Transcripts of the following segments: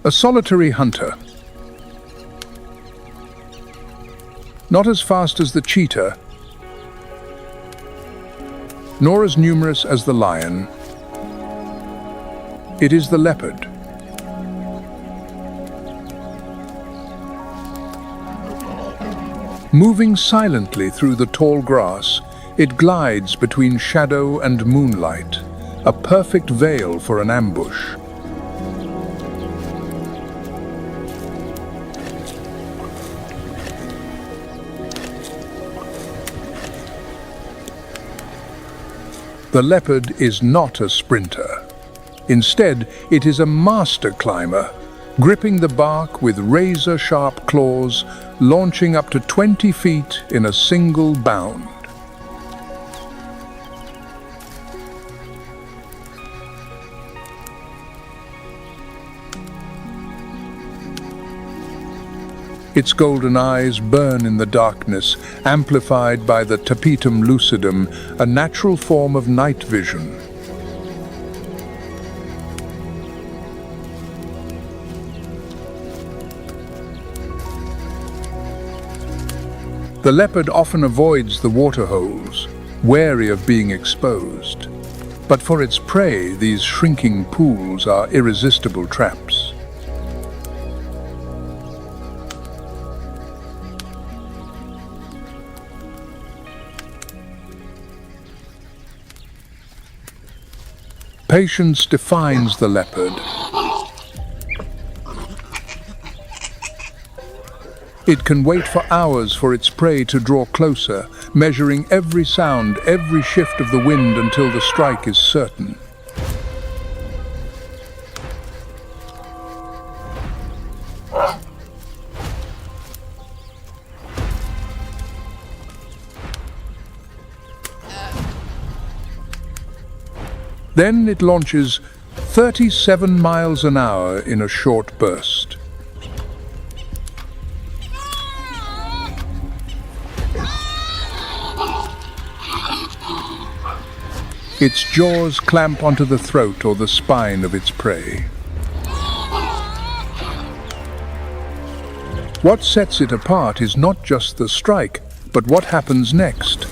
A solitary hunter. Not as fast as the cheetah, nor as numerous as the lion. It is the leopard. Moving silently through the tall grass, it glides between shadow and moonlight, a perfect veil for an ambush. The leopard is not a sprinter. Instead, it is a master climber, gripping the bark with razor-sharp claws, launching up to 20 feet in a single bound. Its golden eyes burn in the darkness, amplified by the tapetum lucidum, a natural form of night vision. The leopard often avoids the waterholes, wary of being exposed. But for its prey, these shrinking pools are irresistible traps. Patience defines the leopard. It can wait for hours for its prey to draw closer, measuring every sound, every shift of the wind until the strike is certain. Then it launches 37 miles an hour in a short burst. Its jaws clamp onto the throat or the spine of its prey. What sets it apart is not just the strike, but what happens next.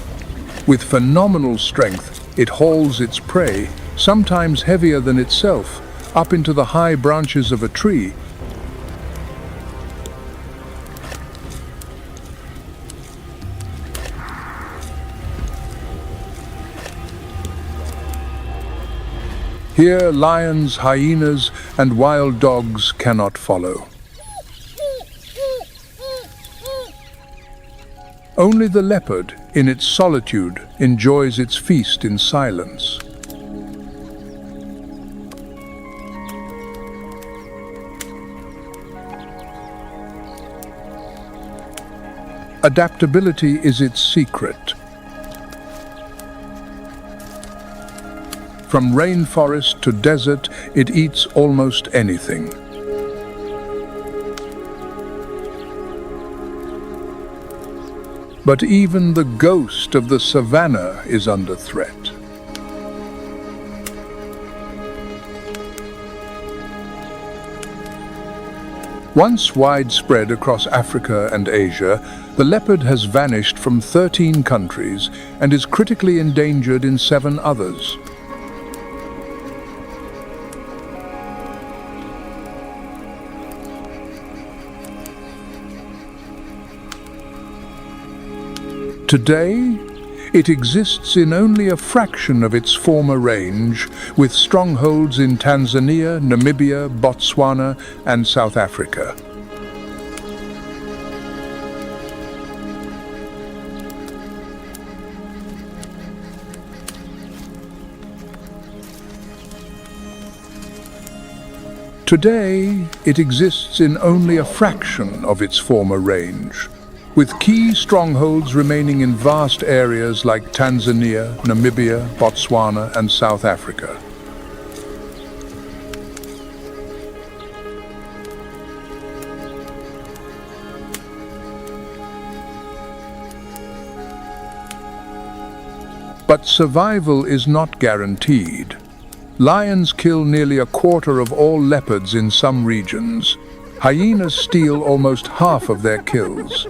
With phenomenal strength, it hauls its prey, sometimes heavier than itself, up into the high branches of a tree. Here, lions, hyenas, and wild dogs cannot follow. Only the leopard, in its solitude, enjoys its feast in silence. Adaptability is its secret. From rainforest to desert, it eats almost anything. But even the ghost of the savannah is under threat. Once widespread across Africa and Asia, the leopard has vanished from 13 countries and is critically endangered in 7 others. Today, it exists in only a fraction of its former range, with strongholds in Tanzania, Namibia, Botswana, and South Africa. Today, it exists in only a fraction of its former range, with key strongholds remaining in vast areas like Tanzania, Namibia, Botswana, and South Africa. But survival is not guaranteed. Lions kill nearly a quarter of all leopards in some regions. Hyenas steal almost half of their kills.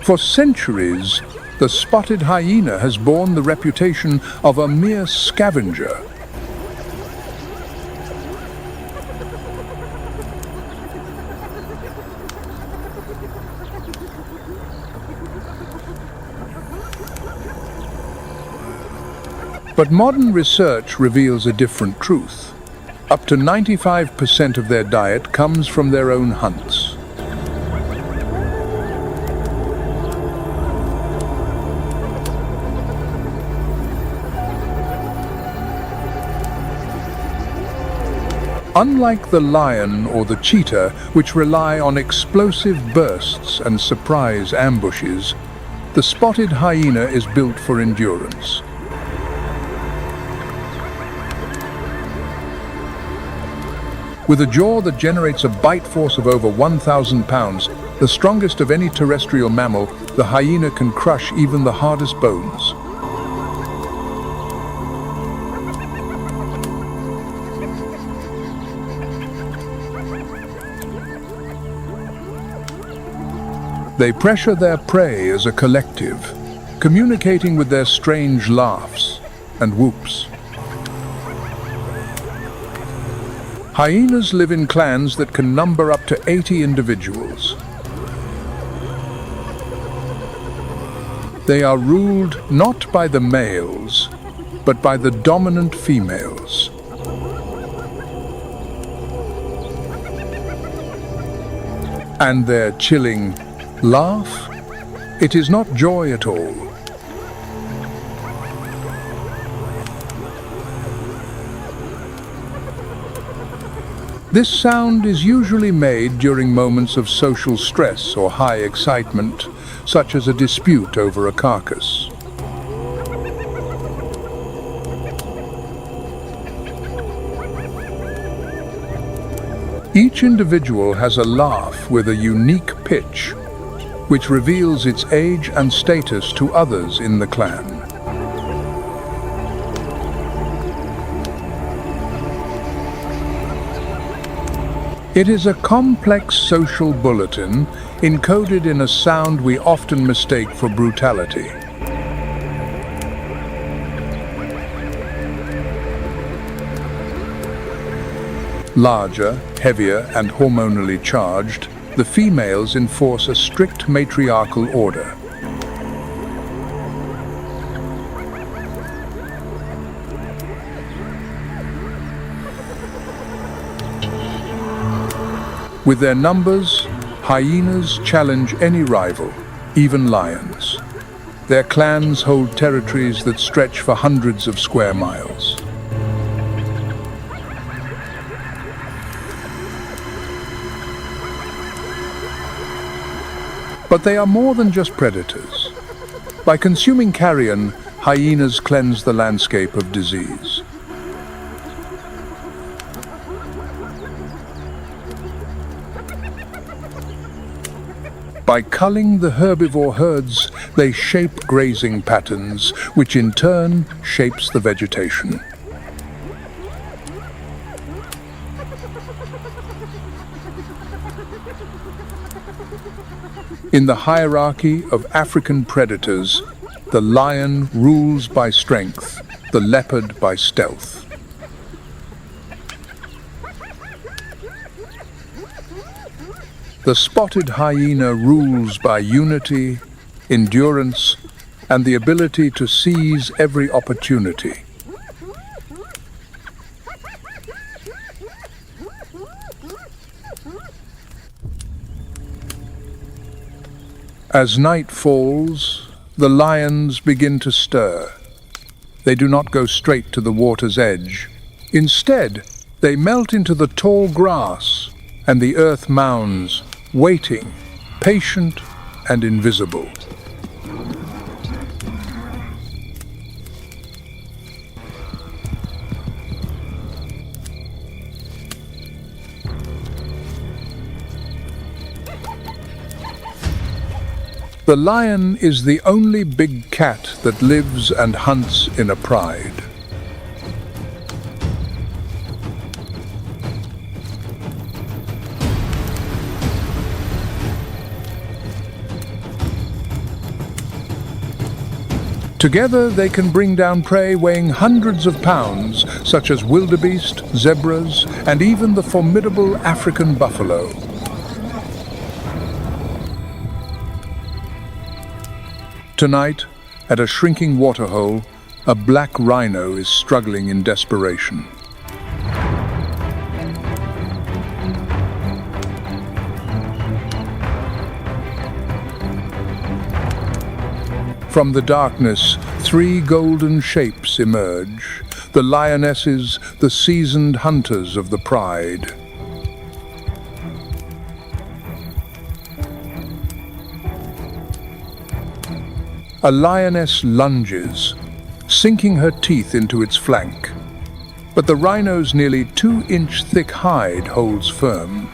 For centuries, the spotted hyena has borne the reputation of a mere scavenger. But modern research reveals a different truth. Up to 95% of their diet comes from their own hunts. Unlike the lion or the cheetah, which rely on explosive bursts and surprise ambushes, the spotted hyena is built for endurance. With a jaw that generates a bite force of over 1,000 pounds, the strongest of any terrestrial mammal, the hyena can crush even the hardest bones. They pressure their prey as a collective, communicating with their strange laughs and whoops. Hyenas live in clans that can number up to 80 individuals. They are ruled not by the males, but by the dominant females. And their chilling laugh? It is not joy at all. This sound is usually made during moments of social stress or high excitement, such as a dispute over a carcass. Each individual has a laugh with a unique pitch, which reveals its age and status to others in the clan. It is a complex social bulletin encoded in a sound we often mistake for brutality. Larger, heavier, and hormonally charged, the females enforce a strict matriarchal order. With their numbers, hyenas challenge any rival, even lions. Their clans hold territories that stretch for hundreds of square miles. But they are more than just predators. By consuming carrion, hyenas cleanse the landscape of disease. By culling the herbivore herds, they shape grazing patterns, which in turn shapes the vegetation. In the hierarchy of African predators, the lion rules by strength, the leopard by stealth. The spotted hyena rules by unity, endurance, and the ability to seize every opportunity. As night falls, the lions begin to stir. They do not go straight to the water's edge. Instead, they melt into the tall grass and the earth mounds, waiting, patient and invisible. The lion is the only big cat that lives and hunts in a pride. Together they can bring down prey weighing hundreds of pounds, such as wildebeest, zebras, and even the formidable African buffalo. Tonight, at a shrinking waterhole, a black rhino is struggling in desperation. From the darkness, three golden shapes emerge, the lionesses, the seasoned hunters of the pride. A lioness lunges, sinking her teeth into its flank, but the rhino's nearly 2-inch thick hide holds firm.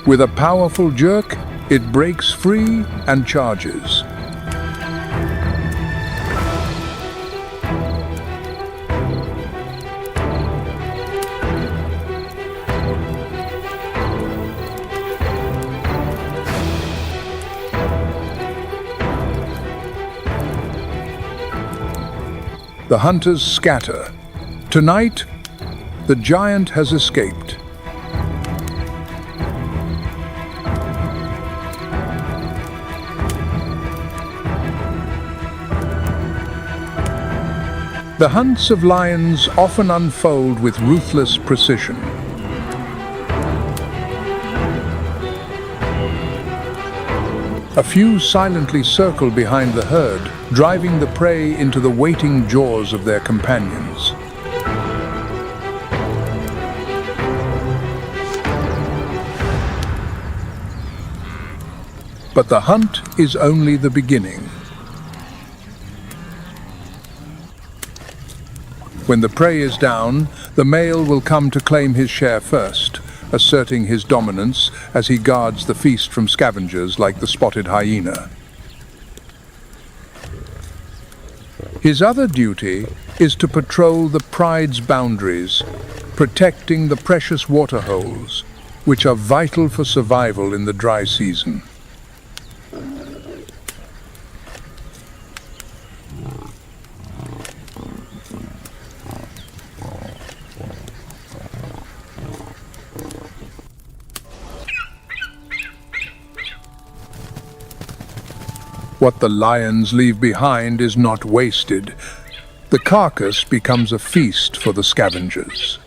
With a powerful jerk, it breaks free and charges. The hunters scatter. Tonight, the giant has escaped. The hunts of lions often unfold with ruthless precision. A few silently circle behind the herd, driving the prey into the waiting jaws of their companions. But the hunt is only the beginning. When the prey is down, the male will come to claim his share first, asserting his dominance as he guards the feast from scavengers like the spotted hyena. His other duty is to patrol the pride's boundaries, protecting the precious waterholes, which are vital for survival in the dry season. What the lions leave behind is not wasted. The carcass becomes a feast for the scavengers.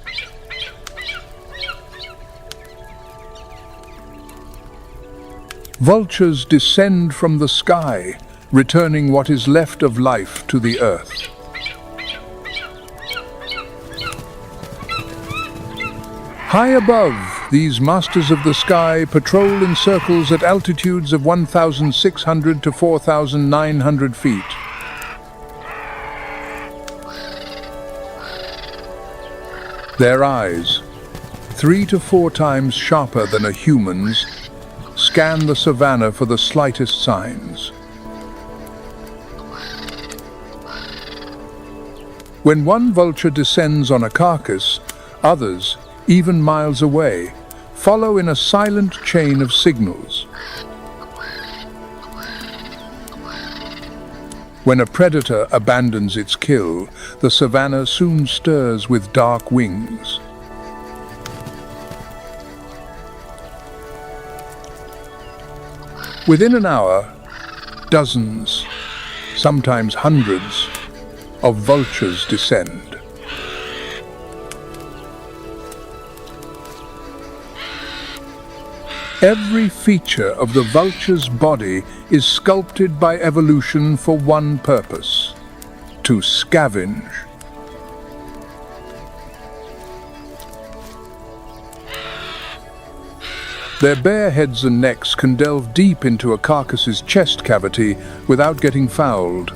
Vultures descend from the sky, returning what is left of life to the earth. High above, these masters of the sky patrol in circles at altitudes of 1,600 to 4,900 feet. Their eyes, 3 to 4 times sharper than a human's, scan the savanna for the slightest signs. When one vulture descends on a carcass, others, even miles away, follow in a silent chain of signals. When a predator abandons its kill, the savanna soon stirs with dark wings. Within an hour, dozens, sometimes hundreds, of vultures descend. Every feature of the vulture's body is sculpted by evolution for one purpose: to scavenge. Their bare heads and necks can delve deep into a carcass's chest cavity without getting fouled.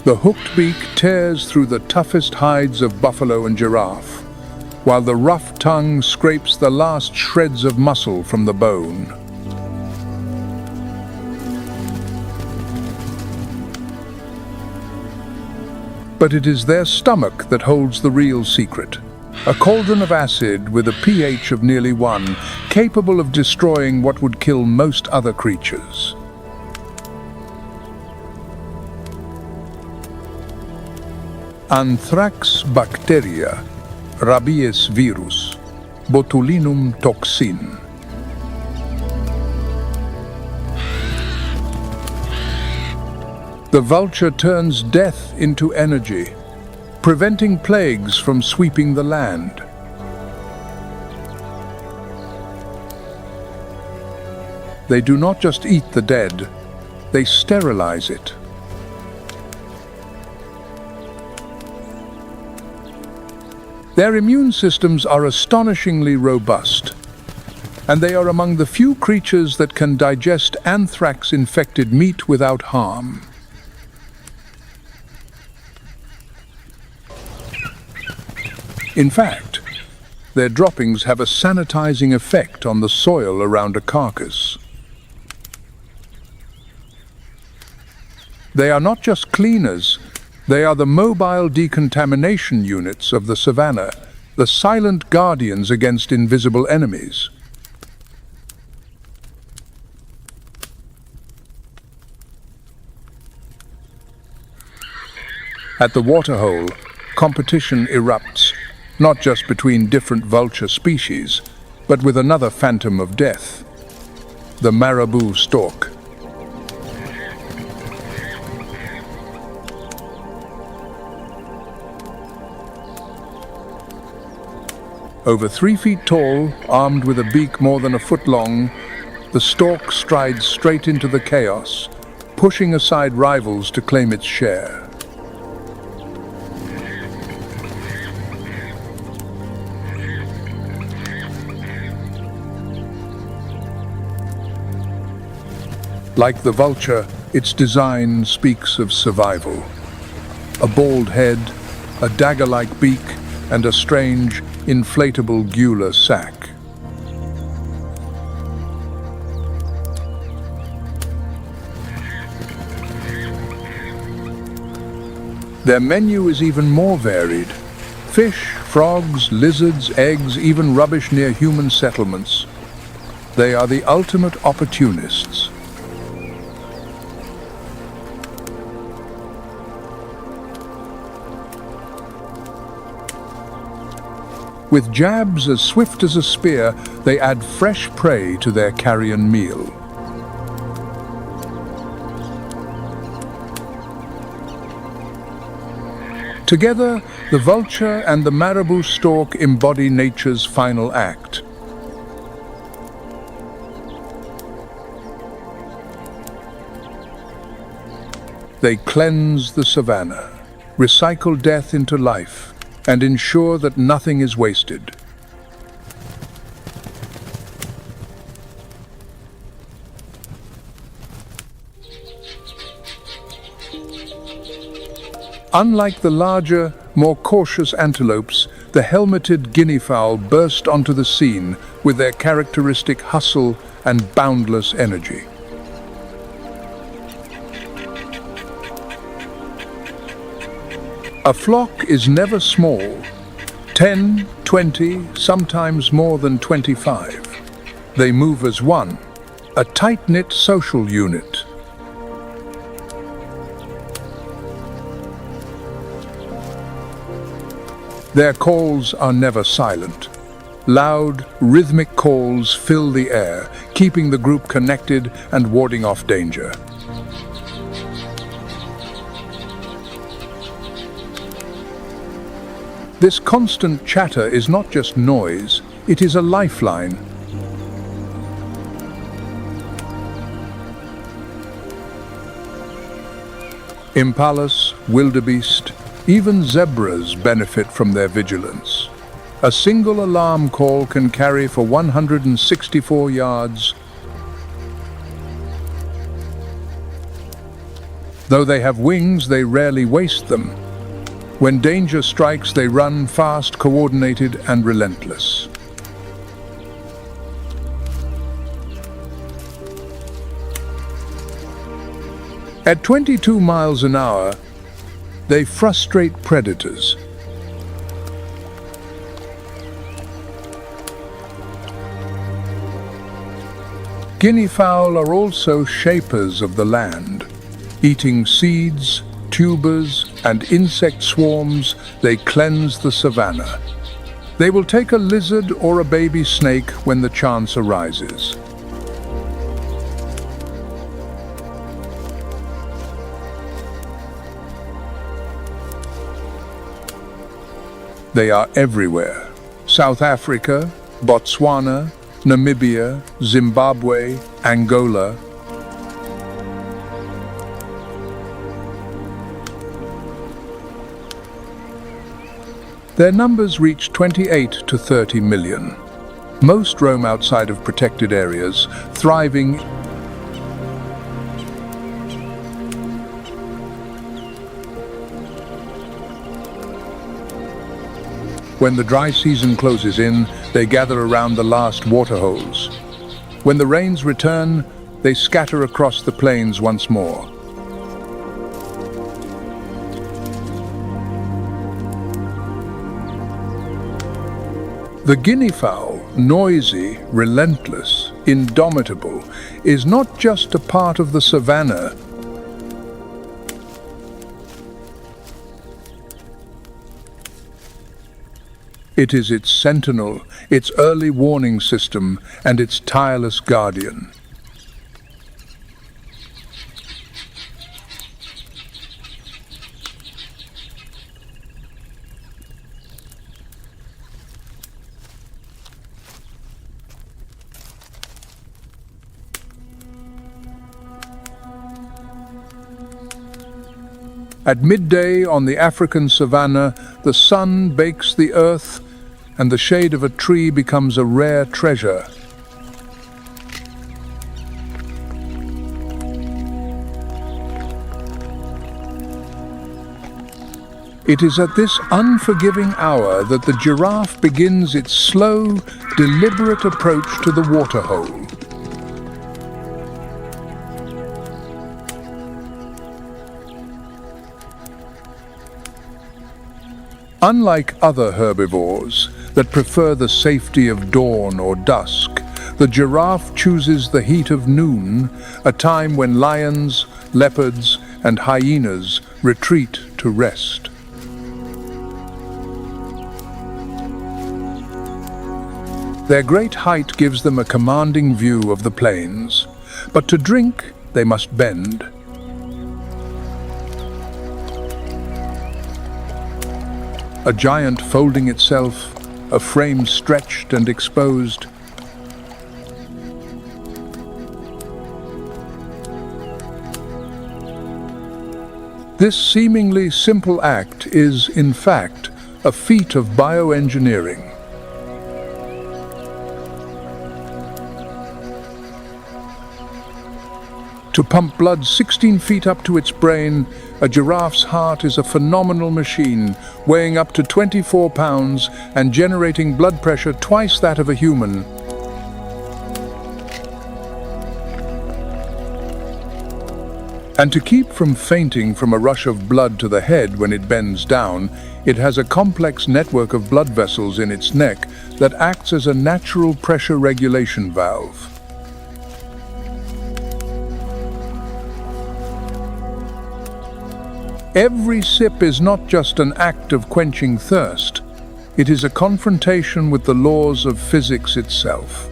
The hooked beak tears through the toughest hides of buffalo and giraffe, while the rough tongue scrapes the last shreds of muscle from the bone. But it is their stomach that holds the real secret. A cauldron of acid with a pH of nearly 1, capable of destroying what would kill most other creatures. Anthrax bacteria, rabies virus, botulinum toxin. The vulture turns death into energy, preventing plagues from sweeping the land. They do not just eat the dead, they sterilize it. Their immune systems are astonishingly robust, and they are among the few creatures that can digest anthrax-infected meat without harm. In fact, their droppings have a sanitizing effect on the soil around a carcass. They are not just cleaners, they are the mobile decontamination units of the savanna, the silent guardians against invisible enemies. At the waterhole, competition erupts, not just between different vulture species, but with another phantom of death, the marabou stork. Over 3 feet tall, armed with a beak more than a foot long, the stork strides straight into the chaos, pushing aside rivals to claim its share. Like the vulture, its design speaks of survival. A bald head, a dagger-like beak, and a strange, inflatable gular sac. Their menu is even more varied. Fish, frogs, lizards, eggs, even rubbish near human settlements. They are the ultimate opportunists. With jabs as swift as a spear, they add fresh prey to their carrion meal. Together, the vulture and the marabou stork embody nature's final act. They cleanse the savanna, recycle death into life, and ensure that nothing is wasted. Unlike the larger, more cautious antelopes, the helmeted guinea fowl burst onto the scene with their characteristic hustle and boundless energy. A flock is never small. 10, 20, sometimes more than 25. They move as one, a tight-knit social unit. Their calls are never silent. Loud, rhythmic calls fill the air, keeping the group connected and warding off danger. This constant chatter is not just noise, it is a lifeline. Impalas, wildebeest, even zebras benefit from their vigilance. A single alarm call can carry for 164 yards. Though they have wings, they rarely waste them. When danger strikes, they run fast, coordinated, and relentless. At 22 miles an hour, they frustrate predators. Guinea fowl are also shapers of the land. Eating seeds, tubers, and insect swarms, they cleanse the savanna. They will take a lizard or a baby snake when the chance arises. They are everywhere. South Africa, Botswana, Namibia, Zimbabwe, Angola. Their numbers reach 28 to 30 million. Most roam outside of protected areas, thriving when the dry season closes in. They gather around the last waterholes. When the rains return, they scatter across the plains once more. The guinea fowl, noisy, relentless, indomitable, is not just a part of the savanna. It is its sentinel, its early warning system, and its tireless guardian. At midday on the African savanna, the sun bakes the earth, and the shade of a tree becomes a rare treasure. It is at this unforgiving hour that the giraffe begins its slow, deliberate approach to the waterhole. Unlike other herbivores that prefer the safety of dawn or dusk, the giraffe chooses the heat of noon, a time when lions, leopards, and hyenas retreat to rest. Their great height gives them a commanding view of the plains, but to drink they must bend. A giant folding itself, a frame stretched and exposed. This seemingly simple act is, in fact, a feat of bioengineering. To pump blood 16 feet up to its brain, a giraffe's heart is a phenomenal machine, weighing up to 24 pounds and generating blood pressure twice that of a human. And to keep from fainting from a rush of blood to the head when it bends down, it has a complex network of blood vessels in its neck that acts as a natural pressure regulation valve. Every sip is not just an act of quenching thirst, it is a confrontation with the laws of physics itself.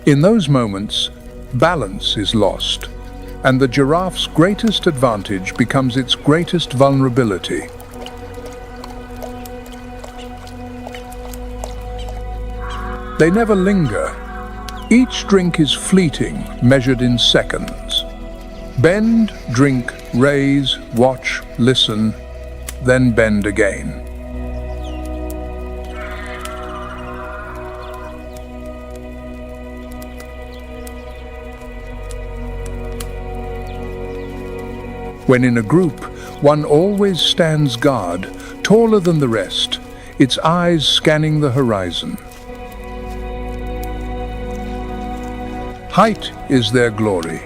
In those moments, balance is lost, and the giraffe's greatest advantage becomes its greatest vulnerability. They never linger. Each drink is fleeting, measured in seconds. Bend, drink, raise, watch, listen, then bend again. When in a group, one always stands guard, taller than the rest, its eyes scanning the horizon. Height is their glory.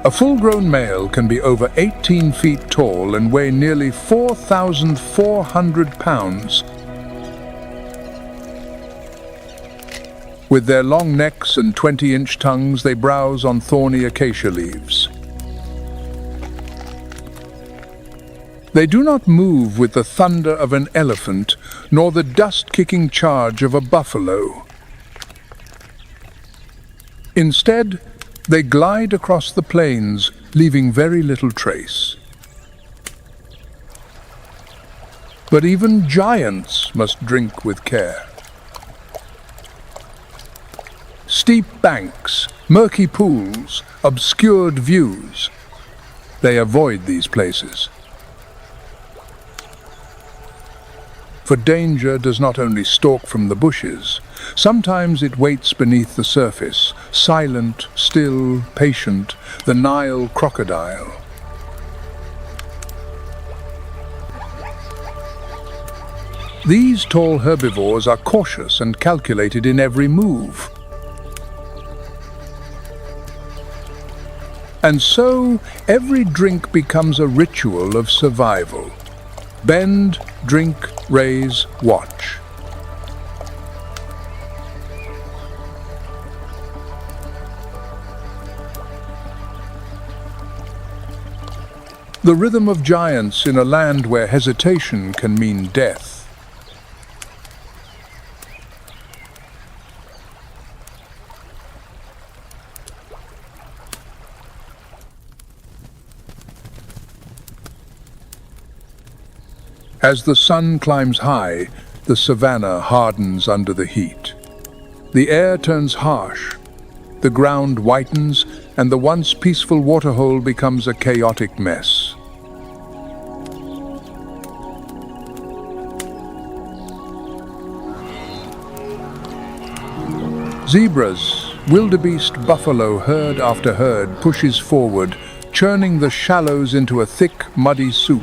A full-grown male can be over 18 feet tall and weigh nearly 4,400 pounds. With their long necks and 20-inch tongues, they browse on thorny acacia leaves. They do not move with the thunder of an elephant, nor the dust-kicking charge of a buffalo. Instead, they glide across the plains, leaving very little trace. But even giants must drink with care. Steep banks, murky pools, obscured views. They avoid these places. For danger does not only stalk from the bushes, sometimes it waits beneath the surface, silent, still, patient, the Nile crocodile. These tall herbivores are cautious and calculated in every move. And so, every drink becomes a ritual of survival. Bend, drink, raise, watch. The rhythm of giants in a land where hesitation can mean death. As the sun climbs high, the savanna hardens under the heat. The air turns harsh, the ground whitens, and the once peaceful waterhole becomes a chaotic mess. Zebras, wildebeest, buffalo, herd after herd pushes forward, churning the shallows into a thick, muddy soup.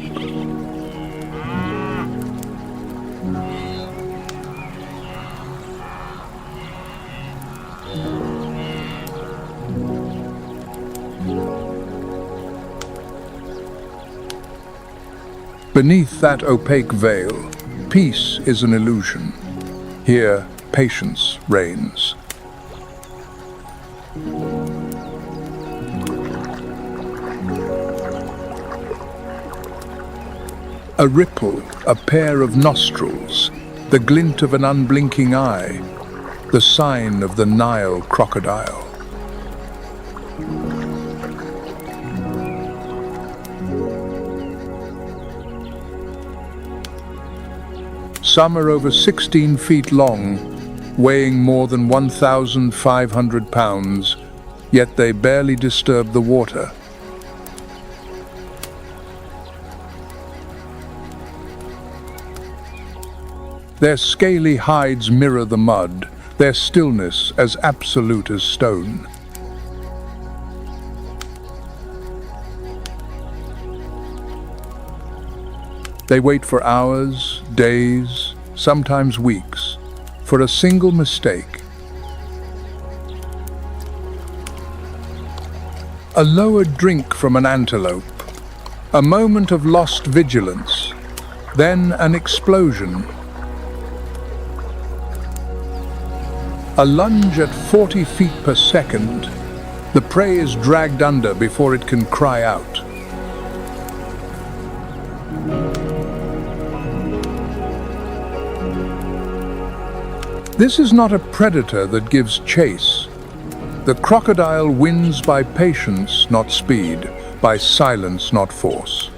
Beneath that opaque veil, peace is an illusion. Here, patience reigns. A ripple, a pair of nostrils, the glint of an unblinking eye, the sign of the Nile crocodile. Some are over 16 feet long, weighing more than 1,500 pounds, yet they barely disturb the water. Their scaly hides mirror the mud, their stillness as absolute as stone. They wait for hours, days, sometimes weeks, for a single mistake. A lowered drink from an antelope, a moment of lost vigilance, then an explosion. A lunge at 40 feet per second, the prey is dragged under before it can cry out. This is not a predator that gives chase. The crocodile wins by patience, not speed, by silence, not force.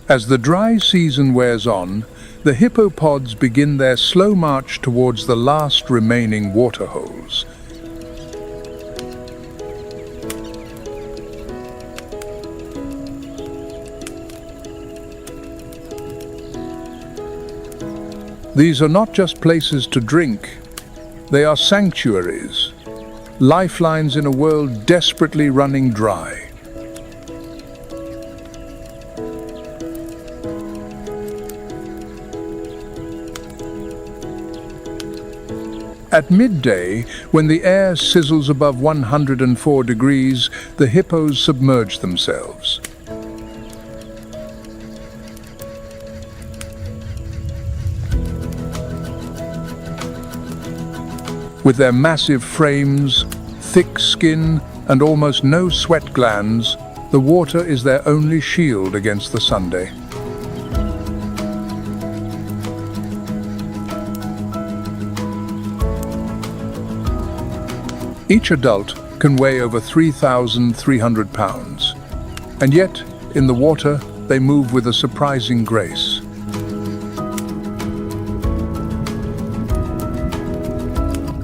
As the dry season wears on, the hippopods begin their slow march towards the last remaining waterholes. These are not just places to drink, they are sanctuaries, lifelines in a world desperately running dry. At midday, when the air sizzles above 104 degrees, the hippos submerge themselves. With their massive frames, thick skin, and almost no sweat glands, the water is their only shield against the Sunday. Each adult can weigh over 3,300 pounds, and yet, in the water, they move with a surprising grace.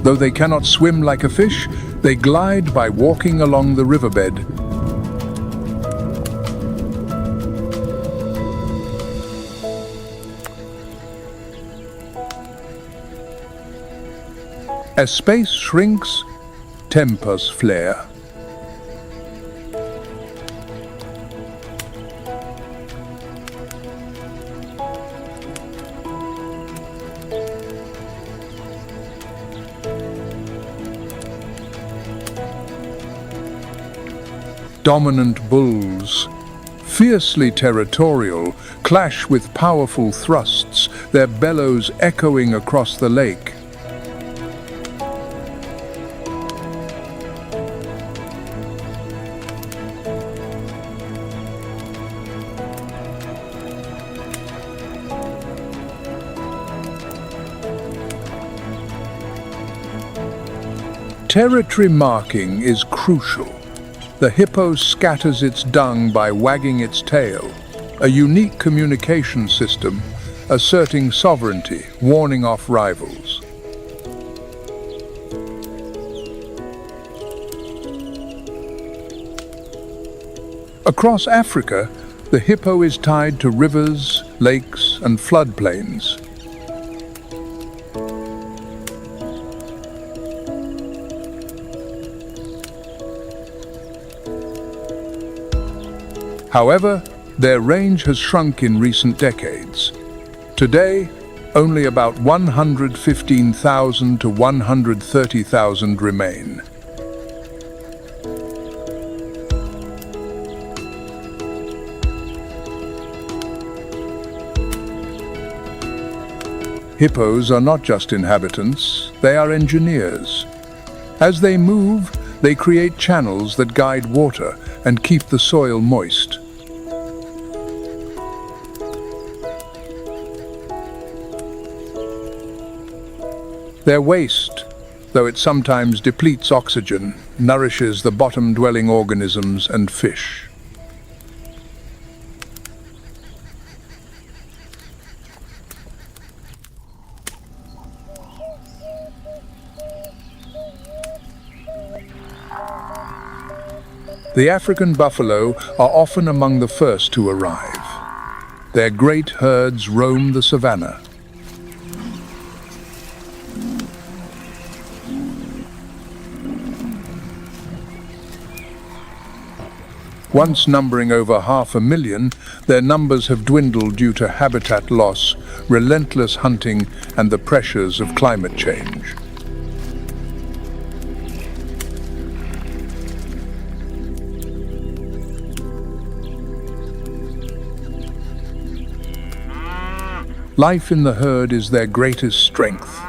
Though they cannot swim like a fish, they glide by walking along the riverbed. As space shrinks, tempers flare. Dominant bulls, fiercely territorial, clash with powerful thrusts, their bellows echoing across the lake. Territory marking is crucial. The hippo scatters its dung by wagging its tail, a unique communication system, asserting sovereignty, warning off rivals. Across Africa, the hippo is tied to rivers, lakes, and floodplains. However, their range has shrunk in recent decades. Today, only about 115,000 to 130,000 remain. Hippos are not just inhabitants, they are engineers. As they move, they create channels that guide water and keep the soil moist. Their waste, though it sometimes depletes oxygen, nourishes the bottom-dwelling organisms and fish. The African buffalo are often among the first to arrive. Their great herds roam the savanna. Once numbering over 500,000, their numbers have dwindled due to habitat loss, relentless hunting, and the pressures of climate change. Life in the herd is their greatest strength.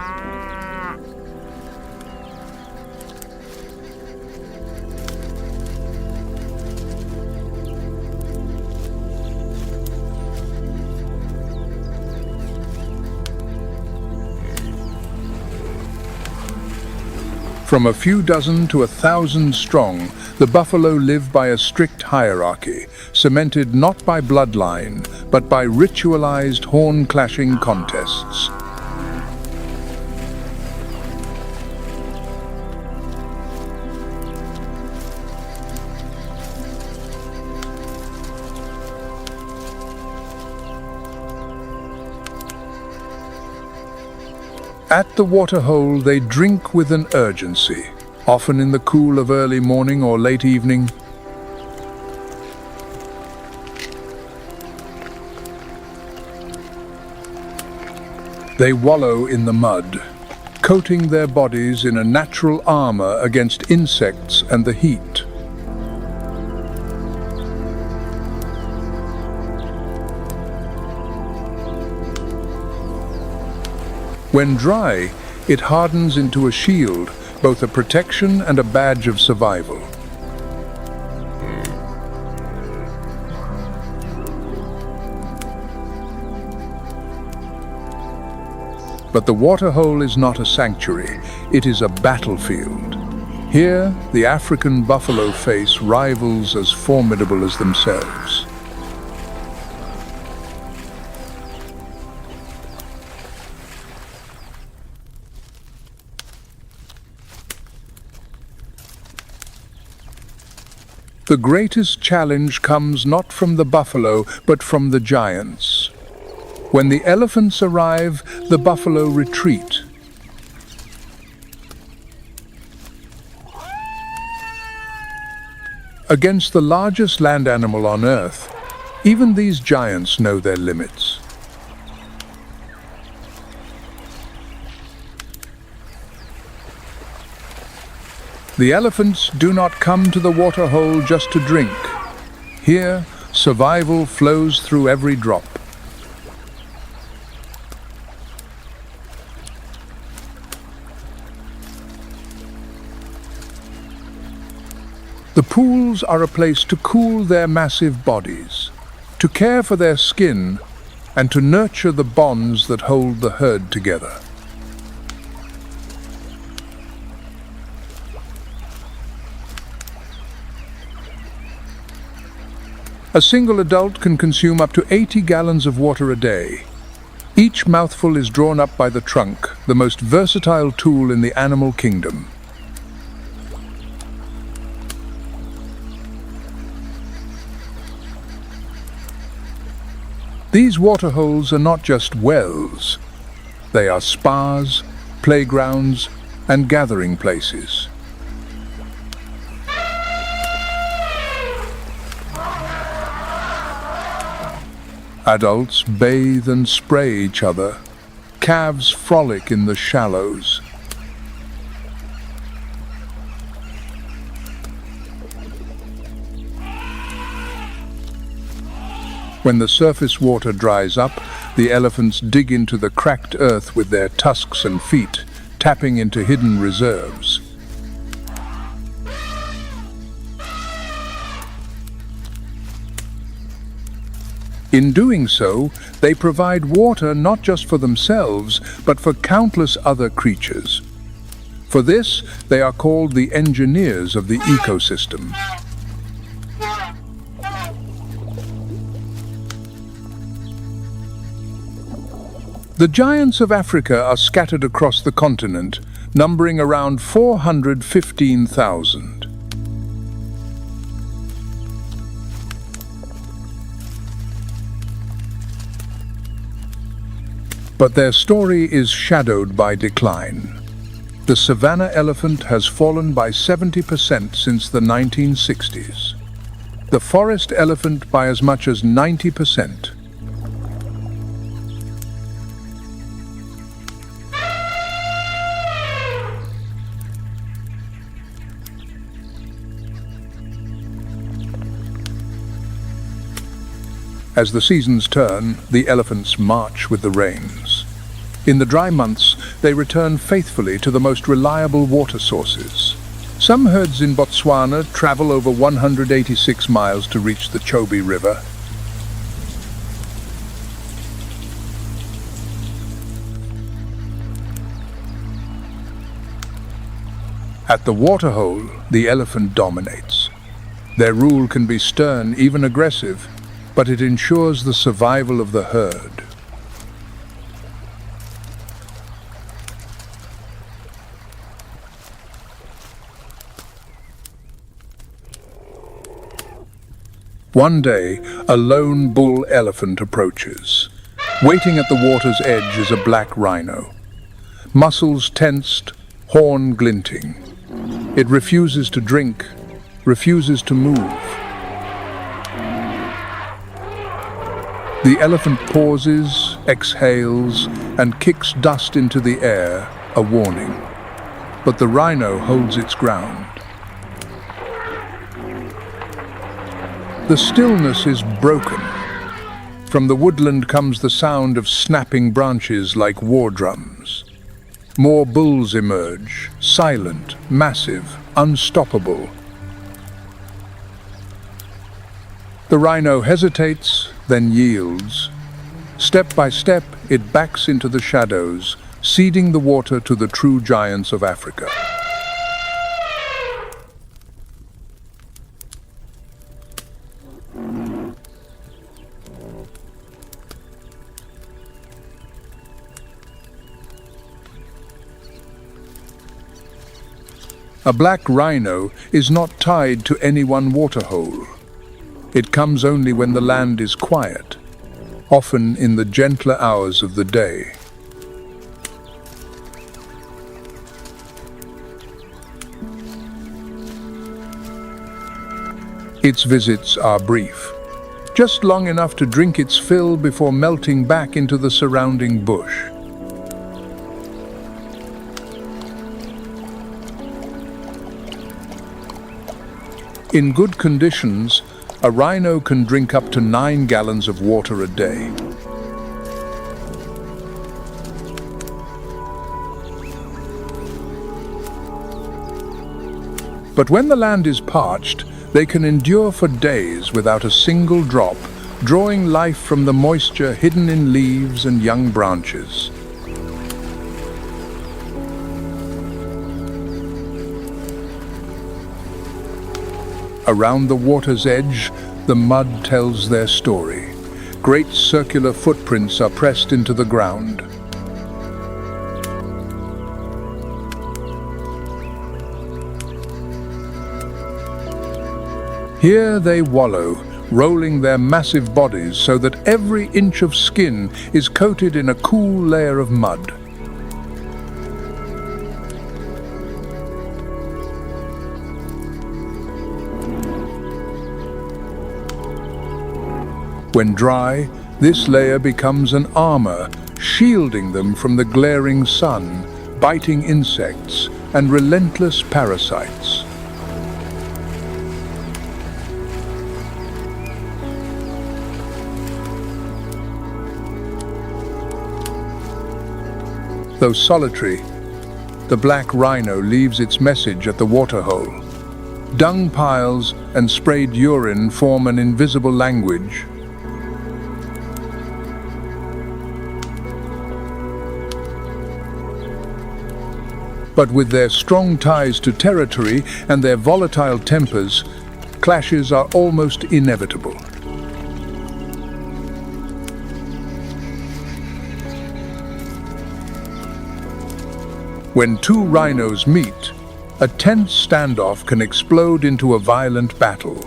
From a few dozen to 1,000 strong, the buffalo live by a strict hierarchy, cemented not by bloodline, but by ritualized horn-clashing contests. At the waterhole, they drink with an urgency, often in the cool of early morning or late evening. They wallow in the mud, coating their bodies in a natural armor against insects and the heat. When dry, it hardens into a shield, both a protection and a badge of survival. But the waterhole is not a sanctuary, it is a battlefield. Here, the African buffalo face rivals as formidable as themselves. The greatest challenge comes not from the buffalo, but from the giants. When the elephants arrive, the buffalo retreat. Against the largest land animal on Earth, even these giants know their limits. The elephants do not come to the waterhole just to drink. Here, survival flows through every drop. The pools are a place to cool their massive bodies, to care for their skin, and to nurture the bonds that hold the herd together. A single adult can consume up to 80 gallons of water a day. Each mouthful is drawn up by the trunk, the most versatile tool in the animal kingdom. These waterholes are not just wells. They are spas, playgrounds, and gathering places. Adults bathe and spray each other. Calves frolic in the shallows. When the surface water dries up, the elephants dig into the cracked earth with their tusks and feet, tapping into hidden reserves. In doing so, they provide water not just for themselves, but for countless other creatures. For this, they are called the engineers of the ecosystem. The giants of Africa are scattered across the continent, numbering around 415,000. But their story is shadowed by decline. The savanna elephant has fallen by 70% since the 1960s. The forest elephant by as much as 90%. As the seasons turn, the elephants march with the rains. In the dry months, they return faithfully to the most reliable water sources. Some herds in Botswana travel over 186 miles to reach the Chobe River. At the waterhole, the elephant dominates. Their rule can be stern, even aggressive, but it ensures the survival of the herd. One day, a lone bull elephant approaches. Waiting at the water's edge is a black rhino. muscles tensed, horn glinting. It refuses to drink, refuses to move. The elephant pauses, exhales, and kicks dust into the air, a warning. But the rhino holds its ground. The stillness is broken. From the woodland comes the sound of snapping branches like war drums. More bulls emerge, silent, massive, unstoppable. The rhino hesitates, then yields. Step by step, it backs into the shadows, ceding the water to the true giants of Africa. A black rhino is not tied to any one waterhole. It comes only when the land is quiet, often in the gentler hours of the day. Its visits are brief, just long enough to drink its fill before melting back into the surrounding bush. In good conditions, a rhino can drink up to 9 gallons of water a day. But when the land is parched, they can endure for days without a single drop, drawing life from the moisture hidden in leaves and young branches. Around the water's edge, the mud tells their story. Great circular footprints are pressed into the ground. Here they wallow, rolling their massive bodies so that every inch of skin is coated in a cool layer of mud. When dry, this layer becomes an armor, shielding them from the glaring sun, biting insects, and relentless parasites. Though solitary, the black rhino leaves its message at the waterhole. Dung piles and sprayed urine form an invisible language. But with their strong ties to territory and their volatile tempers, clashes are almost inevitable. When two rhinos meet, a tense standoff can explode into a violent battle.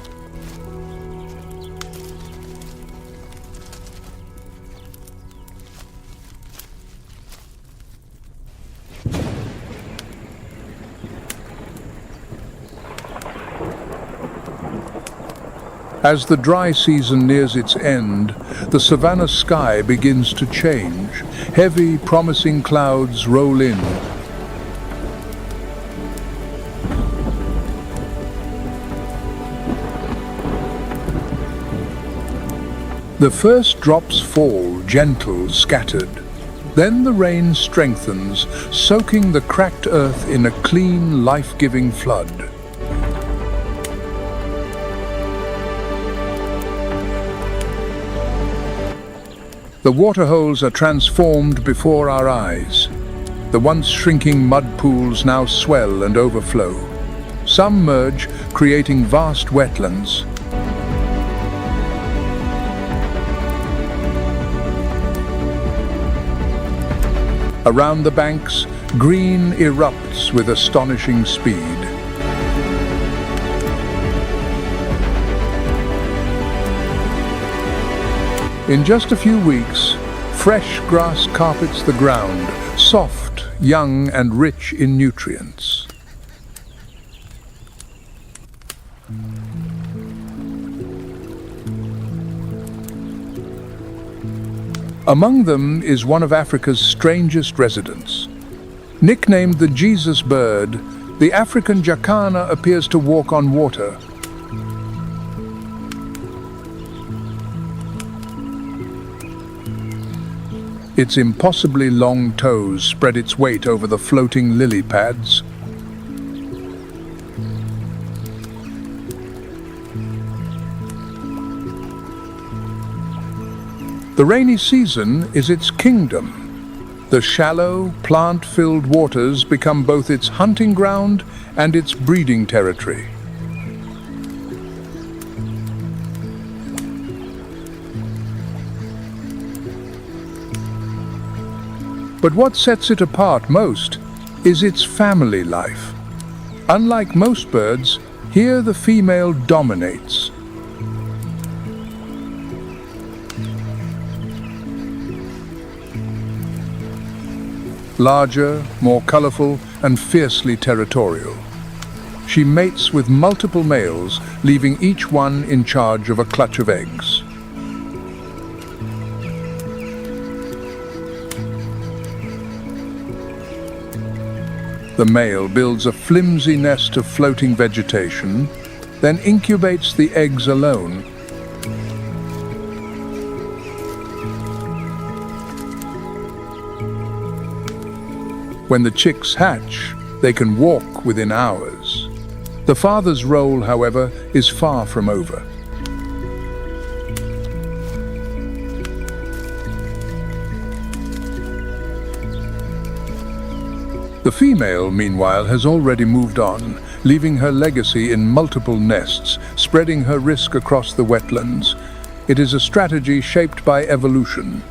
As the dry season nears its end, the savanna sky begins to change. Heavy, promising clouds roll in. The first drops fall, gentle, scattered. Then the rain strengthens, soaking the cracked earth in a clean, life-giving flood. The waterholes are transformed before our eyes. The once shrinking mud pools now swell and overflow. Some merge, creating vast wetlands. Around the banks, green erupts with astonishing speed. In just a few weeks, fresh grass carpets the ground, soft young and rich in nutrients. Among them is one of Africa's strangest residents. Nicknamed the Jesus bird, the African jacana appears to walk on water. Its impossibly long toes spread its weight over the floating lily pads. The rainy season is its kingdom. The shallow, plant-filled waters become both its hunting ground and its breeding territory. But what sets it apart most is its family life. Unlike most birds, here the female dominates. Larger, more colorful, and fiercely territorial. She mates with multiple males, leaving each one in charge of a clutch of eggs. The male builds a flimsy nest of floating vegetation, then incubates the eggs alone. When the chicks hatch, they can walk within hours. The father's role, however, is far from over. The female, meanwhile, has already moved on, leaving her legacy in multiple nests, spreading her risk across the wetlands. It is a strategy shaped by evolution.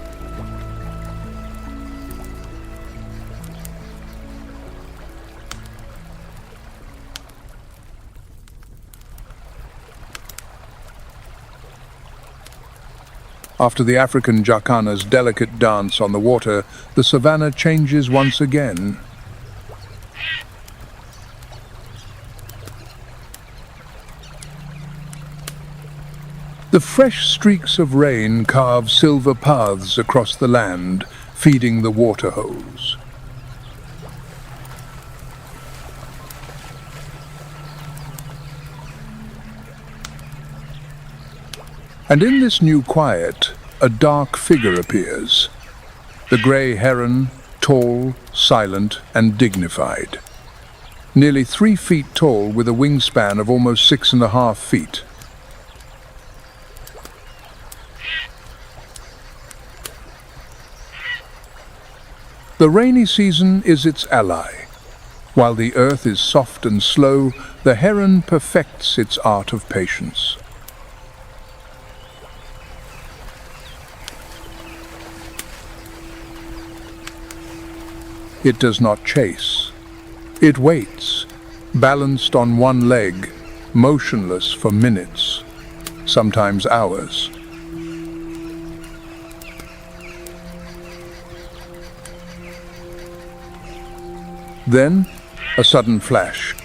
After the African jacana's delicate dance on the water, the savanna changes once again. The fresh streaks of rain carve silver paths across the land, feeding the water holes. And in this new quiet, a dark figure appears. The grey heron, tall, silent, and dignified. Nearly 3 feet tall with a wingspan of almost 6.5 feet. The rainy season is its ally. While the earth is soft and slow, the heron perfects its art of patience. It does not chase. It waits, balanced on one leg, motionless for minutes, sometimes hours. Then, a sudden flash.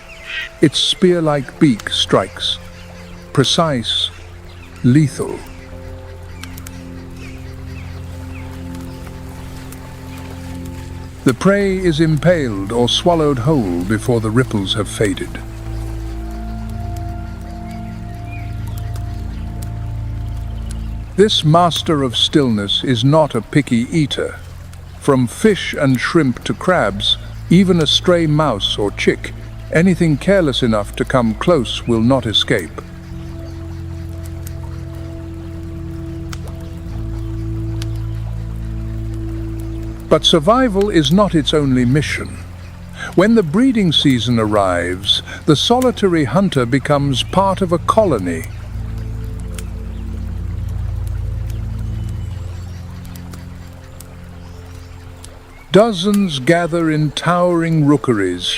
Its spear-like beak strikes, precise, lethal. The prey is impaled or swallowed whole before the ripples have faded. This master of stillness is not a picky eater. From fish and shrimp to crabs, even a stray mouse or chick, anything careless enough to come close will not escape. But survival is not its only mission. When the breeding season arrives, the solitary hunter becomes part of a colony. Dozens gather in towering rookeries.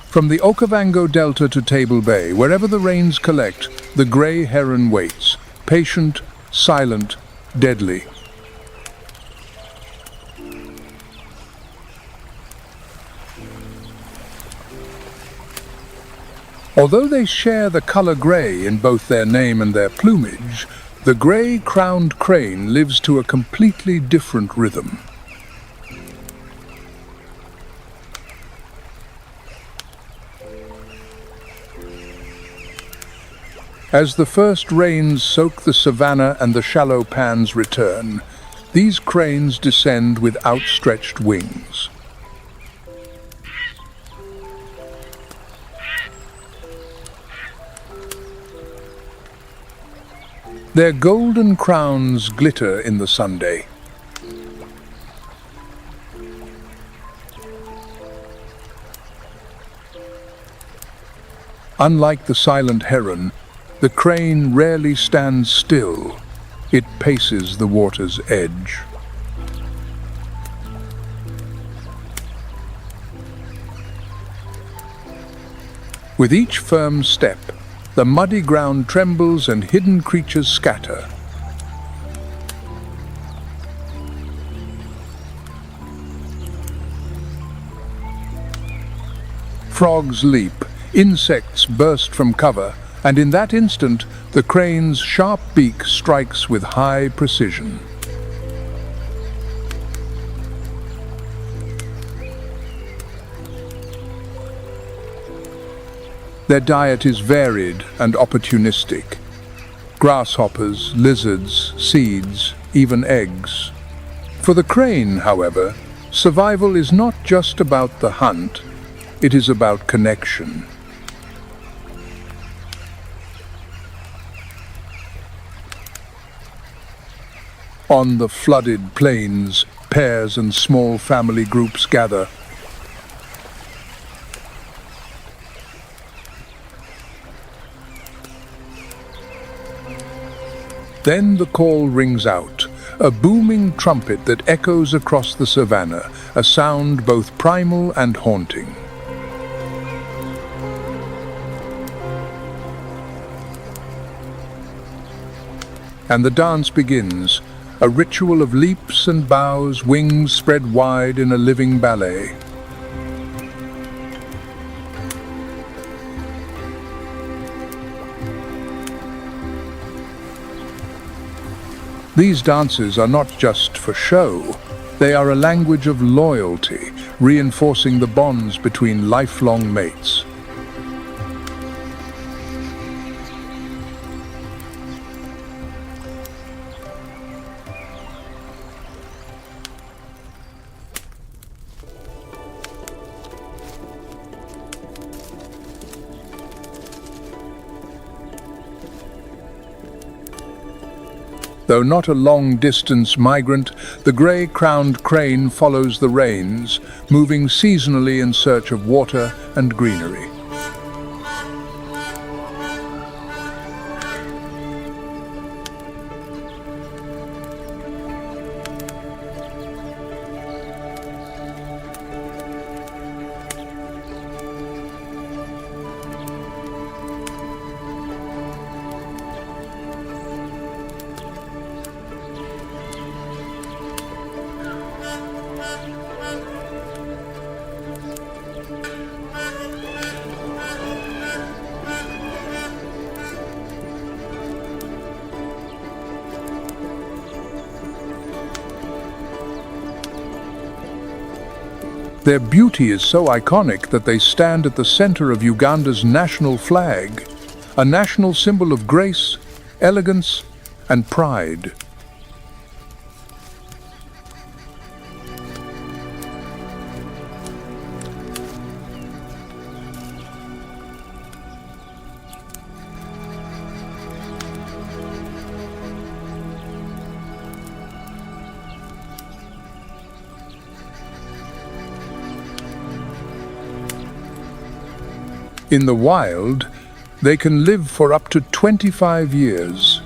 From the Okavango Delta to Table Bay, wherever the rains collect, the grey heron waits, patient, silent, deadly. Although they share the color gray in both their name and their plumage, the gray-crowned crane lives to a completely different rhythm. As the first rains soak the savanna and the shallow pans return, these cranes descend with outstretched wings. Their golden crowns glitter in the sunday. Unlike the silent heron, the crane rarely stands still. It paces the water's edge. With each firm step, the muddy ground trembles and hidden creatures scatter. Frogs leap, insects burst from cover, and in that instant, the crane's sharp beak strikes with high precision. Their diet is varied and opportunistic. Grasshoppers, lizards, seeds, even eggs. For the crane, however, survival is not just about the hunt, it is about connection. On the flooded plains, pairs and small family groups gather. Then the call rings out, a booming trumpet that echoes across the savanna, a sound both primal and haunting. And the dance begins, a ritual of leaps and bows, wings spread wide in a living ballet. These dances are not just for show, they are a language of loyalty, reinforcing the bonds between lifelong mates. Though not a long-distance migrant, the gray-crowned crane follows the rains, moving seasonally in search of water and greenery. Their beauty is so iconic that they stand at the center of Uganda's national flag, a national symbol of grace, elegance, and pride. In the wild, they can live for up to 25 years.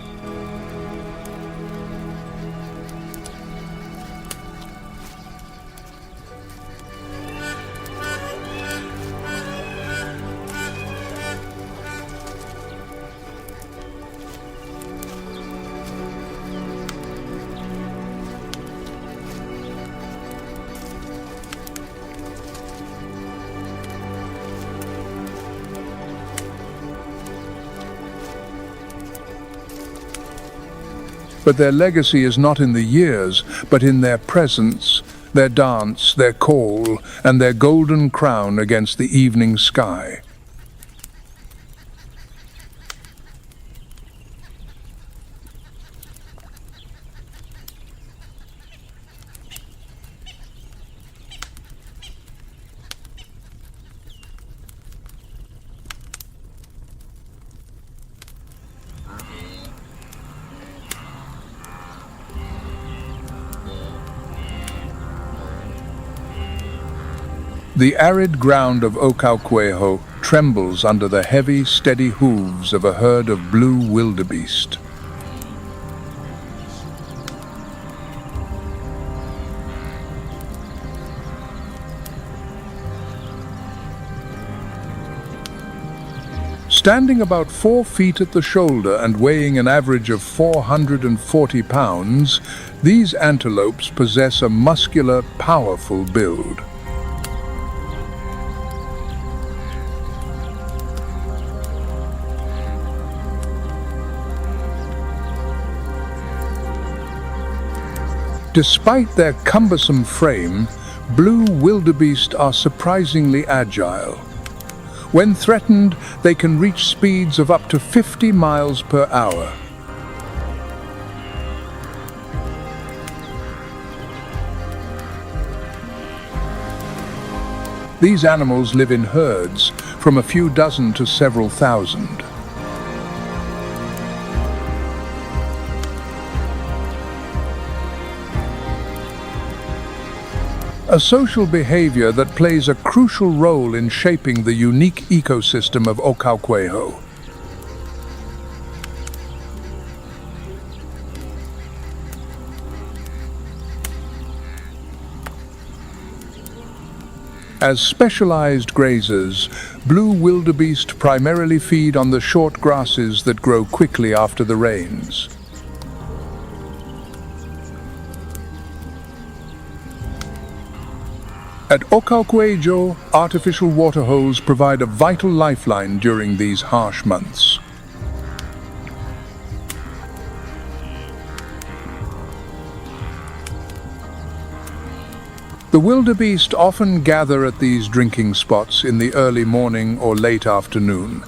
But their legacy is not in the years, but in their presence, their dance, their call, and their golden crown against the evening sky. The arid ground of Ocauquejo trembles under the heavy, steady hooves of a herd of blue wildebeest. Standing about 4 feet at the shoulder and weighing an average of 440 pounds, these antelopes possess a muscular, powerful build. Despite their cumbersome frame, blue wildebeest are surprisingly agile. When threatened, they can reach speeds of up to 50 miles per hour. These animals live in herds, from a few dozen to several thousand. A social behavior that plays a crucial role in shaping the unique ecosystem of Ocauquejo. As specialized grazers, blue wildebeest primarily feed on the short grasses that grow quickly after the rains. At Ocauquejo, artificial waterholes provide a vital lifeline during these harsh months. The wildebeest often gather at these drinking spots in the early morning or late afternoon.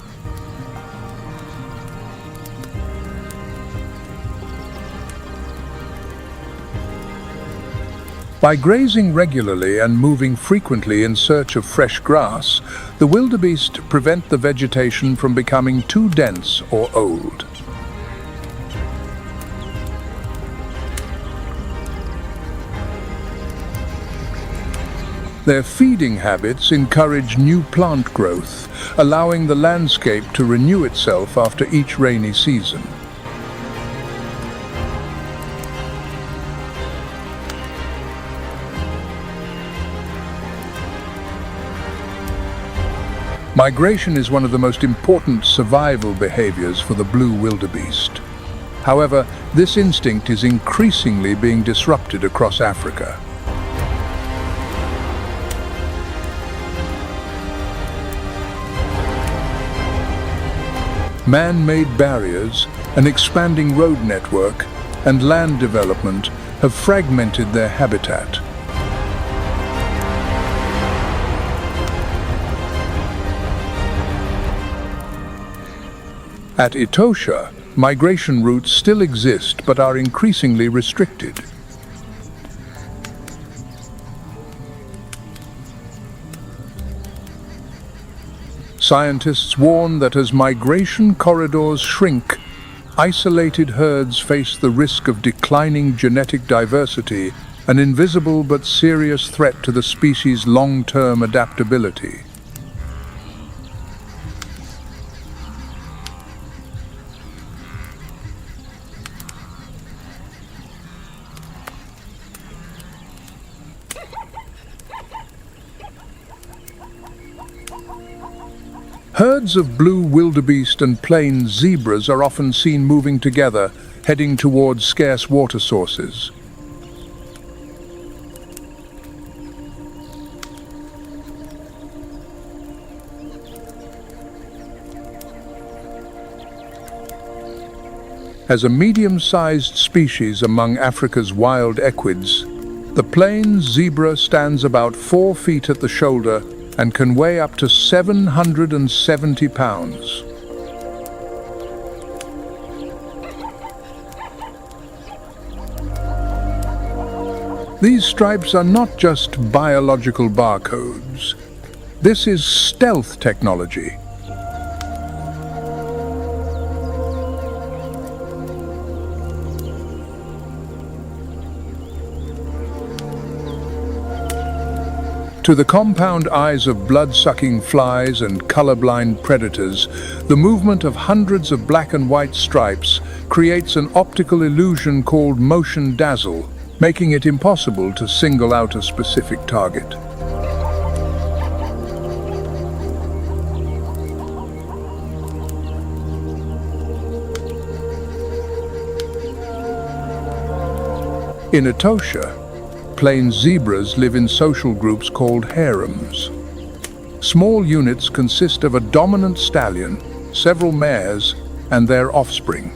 By grazing regularly and moving frequently in search of fresh grass, the wildebeest prevent the vegetation from becoming too dense or old. Their feeding habits encourage new plant growth, allowing the landscape to renew itself after each rainy season. Migration is one of the most important survival behaviors for the blue wildebeest. However, this instinct is increasingly being disrupted across Africa. Man-made barriers, an expanding road network, and land development have fragmented their habitat. At Etosha, migration routes still exist but are increasingly restricted. Scientists warn that as migration corridors shrink, isolated herds face the risk of declining genetic diversity, an invisible but serious threat to the species' long-term adaptability. Herds of blue wildebeest and plain zebras are often seen moving together, heading towards scarce water sources. As a medium-sized species among Africa's wild equids, the plains zebra stands about 4 feet at the shoulder and can weigh up to 770 pounds. These stripes are not just biological barcodes. This is stealth technology. To the compound eyes of blood-sucking flies and colorblind predators, the movement of hundreds of black and white stripes creates an optical illusion called motion dazzle, making it impossible to single out a specific target. In Etosha, plains zebras live in social groups called harems. Small units consist of a dominant stallion, several mares, and their offspring.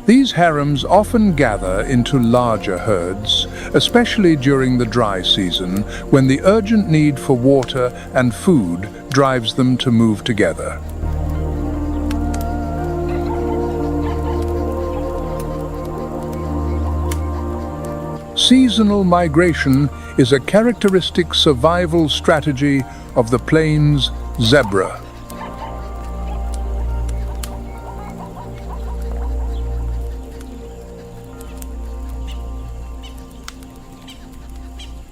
These harems often gather into larger herds, especially during the dry season, when the urgent need for water and food drives them to move together. Seasonal migration is a characteristic survival strategy of the plains zebra.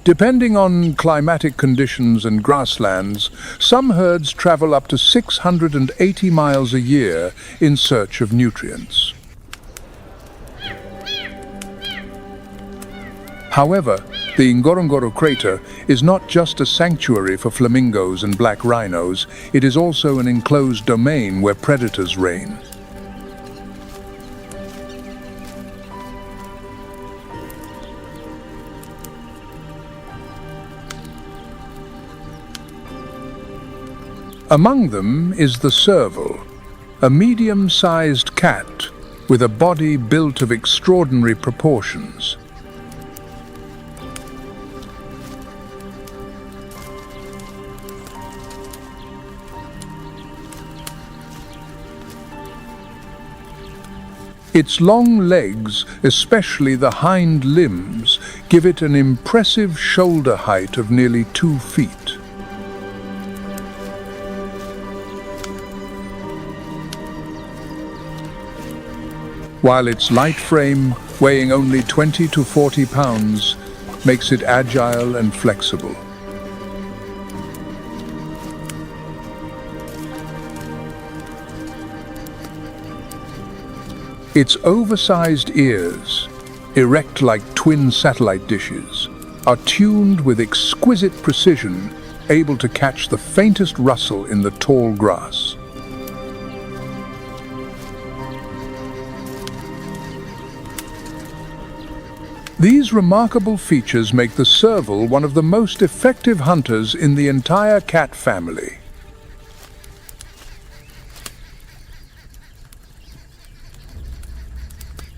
Depending on climatic conditions and grasslands, some herds travel up to 680 miles a year in search of nutrients. However, the Ngorongoro crater is not just a sanctuary for flamingos and black rhinos, it is also an enclosed domain where predators reign. Among them is the serval, a medium-sized cat with a body built of extraordinary proportions. Its long legs, especially the hind limbs, give it an impressive shoulder height of nearly 2 feet. While its light frame, weighing only 20 to 40 pounds, makes it agile and flexible. Its oversized ears, erect like twin satellite dishes, are tuned with exquisite precision, able to catch the faintest rustle in the tall grass. These remarkable features make the serval one of the most effective hunters in the entire cat family.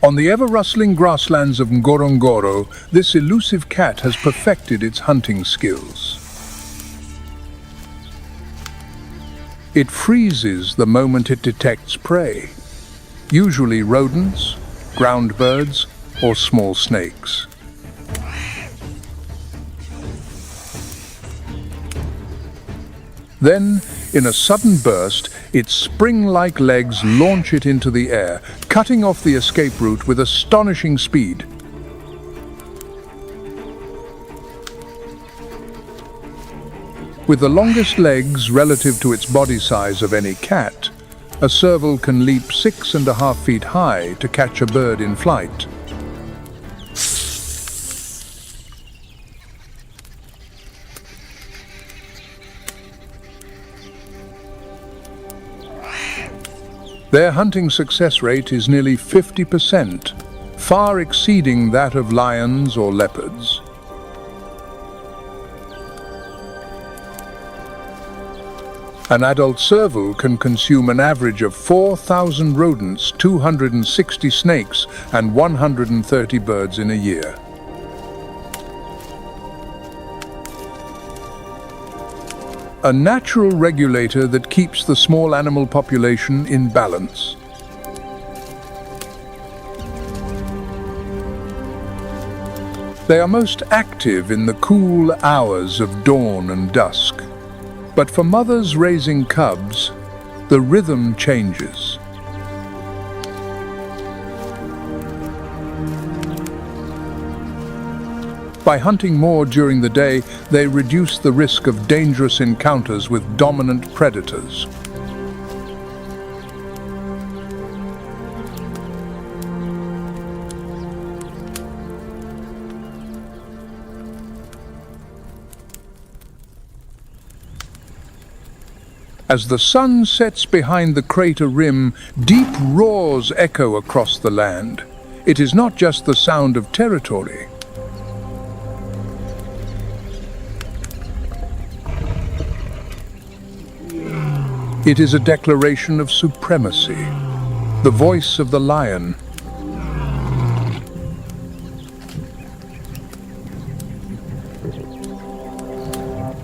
On the ever-rustling grasslands of Ngorongoro, this elusive cat has perfected its hunting skills. It freezes the moment it detects prey, usually rodents, ground birds, or small snakes. Then, in a sudden burst, its spring-like legs launch it into the air, cutting off the escape route with astonishing speed. With the longest legs relative to its body size of any cat, a serval can leap 6.5 feet high to catch a bird in flight. Their hunting success rate is nearly 50%, far exceeding that of lions or leopards. An adult serval can consume an average of 4,000 rodents, 260 snakes, and 130 birds in a year. A natural regulator that keeps the small animal population in balance. They are most active in the cool hours of dawn and dusk. But for mothers raising cubs, the rhythm changes. By hunting more during the day, they reduce the risk of dangerous encounters with dominant predators. As the sun sets behind the crater rim, deep roars echo across the land. It is not just the sound of territory. It is a declaration of supremacy, the voice of the lion.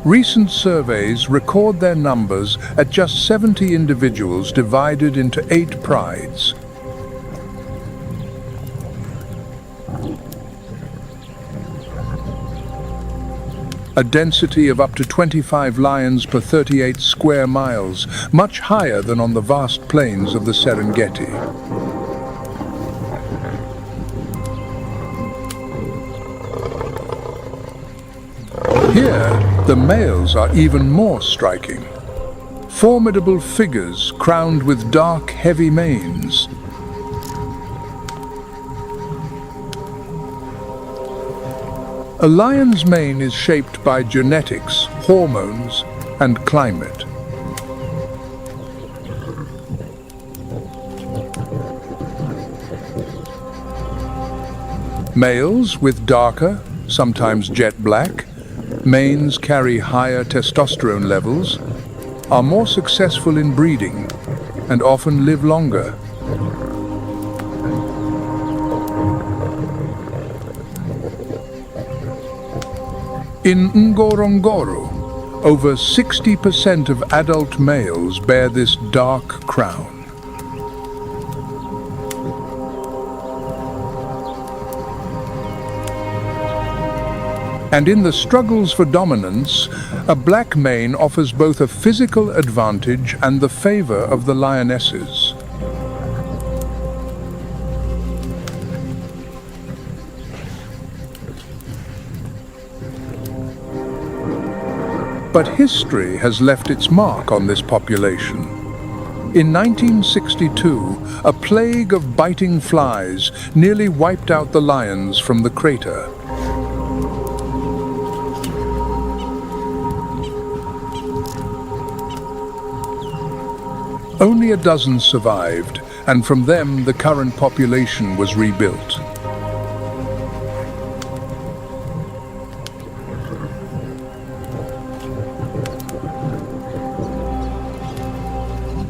Recent surveys record their numbers at just 70 individuals divided into 8 prides. A density of up to 25 lions per 38 square miles, much higher than on the vast plains of the Serengeti. Here, the males are even more striking. Formidable figures crowned with dark, heavy manes. A lion's mane is shaped by genetics, hormones, and climate. Males with darker, sometimes jet black, manes carry higher testosterone levels, are more successful in breeding, and often live longer. In Ngorongoro, over 60% of adult males bear this dark crown. And in the struggles for dominance, a black mane offers both a physical advantage and the favor of the lionesses. But history has left its mark on this population. In 1962, a plague of biting flies nearly wiped out the lions from the crater. Only a dozen survived, and from them the current population was rebuilt.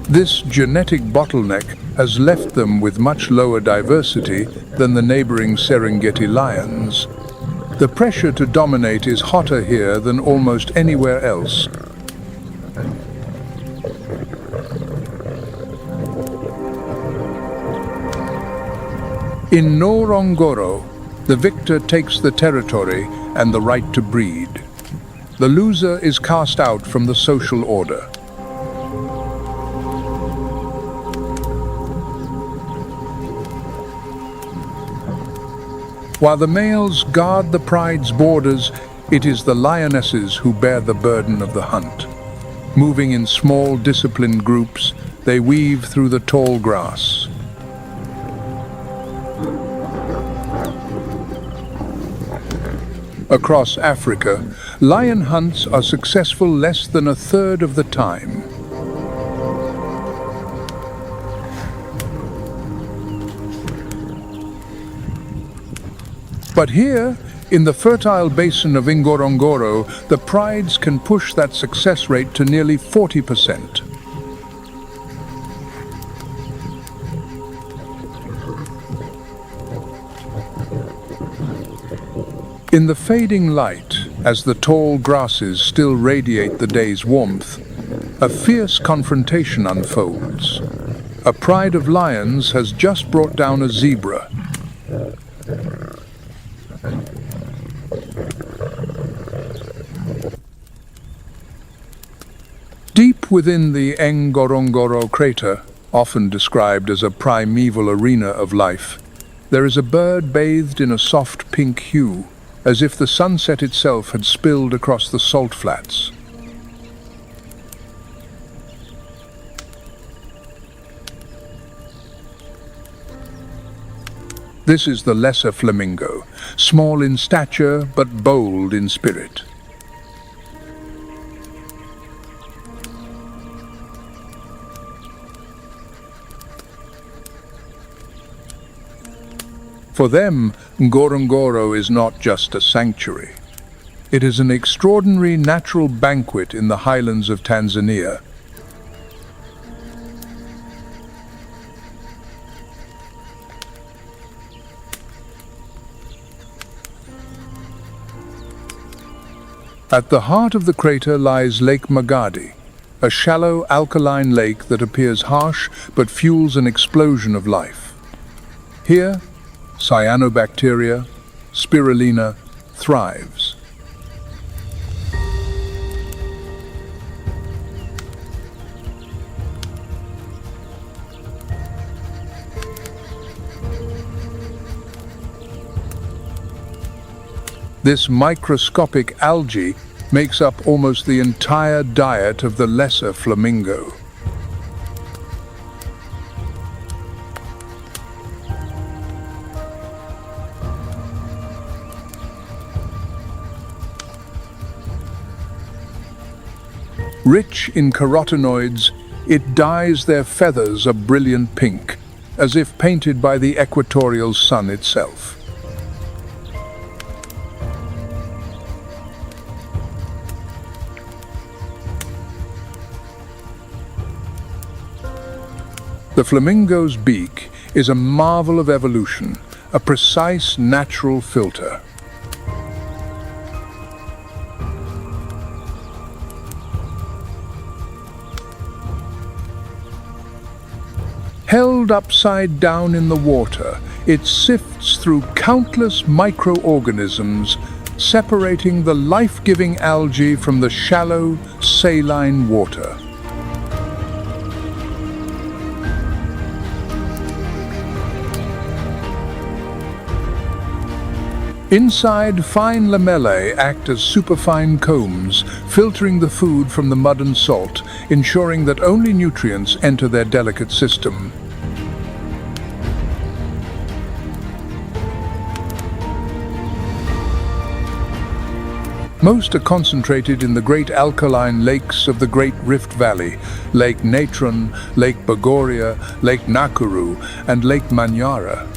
This genetic bottleneck has left them with much lower diversity than the neighboring Serengeti lions. The pressure to dominate is hotter here than almost anywhere else. In Ngorongoro, the victor takes the territory and the right to breed. The loser is cast out from the social order. While the males guard the pride's borders, it is the lionesses who bear the burden of the hunt. Moving in small, disciplined groups, they weave through the tall grass. Across Africa, lion hunts are successful less than a third of the time. But here, In the fertile basin of Ngorongoro, the prides can push that success rate to nearly 40%. In the fading light, as the tall grasses still radiate the day's warmth, a fierce confrontation unfolds. A pride of lions has just brought down a zebra. Deep within the Ngorongoro crater, often described as a primeval arena of life, there is a bird bathed in a soft pink hue, as if the sunset itself had spilled across the salt flats. This is the lesser flamingo, small in stature but bold in spirit. For them, Ngorongoro is not just a sanctuary. It is an extraordinary natural banquet in the highlands of Tanzania. At the heart of the crater lies Lake Magadi, a shallow alkaline lake that appears harsh but fuels an explosion of life. Here, cyanobacteria, spirulina, thrives. This microscopic algae makes up almost the entire diet of the lesser flamingo. Rich in carotenoids, it dyes their feathers a brilliant pink, as if painted by the equatorial sun itself. The flamingo's beak is a marvel of evolution, a precise natural filter. Held upside down in the water, it sifts through countless microorganisms, separating the life-giving algae from the shallow, saline water. Inside, fine lamellae act as superfine combs, filtering the food from the mud and salt, ensuring that only nutrients enter their delicate system. Most are concentrated in the great alkaline lakes of the Great Rift Valley, Lake Natron, Lake Bogoria, Lake Nakuru, and Lake Manyara.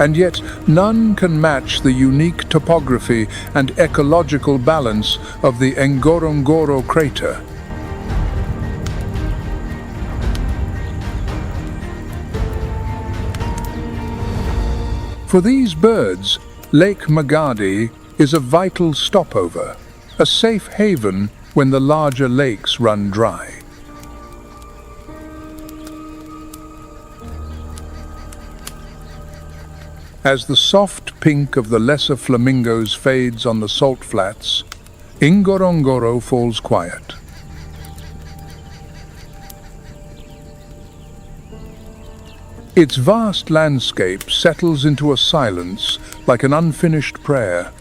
And yet, none can match the unique topography and ecological balance of the Ngorongoro crater. For these birds, Lake Magadi is a vital stopover, a safe haven when the larger lakes run dry. As the soft pink of the lesser flamingos fades on the salt flats, Ngorongoro falls quiet. Its vast landscape settles into a silence like an unfinished prayer.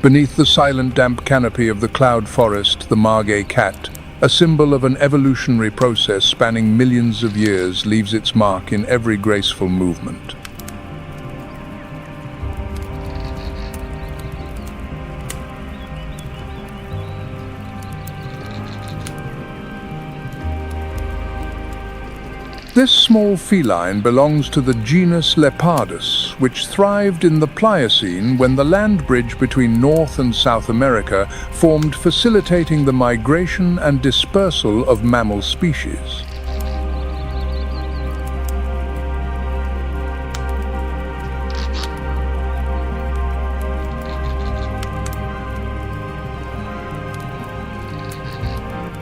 Beneath the silent damp canopy of the cloud forest, the margay cat A symbol of an evolutionary process spanning millions of years, leaves its mark in every graceful movement. This small feline belongs to the genus Leopardus, which thrived in the Pliocene when the land bridge between North and South America formed, facilitating the migration and dispersal of mammal species.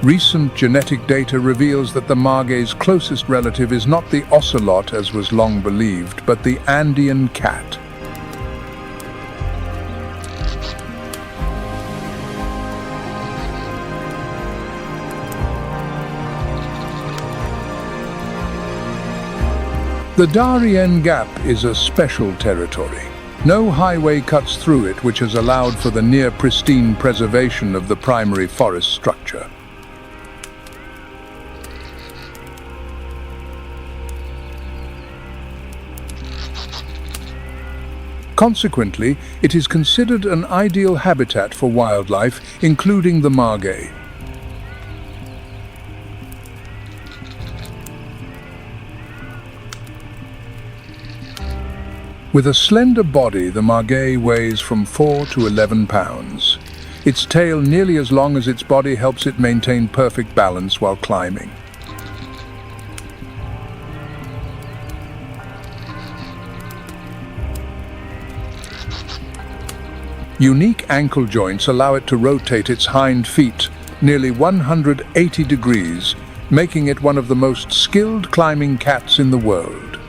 Recent genetic data reveals that the margay's closest relative is not the ocelot as was long believed, but the Andean cat. The Darien Gap is a special territory. No highway cuts through it, which has allowed for the near-pristine preservation of the primary forest structure. Consequently, it is considered an ideal habitat for wildlife, including the margay. With a slender body, the margay weighs from 4 to 11 pounds. Its tail, nearly as long as its body, helps it maintain perfect balance while climbing. Unique ankle joints allow it to rotate its hind feet nearly 180 degrees, making it one of the most skilled climbing cats in the world.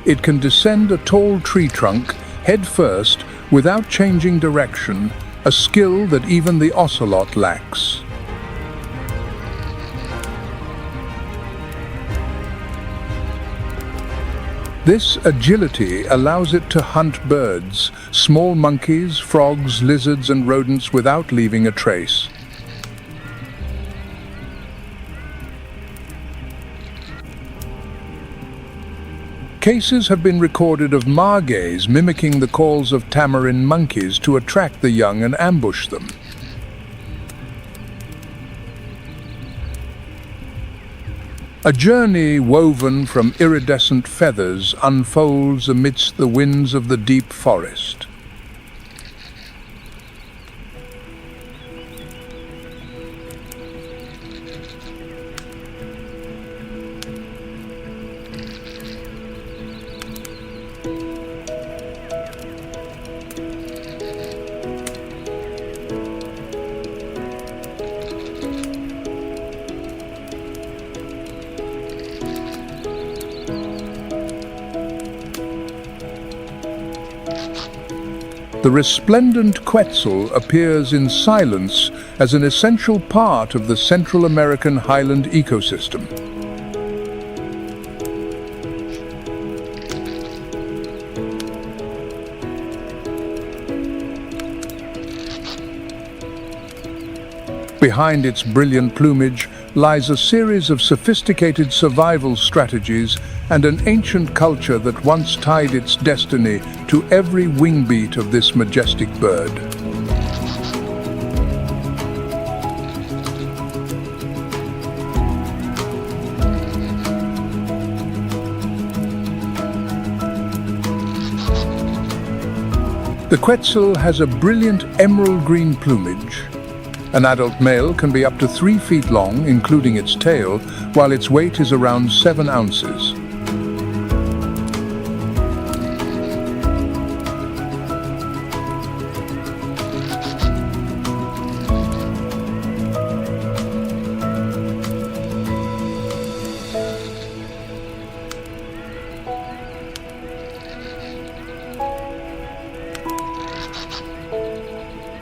It can descend a tall tree trunk head first without changing direction, a skill that even the ocelot lacks. This agility allows it to hunt birds, small monkeys, frogs, lizards, and rodents without leaving a trace. Cases have been recorded of margays mimicking the calls of tamarin monkeys to attract the young and ambush them. A journey woven from iridescent feathers unfolds amidst the winds of the deep forest. The resplendent quetzal appears in silence as an essential part of the Central American highland ecosystem. Behind its brilliant plumage lies a series of sophisticated survival strategies and an ancient culture that once tied its destiny to every wingbeat of this majestic bird. The quetzal has a brilliant emerald green plumage. An adult male can be up to 3 feet long, including its tail, while its weight is around 7 ounces.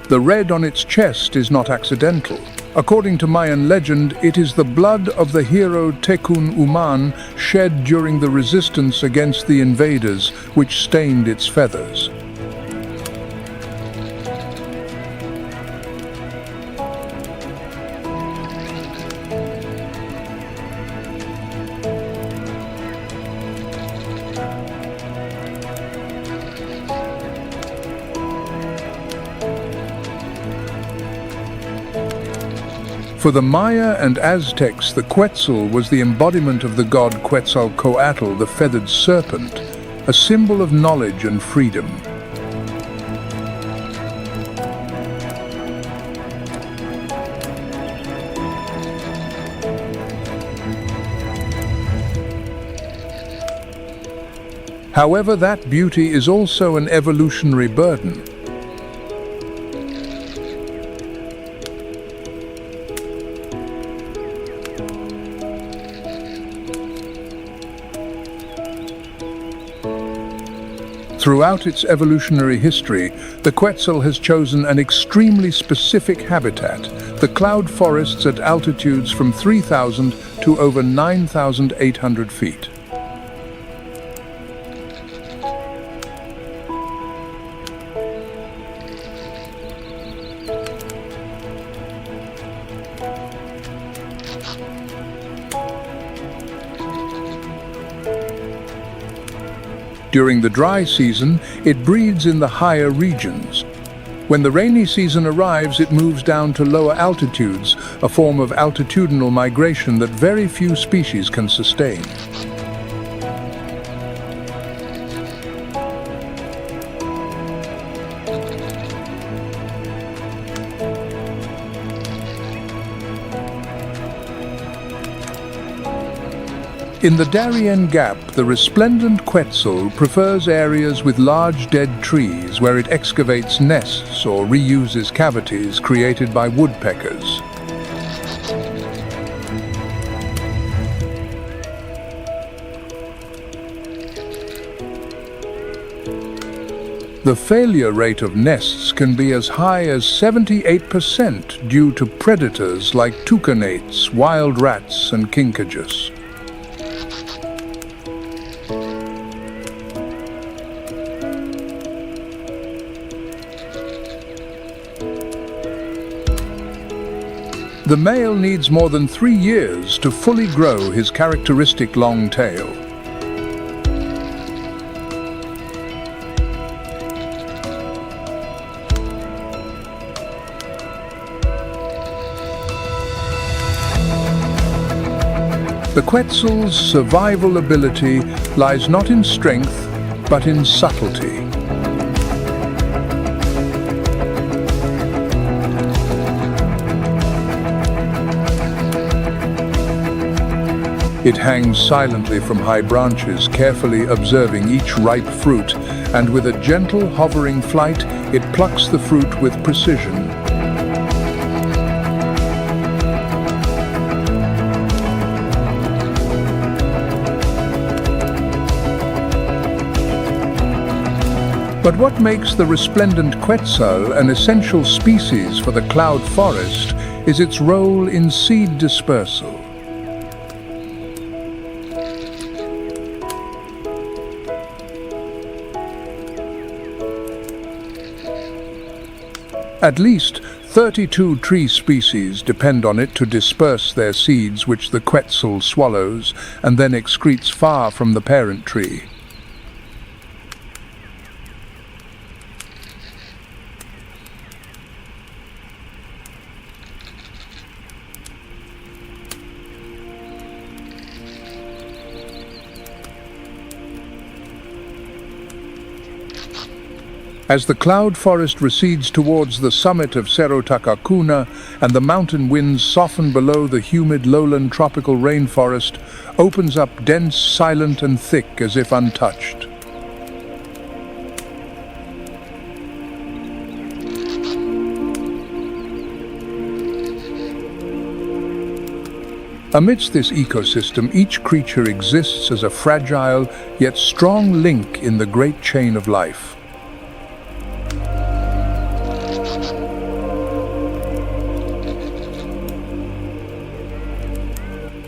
The red on its chest is not accidental. According to Mayan legend, it is the blood of the hero Tekun Uman shed during the resistance against the invaders, which stained its feathers. For the Maya and Aztecs, the Quetzal was the embodiment of the god Quetzalcoatl, the feathered serpent, a symbol of knowledge and freedom. However, that beauty is also an evolutionary burden. Throughout its evolutionary history, the Quetzal has chosen an extremely specific habitat, the cloud forests at altitudes from 3,000 to over 9,800 feet. During the dry season, it breeds in the higher regions. When the rainy season arrives, it moves down to lower altitudes, a form of altitudinal migration that very few species can sustain. In the Darien Gap, the resplendent Quetzal prefers areas with large dead trees where it excavates nests or reuses cavities created by woodpeckers. The failure rate of nests can be as high as 78% due to predators like toucanates, wild rats, and kinkajous. The male needs more than 3 years to fully grow his characteristic long tail. The Quetzal's survival ability lies not in strength, but in subtlety. It hangs silently from high branches, carefully observing each ripe fruit, and with a gentle, hovering flight, it plucks the fruit with precision. But what makes the resplendent Quetzal an essential species for the cloud forest is its role in seed dispersal. At least 32 tree species depend on it to disperse their seeds, which the Quetzal swallows and then excretes far from the parent tree. As the cloud forest recedes towards the summit of Cerro Takakuna and the mountain winds soften below, the humid lowland tropical rainforest opens up dense, silent and thick as if untouched. Amidst this ecosystem, each creature exists as a fragile yet strong link in the great chain of life.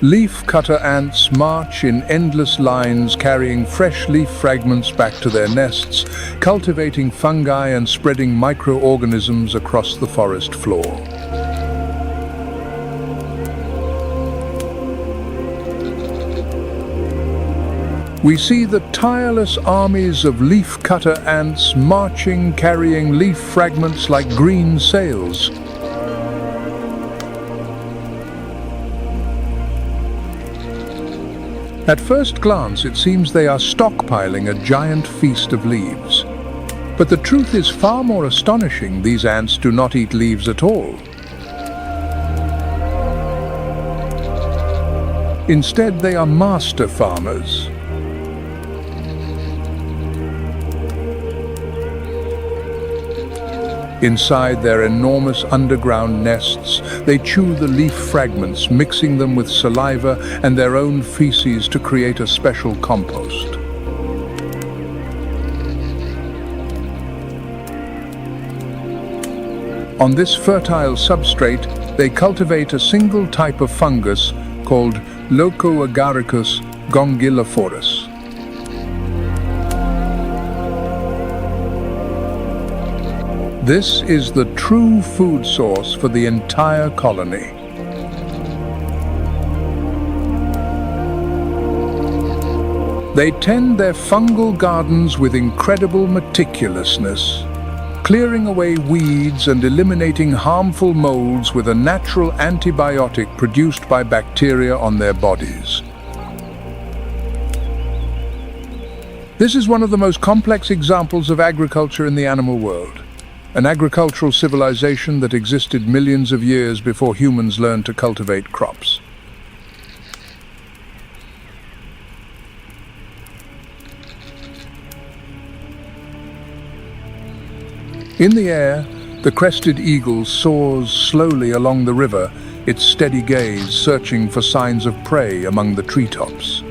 Leaf-cutter ants march in endless lines, carrying fresh leaf fragments back to their nests, cultivating fungi and spreading microorganisms across the forest floor. We see the tireless armies of leaf-cutter ants marching, carrying leaf fragments like green sails. At first glance, it seems they are stockpiling a giant feast of leaves. But the truth is far more astonishing. These ants do not eat leaves at all. Instead, they are master farmers. Inside their enormous underground nests, they chew the leaf fragments, mixing them with saliva and their own feces to create a special compost. On this fertile substrate, they cultivate a single type of fungus called Locoagaricus gongyliforus. This is the true food source for the entire colony. They tend their fungal gardens with incredible meticulousness, clearing away weeds and eliminating harmful molds with a natural antibiotic produced by bacteria on their bodies. This is one of the most complex examples of agriculture in the animal world. An agricultural civilization that existed millions of years before humans learned to cultivate crops. In the air, the crested eagle soars slowly along the river, its steady gaze searching for signs of prey among the treetops.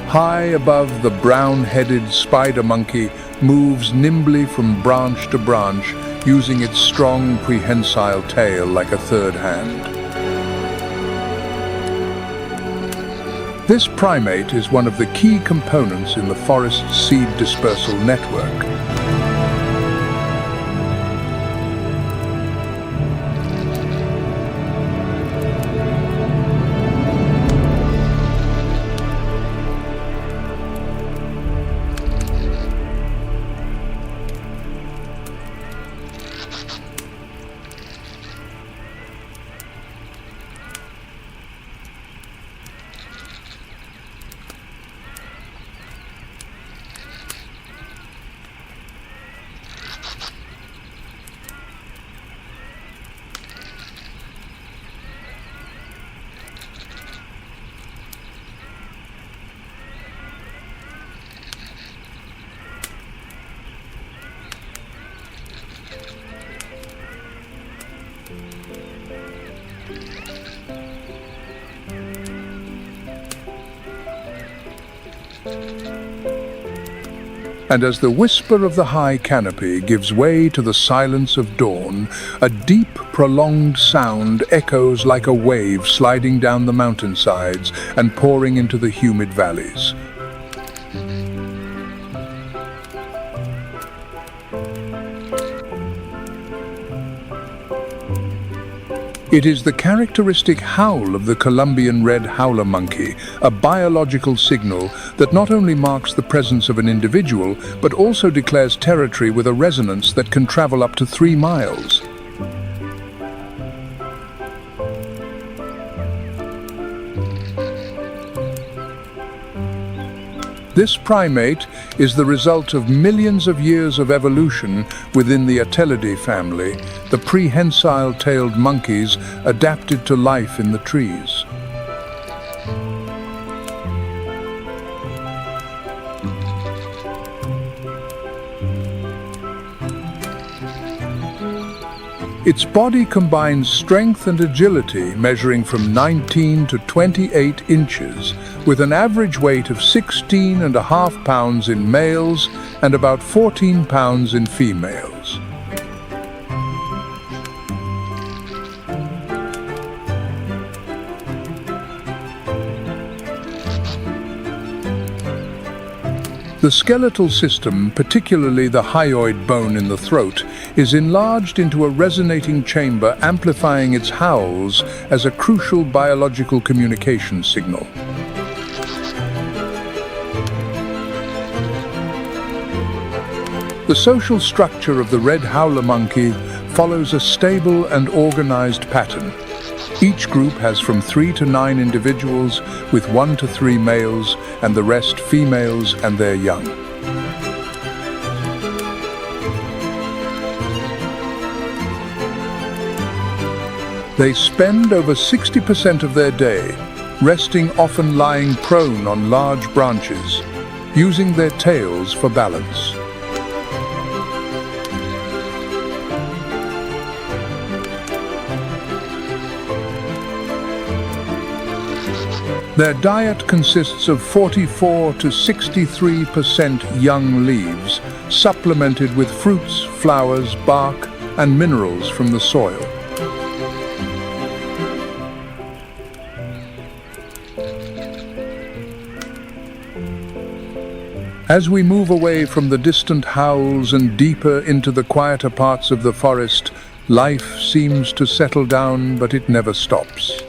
High above, the brown-headed spider monkey moves nimbly from branch to branch, using its strong prehensile tail like a third hand. This primate is one of the key components in the forest seed dispersal network. And as the whisper of the high canopy gives way to the silence of dawn, a deep, prolonged sound echoes like a wave sliding down the mountainsides and pouring into the humid valleys. It is the characteristic howl of the Colombian red howler monkey, a biological signal that not only marks the presence of an individual, but also declares territory with a resonance that can travel up to 3 miles. This primate is the result of millions of years of evolution within the Atelidae family, the prehensile-tailed monkeys adapted to life in the trees. Its body combines strength and agility, measuring from 19 to 28 inches, with an average weight of 16.5 pounds in males and about 14 pounds in females. The skeletal system, particularly the hyoid bone in the throat, is enlarged into a resonating chamber, amplifying its howls as a crucial biological communication signal. The social structure of the red howler monkey follows a stable and organized pattern. Each group has from 3 to 9 individuals, with 1 to 3 males and the rest females and their young. They spend over 60% of their day resting, often lying prone on large branches, using their tails for balance. Their diet consists of 44 to 63% young leaves, supplemented with fruits, flowers, bark, and minerals from the soil. As we move away from the distant howls and deeper into the quieter parts of the forest, life seems to settle down, but it never stops.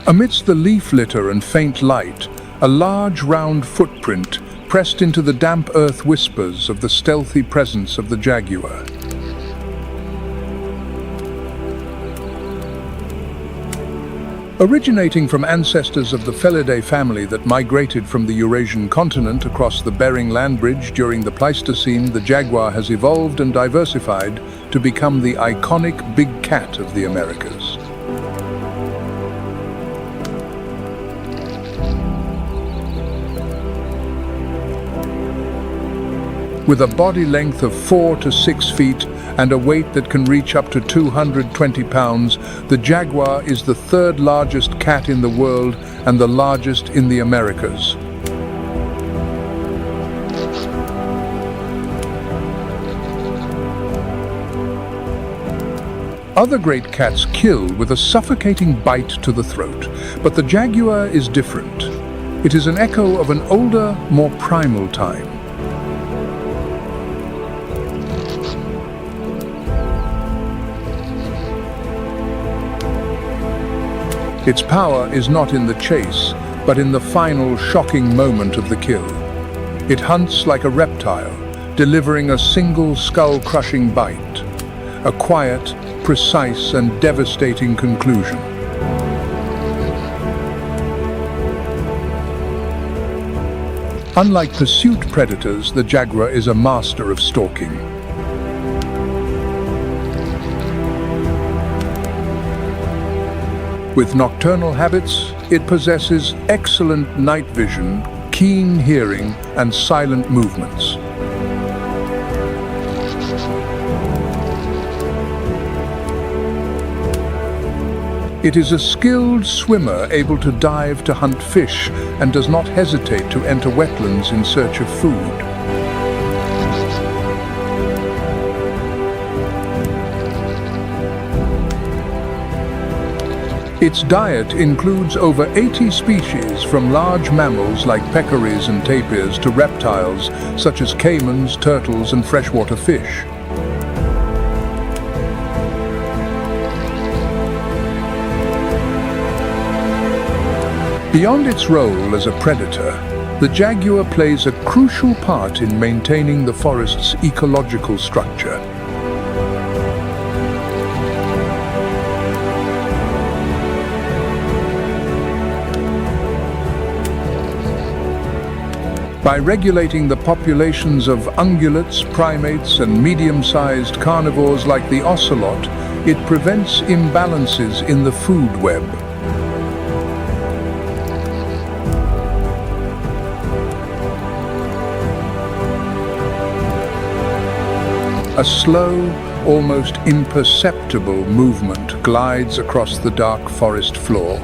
Amidst the leaf litter and faint light, a large round footprint pressed into the damp earth whispers of the stealthy presence of the jaguar. Originating from ancestors of the Felidae family that migrated from the Eurasian continent across the Bering Land Bridge during the Pleistocene, the jaguar has evolved and diversified to become the iconic big cat of the Americas. With a body length of 4 to 6 feet and a weight that can reach up to 220 pounds, the jaguar is the third largest cat in the world and the largest in the Americas. Other great cats kill with a suffocating bite to the throat, but the jaguar is different. It is an echo of an older, more primal time. Its power is not in the chase, but in the final shocking moment of the kill. It hunts like a reptile, delivering a single skull-crushing bite. A quiet, precise, and devastating conclusion. Unlike pursuit predators, the jaguar is a master of stalking. With nocturnal habits, it possesses excellent night vision, keen hearing, and silent movements. It is a skilled swimmer able to dive to hunt fish and does not hesitate to enter wetlands in search of food. Its diet includes over 80 species, from large mammals like peccaries and tapirs to reptiles such as caimans, turtles, and freshwater fish. Beyond its role as a predator, the jaguar plays a crucial part in maintaining the forest's ecological structure. By regulating the populations of ungulates, primates, and medium-sized carnivores like the ocelot, it prevents imbalances in the food web. A slow, almost imperceptible movement glides across the dark forest floor.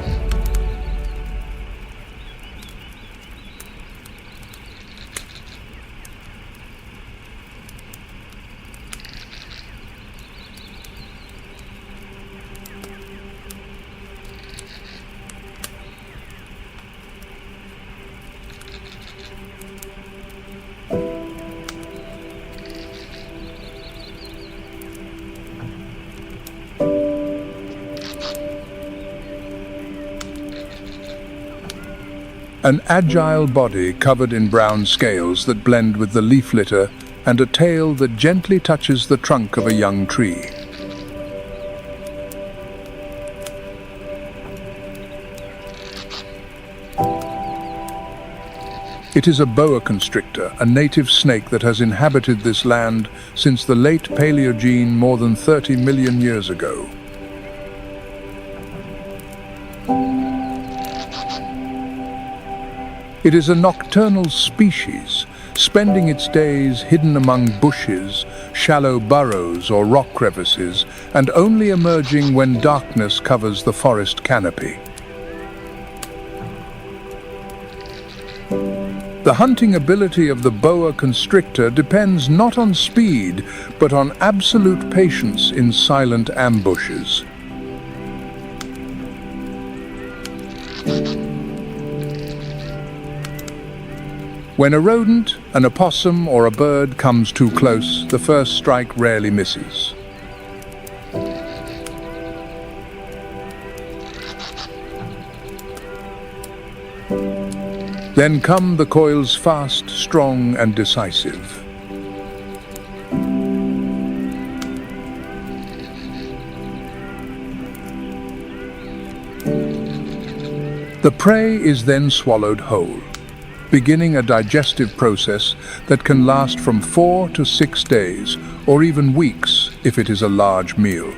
An agile body covered in brown scales that blend with the leaf litter, and a tail that gently touches the trunk of a young tree. It is a boa constrictor, a native snake that has inhabited this land since the late Paleogene more than 30 million years ago. It is a nocturnal species, spending its days hidden among bushes, shallow burrows or rock crevices, and only emerging when darkness covers the forest canopy. The hunting ability of the boa constrictor depends not on speed, but on absolute patience in silent ambushes. When a rodent, an opossum, or a bird comes too close, the first strike rarely misses. Then come the coils fast, strong, and decisive. The prey is then swallowed whole, beginning a digestive process that can last from 4 to 6 days, or even weeks if it is a large meal.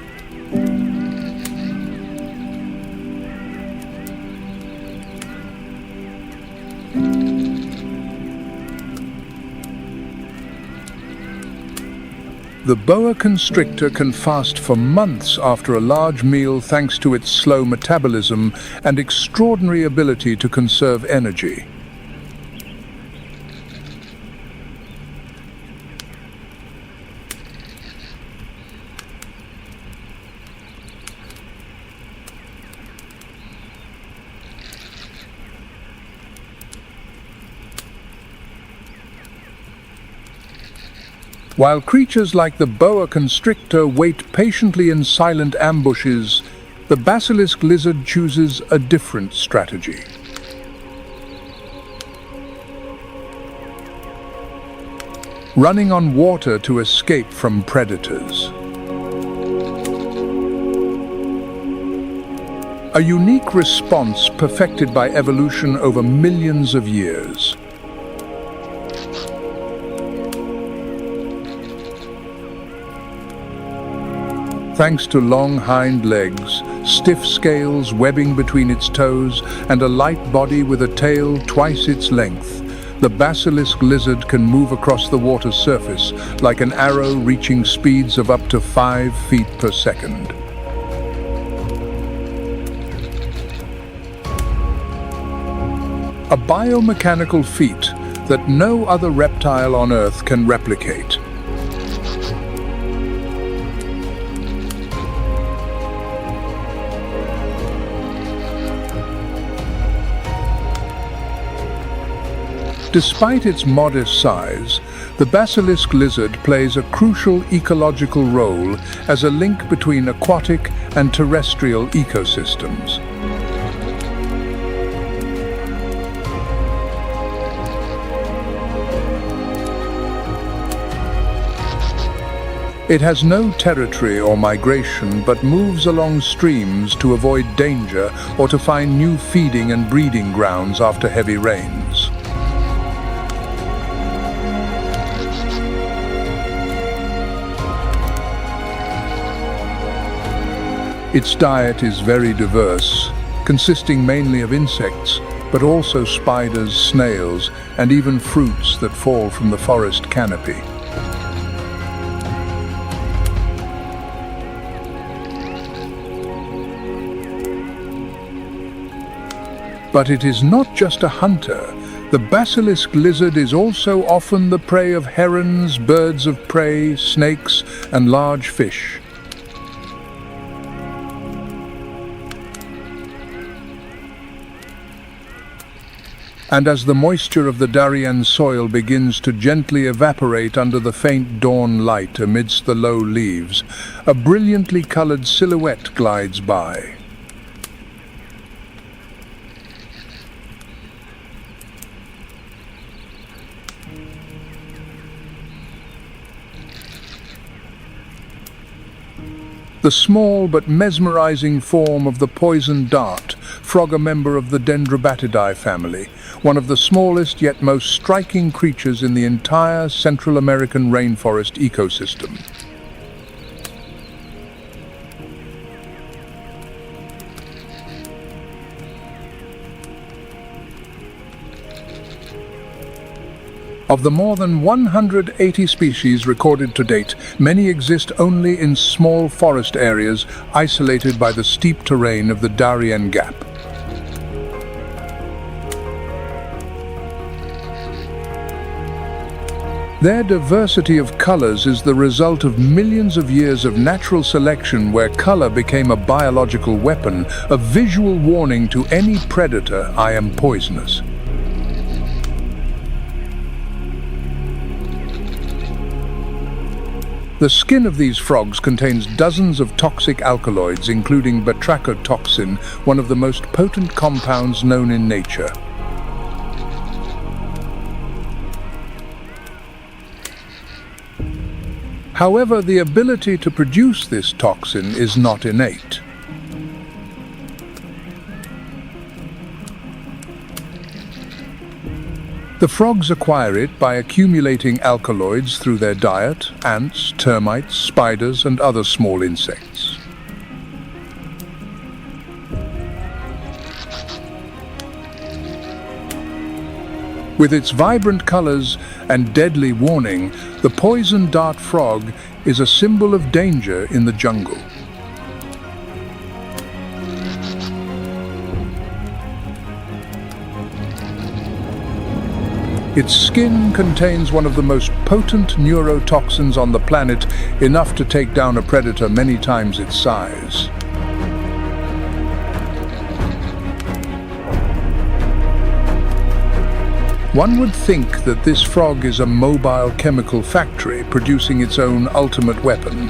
The boa constrictor can fast for months after a large meal thanks to its slow metabolism and extraordinary ability to conserve energy. While creatures like the boa constrictor wait patiently in silent ambushes, the basilisk lizard chooses a different strategy. Running on water to escape from predators. A unique response perfected by evolution over millions of years. Thanks to long hind legs, stiff scales webbing between its toes, and a light body with a tail twice its length, the basilisk lizard can move across the water's surface like an arrow, reaching speeds of up to 5 feet per second. A biomechanical feat that no other reptile on Earth can replicate. Despite its modest size, the basilisk lizard plays a crucial ecological role as a link between aquatic and terrestrial ecosystems. It has no territory or migration, but moves along streams to avoid danger or to find new feeding and breeding grounds after heavy rains. Its diet is very diverse, consisting mainly of insects, but also spiders, snails, and even fruits that fall from the forest canopy. But it is not just a hunter. The basilisk lizard is also often the prey of herons, birds of prey, snakes, and large fish. And as the moisture of the Darien soil begins to gently evaporate under the faint dawn light amidst the low leaves, a brilliantly colored silhouette glides by. The small but mesmerizing form of the poison dart frog, a member of the Dendrobatidae family, one of the smallest yet most striking creatures in the entire Central American rainforest ecosystem. Of the more than 180 species recorded to date, many exist only in small forest areas isolated by the steep terrain of the Darien Gap. Their diversity of colors is the result of millions of years of natural selection, where color became a biological weapon, a visual warning to any predator: I am poisonous. The skin of these frogs contains dozens of toxic alkaloids, including batrachotoxin, one of the most potent compounds known in nature. However, the ability to produce this toxin is not innate. The frogs acquire it by accumulating alkaloids through their diet: ants, termites, spiders, and other small insects. With its vibrant colors and deadly warning, the poison dart frog is a symbol of danger in the jungle. Its skin contains one of the most potent neurotoxins on the planet, enough to take down a predator many times its size. One would think that this frog is a mobile chemical factory producing its own ultimate weapon.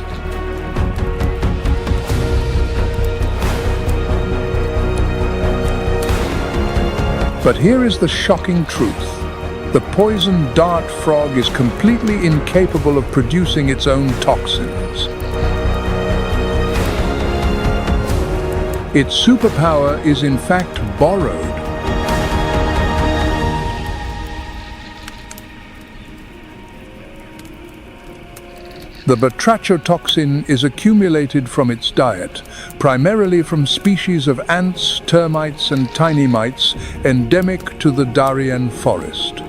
But here is the shocking truth. The poison dart frog is completely incapable of producing its own toxins. Its superpower is in fact borrowed. The batrachotoxin is accumulated from its diet, primarily from species of ants, termites, and tiny mites endemic to the Darien forest.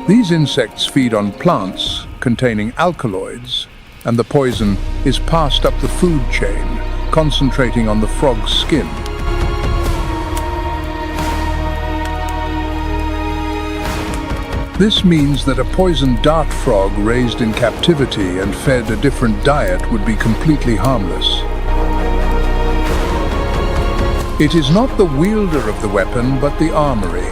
These insects feed on plants containing alkaloids, and the poison is passed up the food chain, concentrating on the frog's skin. This means that a poison dart frog raised in captivity and fed a different diet would be completely harmless. It is not the wielder of the weapon, but the armory.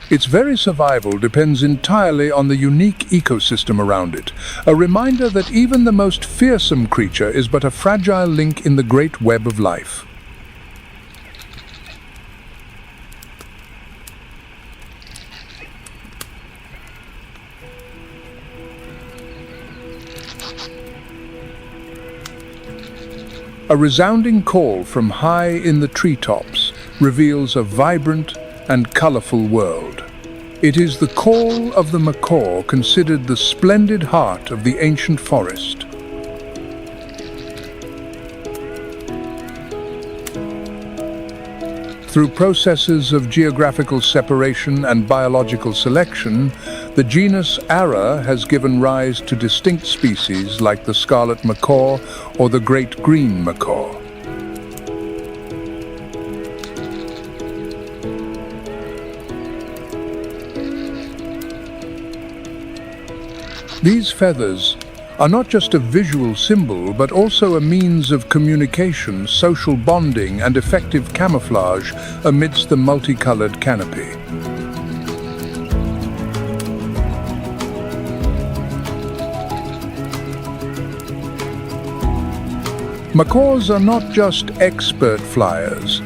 Its very survival depends entirely on the unique ecosystem around it, a reminder that even the most fearsome creature is but a fragile link in the great web of life. A resounding call from high in the treetops reveals a vibrant and colorful world. It is the call of the macaw, considered the splendid heart of the ancient forest. Through processes of geographical separation and biological selection, the genus Ara has given rise to distinct species like the scarlet macaw or the great green macaw. These feathers are not just a visual symbol, but also a means of communication, social bonding, and effective camouflage amidst the multicolored canopy. Macaws are not just expert flyers.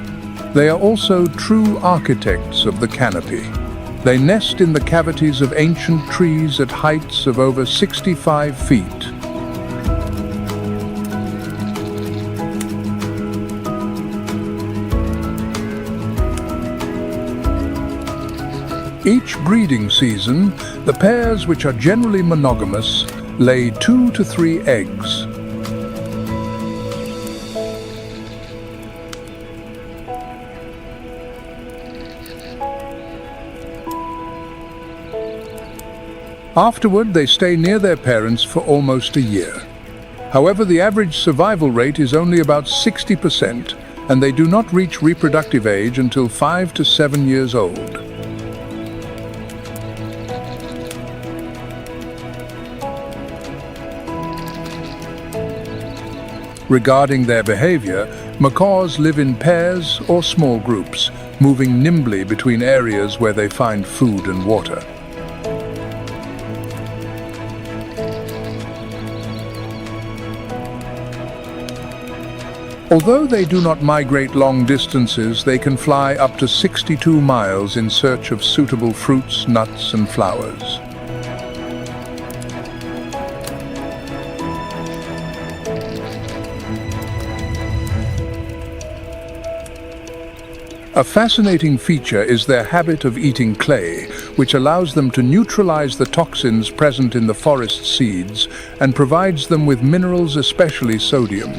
They are also true architects of the canopy. They nest in the cavities of ancient trees at heights of over 65 feet. Each breeding season, the pairs, which are generally monogamous, lay 2 to 3 eggs. Afterward, they stay near their parents for almost a year. However, the average survival rate is only about 60%, and they do not reach reproductive age until 5 to 7 years old. Regarding their behavior, macaws live in pairs or small groups, moving nimbly between areas where they find food and water. Although they do not migrate long distances, they can fly up to 62 miles in search of suitable fruits, nuts, and flowers. A fascinating feature is their habit of eating clay, which allows them to neutralize the toxins present in the forest seeds and provides them with minerals, especially sodium.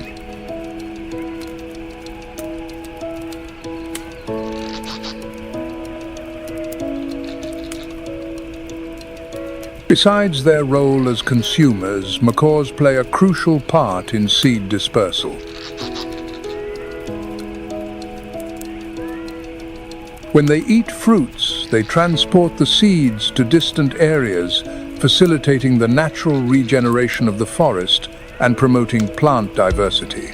Besides their role as consumers, macaws play a crucial part in seed dispersal. When they eat fruits, they transport the seeds to distant areas, facilitating the natural regeneration of the forest and promoting plant diversity.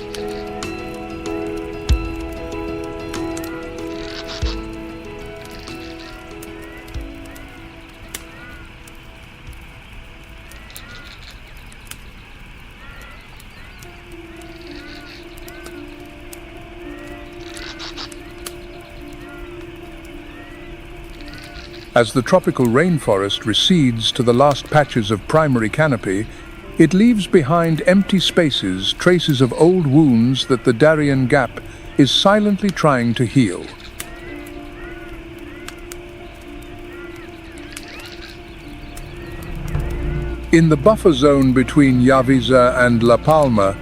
As the tropical rainforest recedes to the last patches of primary canopy, it leaves behind empty spaces, traces of old wounds that the Darien Gap is silently trying to heal. In the buffer zone between Yavisa and La Palma,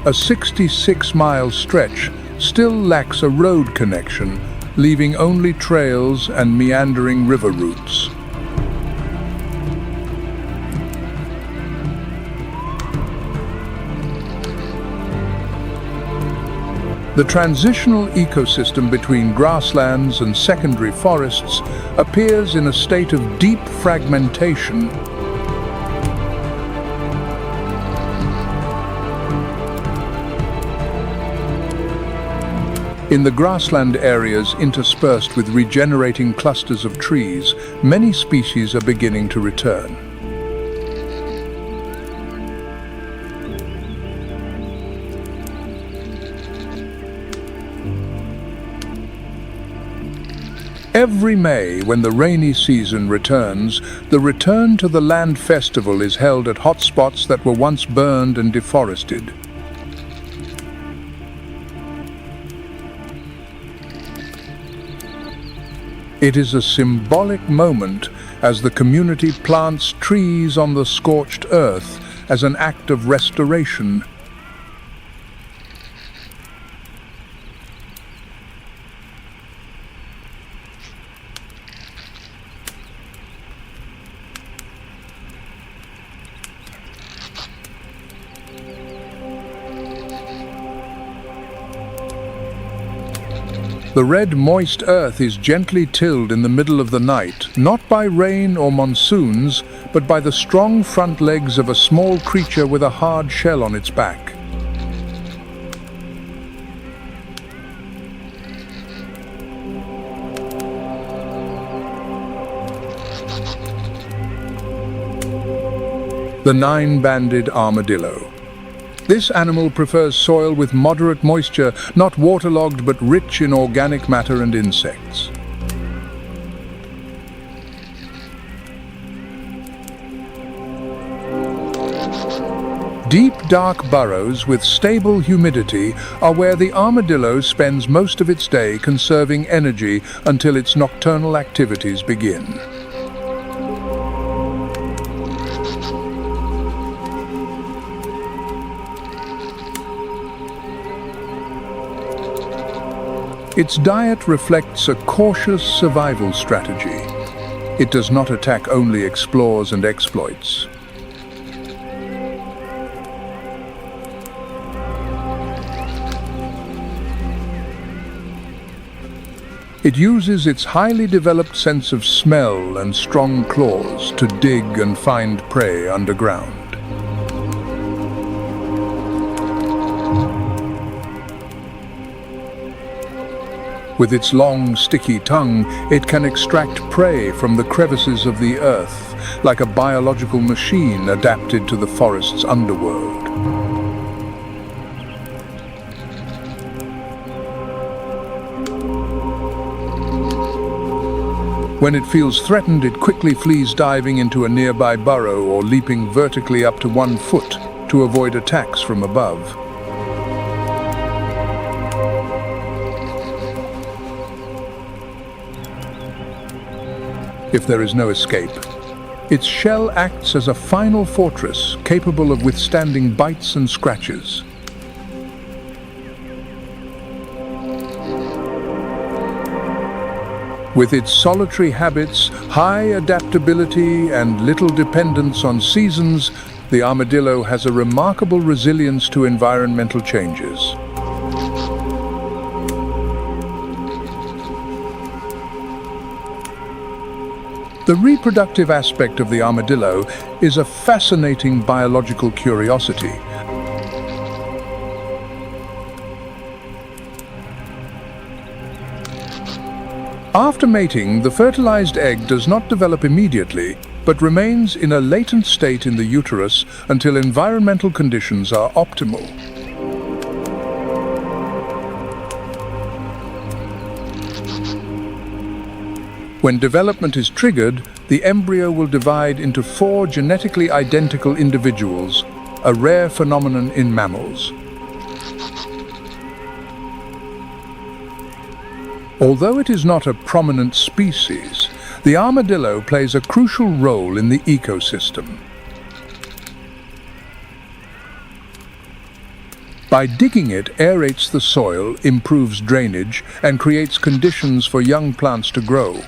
a 66-mile stretch still lacks a road connection, leaving only trails and meandering river routes. The transitional ecosystem between grasslands and secondary forests appears in a state of deep fragmentation. In the grassland areas interspersed with regenerating clusters of trees, many species are beginning to return. Every May, when the rainy season returns, the Return to the Land Festival is held at hotspots that were once burned and deforested. It is a symbolic moment as the community plants trees on the scorched earth as an act of restoration. The red, moist earth is gently tilled in the middle of the night, not by rain or monsoons, but by the strong front legs of a small creature with a hard shell on its back. The nine-banded armadillo. This animal prefers soil with moderate moisture, not waterlogged but rich in organic matter and insects. Deep, dark burrows with stable humidity are where the armadillo spends most of its day conserving energy until its nocturnal activities begin. Its diet reflects a cautious survival strategy. It does not attack, only explores and exploits. It uses its highly developed sense of smell and strong claws to dig and find prey underground. With its long, sticky tongue, it can extract prey from the crevices of the earth, like a biological machine adapted to the forest's underworld. When it feels threatened, it quickly flees, diving into a nearby burrow or leaping vertically up to 1 foot to avoid attacks from above. If there is no escape, its shell acts as a final fortress capable of withstanding bites and scratches. With its solitary habits, high adaptability, and little dependence on seasons, the armadillo has a remarkable resilience to environmental changes. The reproductive aspect of the armadillo is a fascinating biological curiosity. After mating, the fertilized egg does not develop immediately, but remains in a latent state in the uterus until environmental conditions are optimal. When development is triggered, the embryo will divide into 4 genetically identical individuals, a rare phenomenon in mammals. Although it is not a prominent species, the armadillo plays a crucial role in the ecosystem. By digging, it aerates the soil, improves drainage, and creates conditions for young plants to grow.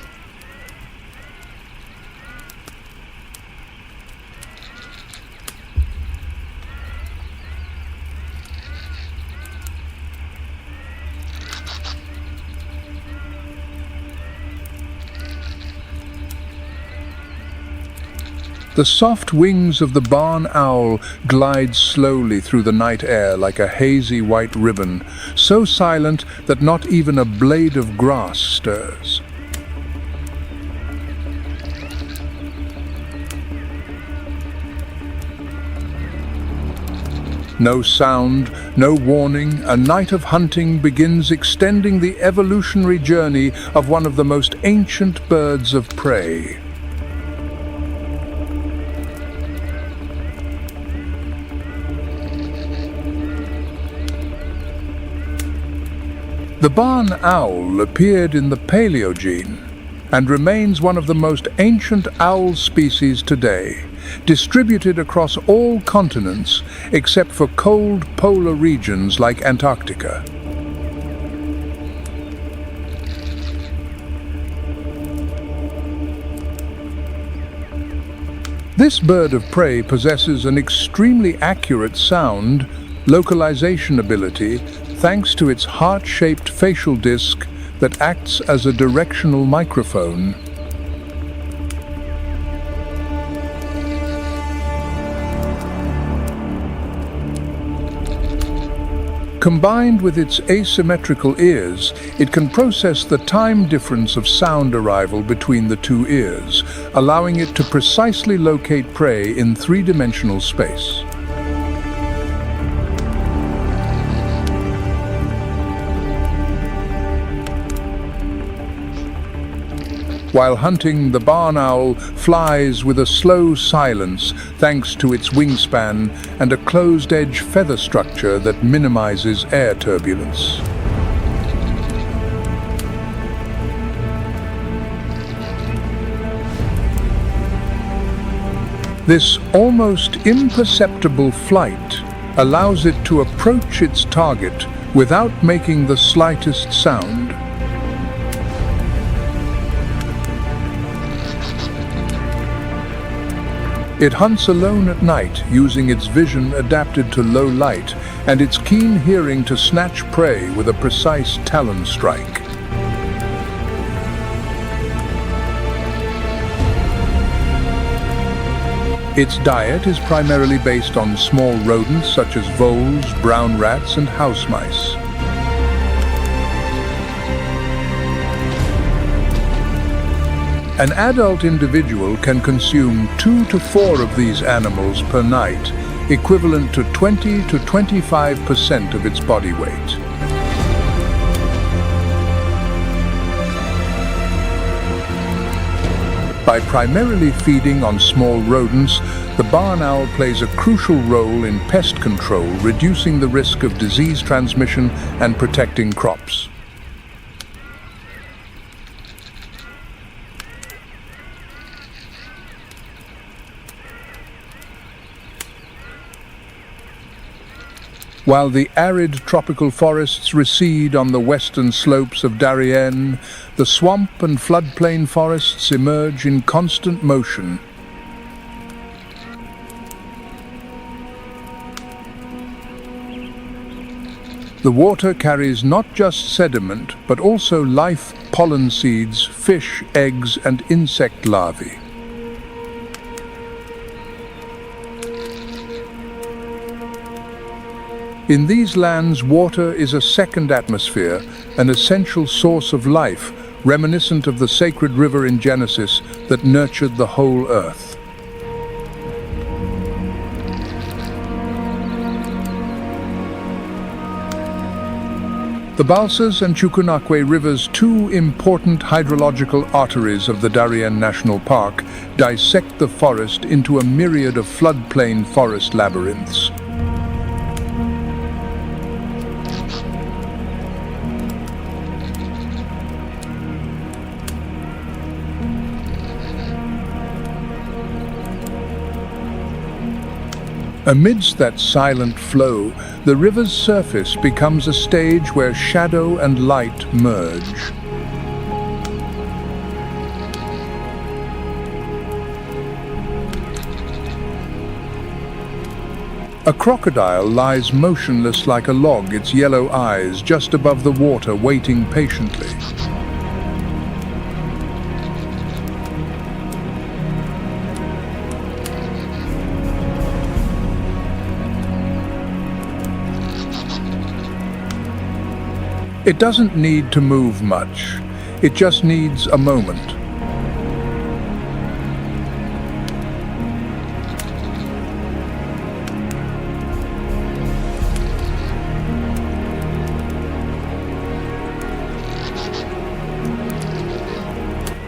The soft wings of the barn owl glide slowly through the night air like a hazy white ribbon, so silent that not even a blade of grass stirs. No sound, no warning, a night of hunting begins, extending the evolutionary journey of one of the most ancient birds of prey. The barn owl appeared in the Paleogene and remains one of the most ancient owl species today, distributed across all continents except for cold polar regions like Antarctica. This bird of prey possesses an extremely accurate sound localization ability thanks to its heart-shaped facial disc that acts as a directional microphone. Combined with its asymmetrical ears, it can process the time difference of sound arrival between the 2 ears, allowing it to precisely locate prey in 3-dimensional space. While hunting, the barn owl flies with a slow silence thanks to its wingspan and a closed-edge feather structure that minimizes air turbulence. This almost imperceptible flight allows it to approach its target without making the slightest sound. It hunts alone at night, using its vision adapted to low light and its keen hearing to snatch prey with a precise talon strike. Its diet is primarily based on small rodents such as voles, brown rats, and house mice. An adult individual can consume 2 to 4 of these animals per night, equivalent to 20 to 25% of its body weight. By primarily feeding on small rodents, the barn owl plays a crucial role in pest control, reducing the risk of disease transmission and protecting crops. While the arid tropical forests recede on the western slopes of Darien, the swamp and floodplain forests emerge in constant motion. The water carries not just sediment, but also life, pollen seeds, fish, eggs, and insect larvae. In these lands, water is a second atmosphere, an essential source of life, reminiscent of the sacred river in Genesis that nurtured the whole earth. The Balsas and Chukunakwe rivers, two important hydrological arteries of the Darien National Park, dissect the forest into a myriad of floodplain forest labyrinths. Amidst that silent flow, the river's surface becomes a stage where shadow and light merge. A crocodile lies motionless like a log, its yellow eyes just above the water, waiting patiently. It doesn't need to move much. It just needs a moment.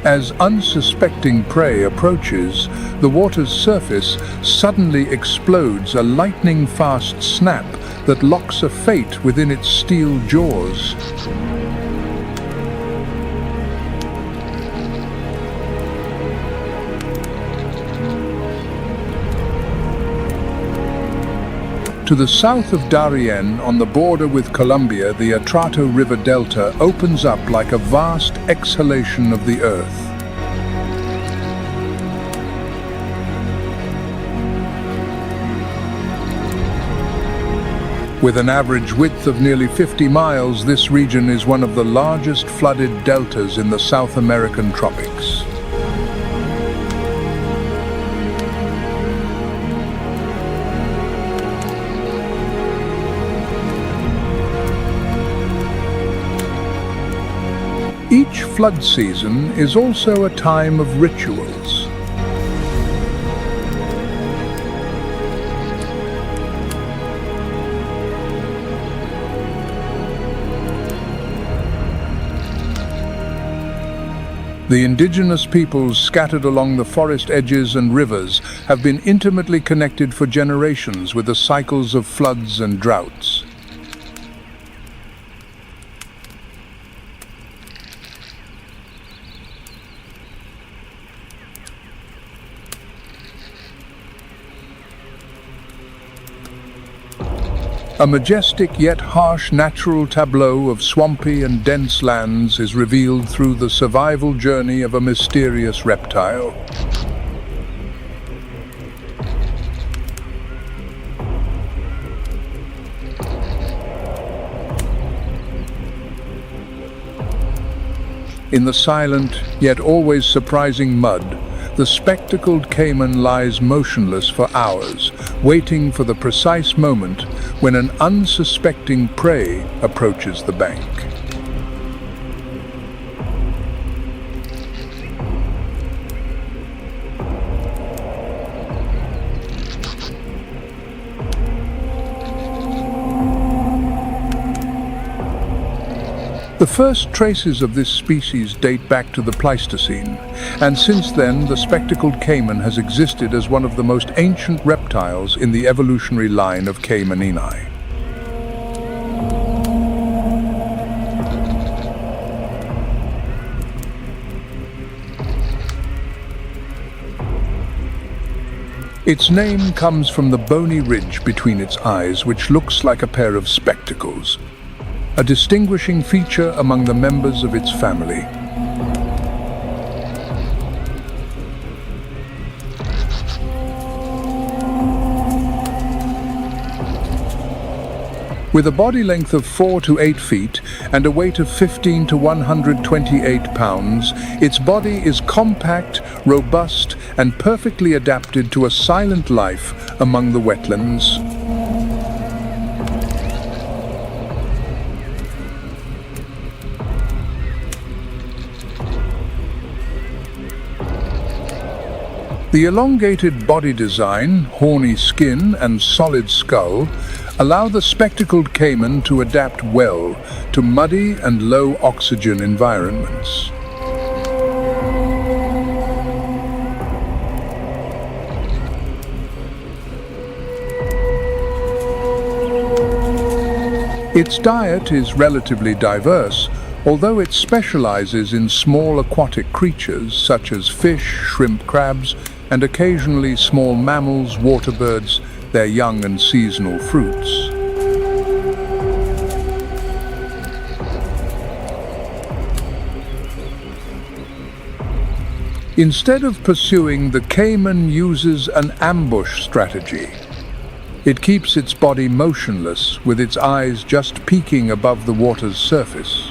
As unsuspecting prey approaches, the water's surface suddenly explodes, a lightning-fast snap that locks a fate within its steel jaws. To the south of Darien, on the border with Colombia, the Atrato River Delta opens up like a vast exhalation of the earth. With an average width of nearly 50 miles, this region is one of the largest flooded deltas in the South American tropics. Each flood season is also a time of rituals. The indigenous peoples scattered along the forest edges and rivers have been intimately connected for generations with the cycles of floods and droughts. A majestic yet harsh natural tableau of swampy and dense lands is revealed through the survival journey of a mysterious reptile. In the silent, yet always surprising mud, the spectacled caiman lies motionless for hours, waiting for the precise moment when an unsuspecting prey approaches the bank. The first traces of this species date back to the Pleistocene, and since then the spectacled caiman has existed as one of the most ancient reptiles in the evolutionary line of caimanini. Its name comes from the bony ridge between its eyes, which looks like a pair of spectacles, a distinguishing feature among the members of its family. With a body length of 4 to 8 feet and a weight of 15 to 128 pounds, its body is compact, robust, and perfectly adapted to a silent life among the wetlands. The elongated body design, horny skin, and solid skull allow the spectacled caiman to adapt well to muddy and low-oxygen environments. Its diet is relatively diverse, although it specializes in small aquatic creatures such as fish, shrimp, crabs, and occasionally small mammals, water birds, their young and seasonal fruits. Instead of pursuing, the caiman uses an ambush strategy. It keeps its body motionless, with its eyes just peeking above the water's surface.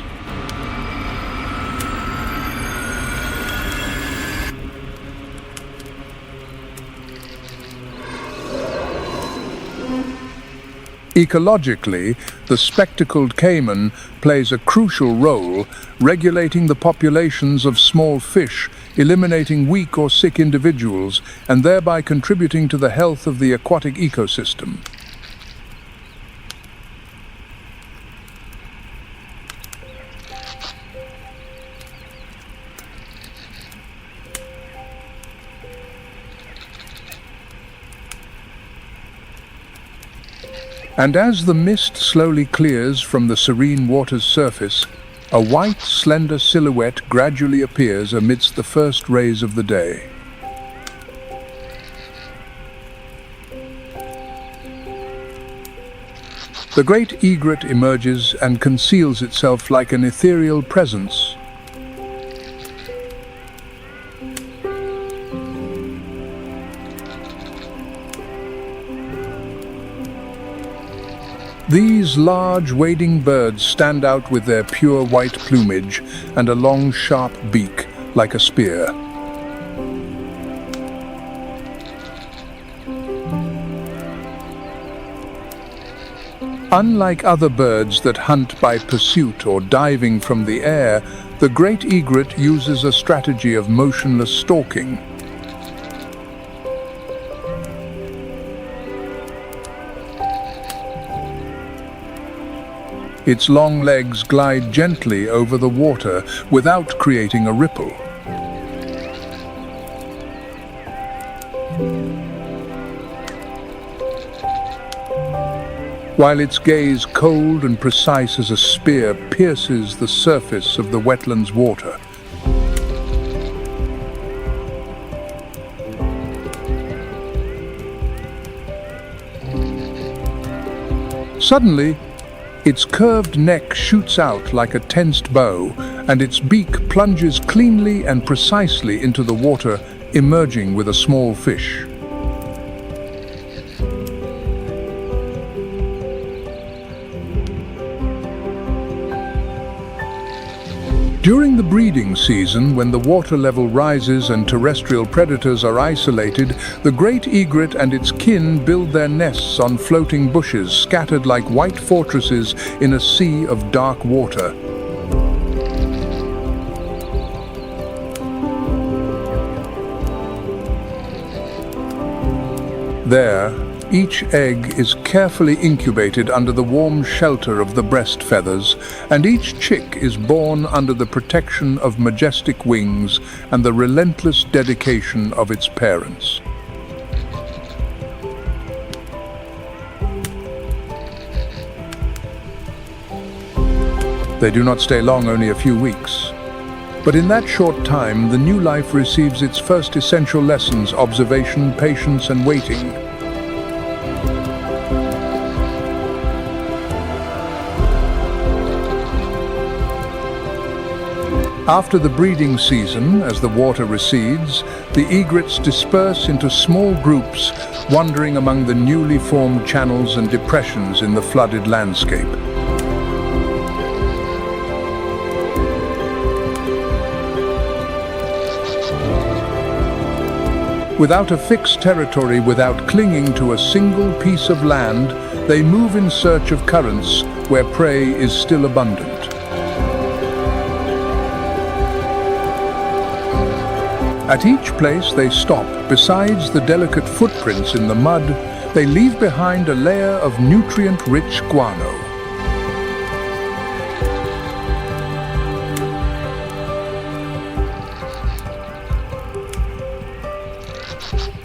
Ecologically, the spectacled caiman plays a crucial role regulating the populations of small fish, eliminating weak or sick individuals, and thereby contributing to the health of the aquatic ecosystem. And as the mist slowly clears from the serene water's surface, a white, slender silhouette gradually appears amidst the first rays of the day. The great egret emerges and conceals itself like an ethereal presence. These large wading birds stand out with their pure white plumage and a long sharp beak like a spear. Unlike other birds that hunt by pursuit or diving from the air, the great egret uses a strategy of motionless stalking. Its long legs glide gently over the water without creating a ripple, while its gaze, cold and precise as a spear, pierces the surface of the wetland's water. Suddenly, its curved neck shoots out like a tensed bow, and its beak plunges cleanly and precisely into the water, emerging with a small fish. During the breeding season, when the water level rises and terrestrial predators are isolated, the great egret and its kin build their nests on floating bushes scattered like white fortresses in a sea of dark water. There, each egg is carefully incubated under the warm shelter of the breast feathers, and each chick is born under the protection of majestic wings and the relentless dedication of its parents. They do not stay long, only a few weeks. But in that short time, the new life receives its first essential lessons: observation, patience, and waiting. After the breeding season, as the water recedes, the egrets disperse into small groups, wandering among the newly formed channels and depressions in the flooded landscape. Without a fixed territory, without clinging to a single piece of land, they move in search of currents where prey is still abundant. At each place they stop, besides the delicate footprints in the mud, they leave behind a layer of nutrient-rich guano.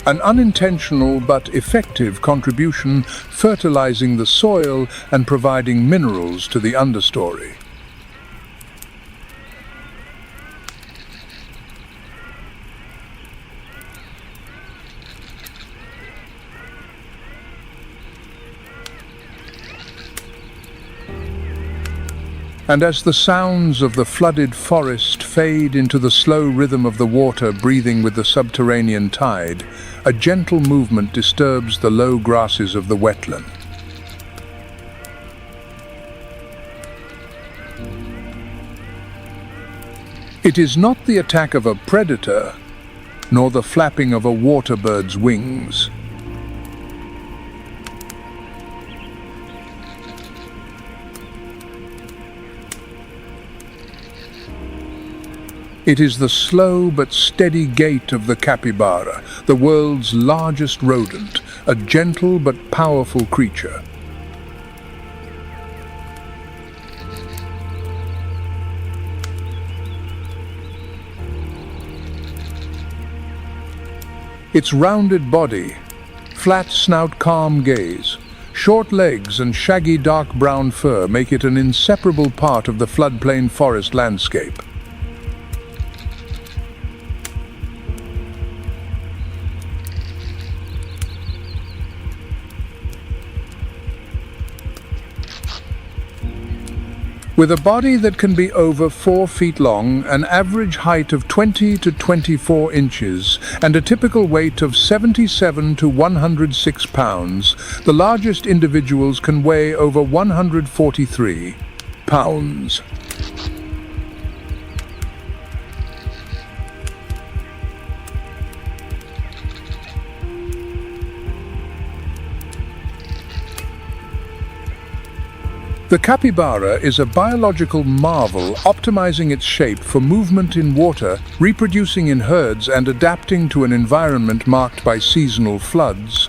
An unintentional but effective contribution, fertilizing the soil and providing minerals to the understory. And as the sounds of the flooded forest fade into the slow rhythm of the water breathing with the subterranean tide, a gentle movement disturbs the low grasses of the wetland. It is not the attack of a predator, nor the flapping of a water bird's wings. It is the slow but steady gait of the capybara, the world's largest rodent, a gentle but powerful creature. Its rounded body, flat snout, calm gaze, short legs and shaggy dark brown fur make it an inseparable part of the floodplain forest landscape. With a body that can be over 4 feet long, an average height of 20 to 24 inches, and a typical weight of 77 to 106 pounds, the largest individuals can weigh over 143 pounds. The capybara is a biological marvel, optimizing its shape for movement in water, reproducing in herds, and adapting to an environment marked by seasonal floods.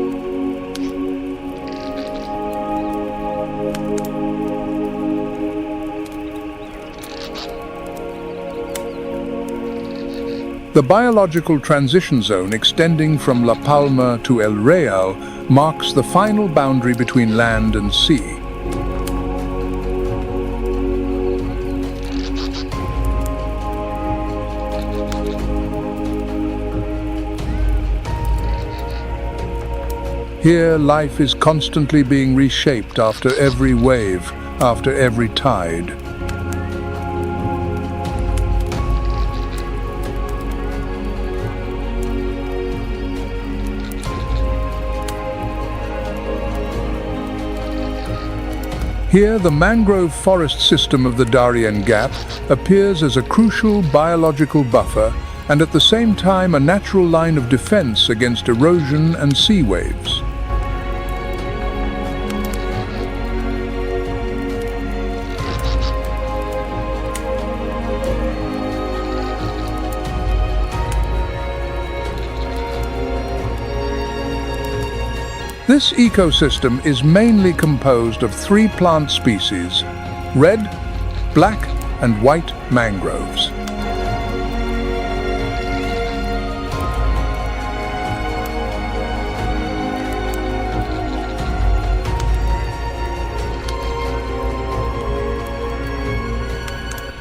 The biological transition zone extending from La Palma to El Real marks the final boundary between land and sea. Here, life is constantly being reshaped after every wave, after every tide. Here, the mangrove forest system of the Darien Gap appears as a crucial biological buffer and at the same time a natural line of defense against erosion and sea waves. This ecosystem is mainly composed of 3 plant species: red, black, and white mangroves.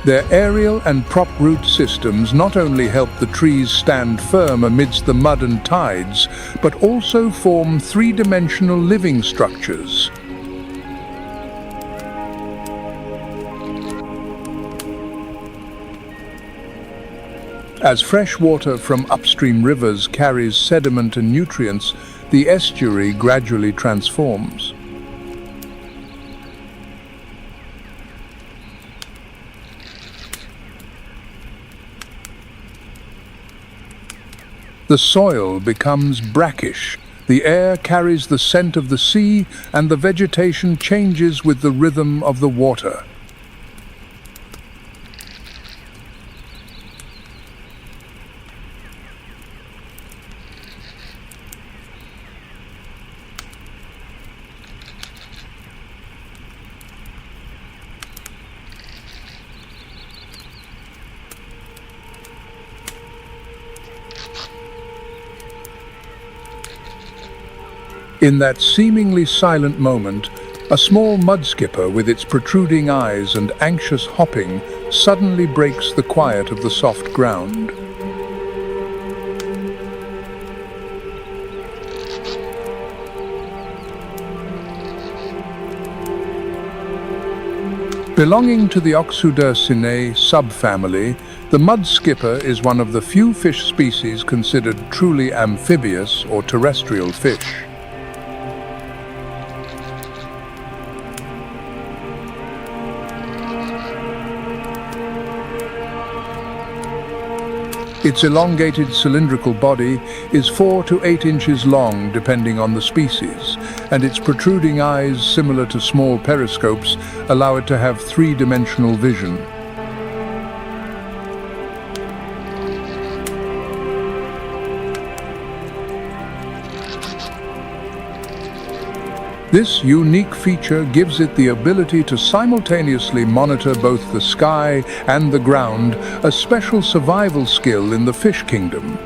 Their aerial and prop root systems not only help the trees stand firm amidst the mud and tides, but also form 3-dimensional living structures. As fresh water from upstream rivers carries sediment and nutrients, the estuary gradually transforms. The soil becomes brackish, the air carries the scent of the sea, and the vegetation changes with the rhythm of the water. In that seemingly silent moment, a small mudskipper with its protruding eyes and anxious hopping suddenly breaks the quiet of the soft ground. Belonging to the Oxydercinae subfamily, the mudskipper is one of the few fish species considered truly amphibious or terrestrial fish. Its elongated cylindrical body is 4 to 8 inches long depending on the species, and its protruding eyes, similar to small periscopes, allow it to have 3-dimensional vision. This unique feature gives it the ability to simultaneously monitor both the sky and the ground, a special survival skill in the fish kingdom.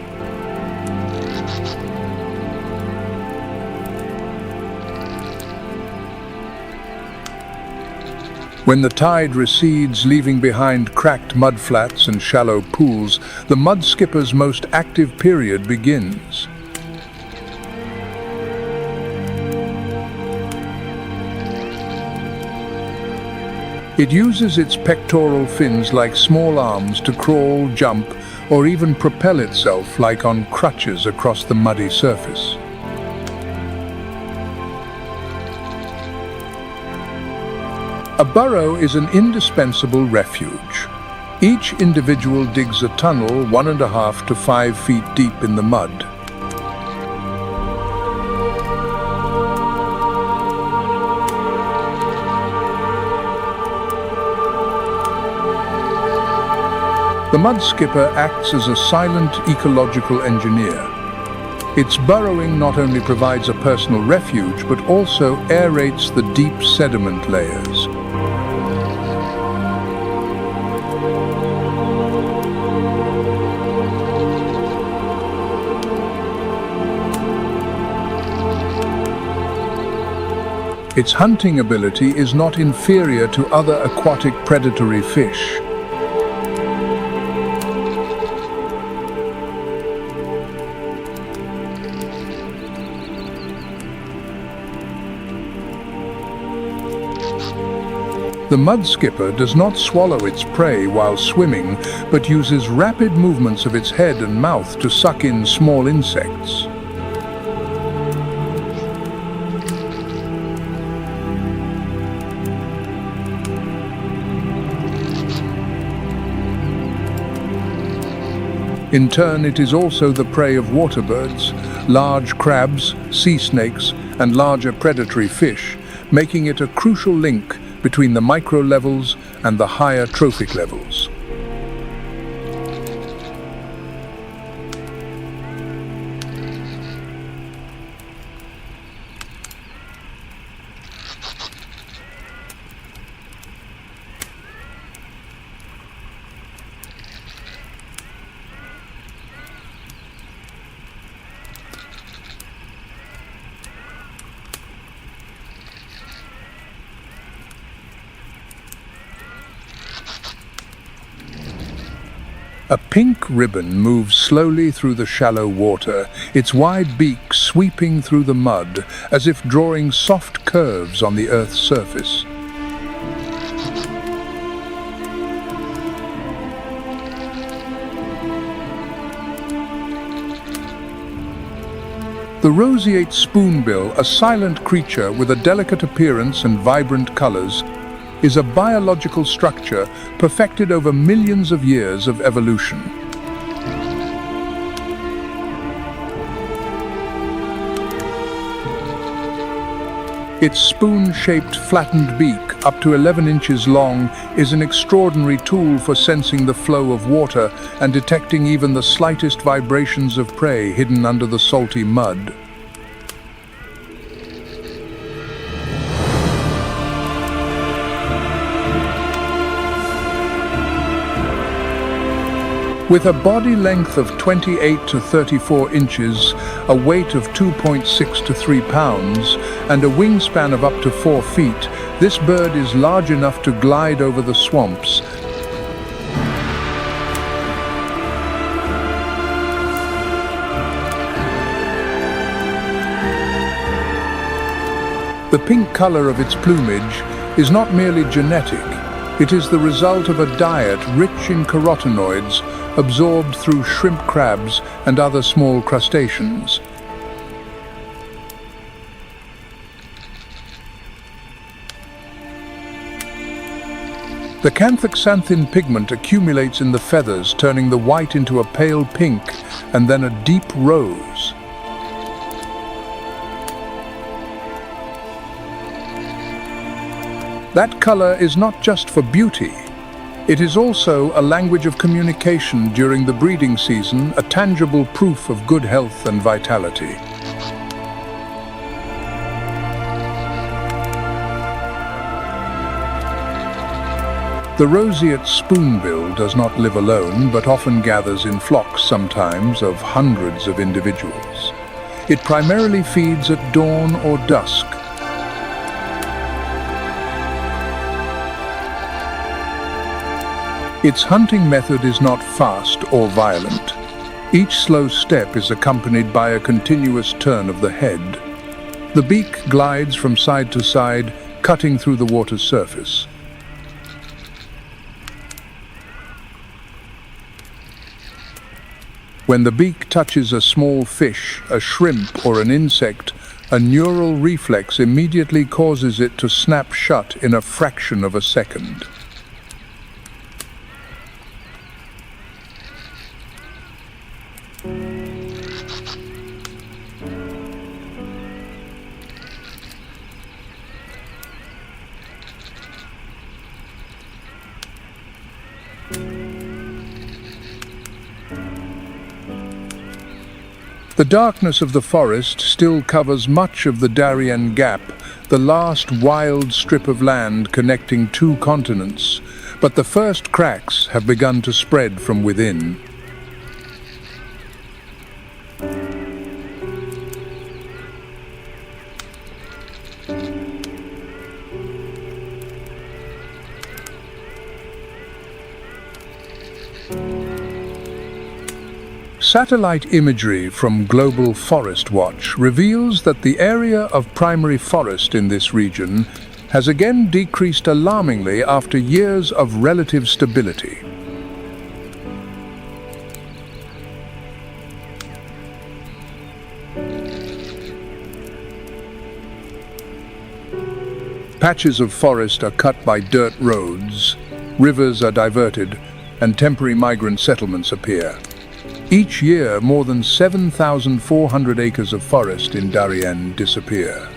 When the tide recedes, leaving behind cracked mudflats and shallow pools, the mudskipper's most active period begins. It uses its pectoral fins like small arms to crawl, jump, or even propel itself like on crutches across the muddy surface. A burrow is an indispensable refuge. Each individual digs a tunnel 1.5 to 5 feet deep in the mud. The mudskipper acts as a silent ecological engineer. Its burrowing not only provides a personal refuge, but also aerates the deep sediment layers. Its hunting ability is not inferior to other aquatic predatory fish. The mud skipper does not swallow its prey while swimming, but uses rapid movements of its head and mouth to suck in small insects. In turn, it is also the prey of water birds, large crabs, sea snakes, and larger predatory fish, making it a crucial link between the micro levels and the higher trophic levels. A pink ribbon moves slowly through the shallow water, its wide beak sweeping through the mud as if drawing soft curves on the Earth's surface. The roseate spoonbill, a silent creature with a delicate appearance and vibrant colors, is a biological structure perfected over millions of years of evolution. Its spoon-shaped flattened beak, up to 11 inches long, is an extraordinary tool for sensing the flow of water and detecting even the slightest vibrations of prey hidden under the salty mud. With a body length of 28 to 34 inches, a weight of 2.6 to 3 pounds, and a wingspan of up to 4 feet, this bird is large enough to glide over the swamps. The pink color of its plumage is not merely genetic. It is the result of a diet rich in carotenoids absorbed through shrimp crabs and other small crustaceans. The canthoxanthin pigment accumulates in the feathers, turning the white into a pale pink and then a deep rose. That color is not just for beauty. It is also a language of communication during the breeding season, a tangible proof of good health and vitality. The roseate spoonbill does not live alone, but often gathers in flocks, sometimes of hundreds of individuals. It primarily feeds at dawn or dusk. Its hunting method is not fast or violent. Each slow step is accompanied by a continuous turn of the head. The beak glides from side to side, cutting through the water's surface. When the beak touches a small fish, a shrimp, or an insect, a neural reflex immediately causes it to snap shut in a fraction of a second. The darkness of the forest still covers much of the Darien Gap, the last wild strip of land connecting two continents, but the first cracks have begun to spread from within. Satellite imagery from Global Forest Watch reveals that the area of primary forest in this region has again decreased alarmingly after years of relative stability. Patches of forest are cut by dirt roads, rivers are diverted, and temporary migrant settlements appear. Each year, more than 7,400 acres of forest in Darien disappear.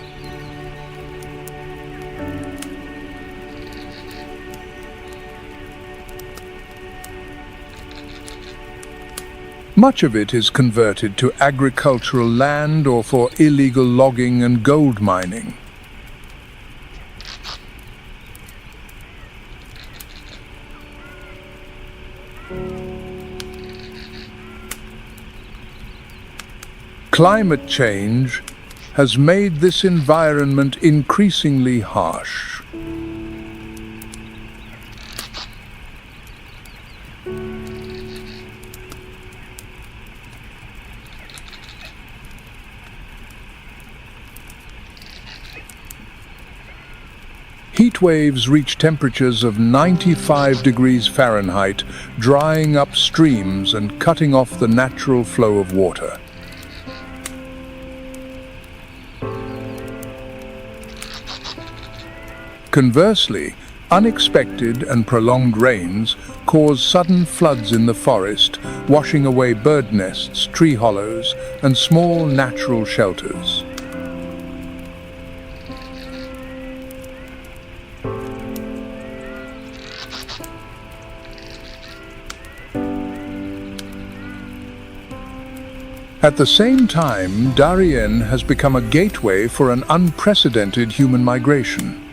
Much of it is converted to agricultural land or for illegal logging and gold mining. Climate change has made this environment increasingly harsh. Heat waves reach temperatures of 95 degrees Fahrenheit, drying up streams and cutting off the natural flow of water. Conversely, unexpected and prolonged rains cause sudden floods in the forest, washing away bird nests, tree hollows, and small natural shelters. At the same time, Darien has become a gateway for an unprecedented human migration.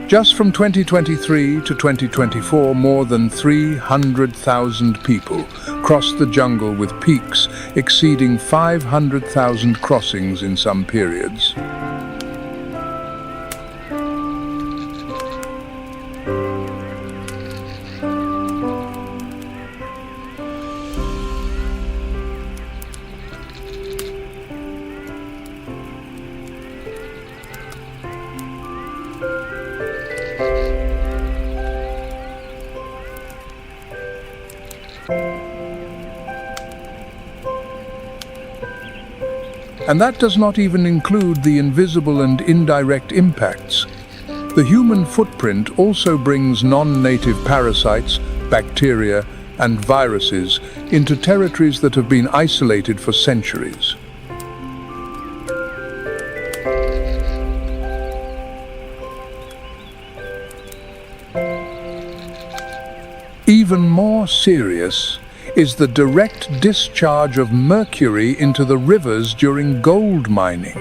Just from 2023 to 2024, more than 300,000 people crossed the jungle, with peaks exceeding 500,000 crossings in some periods. And that does not even include the invisible and indirect impacts. The human footprint also brings non-native parasites, bacteria, and viruses into territories that have been isolated for centuries. Even more serious is the direct discharge of mercury into the rivers during gold mining.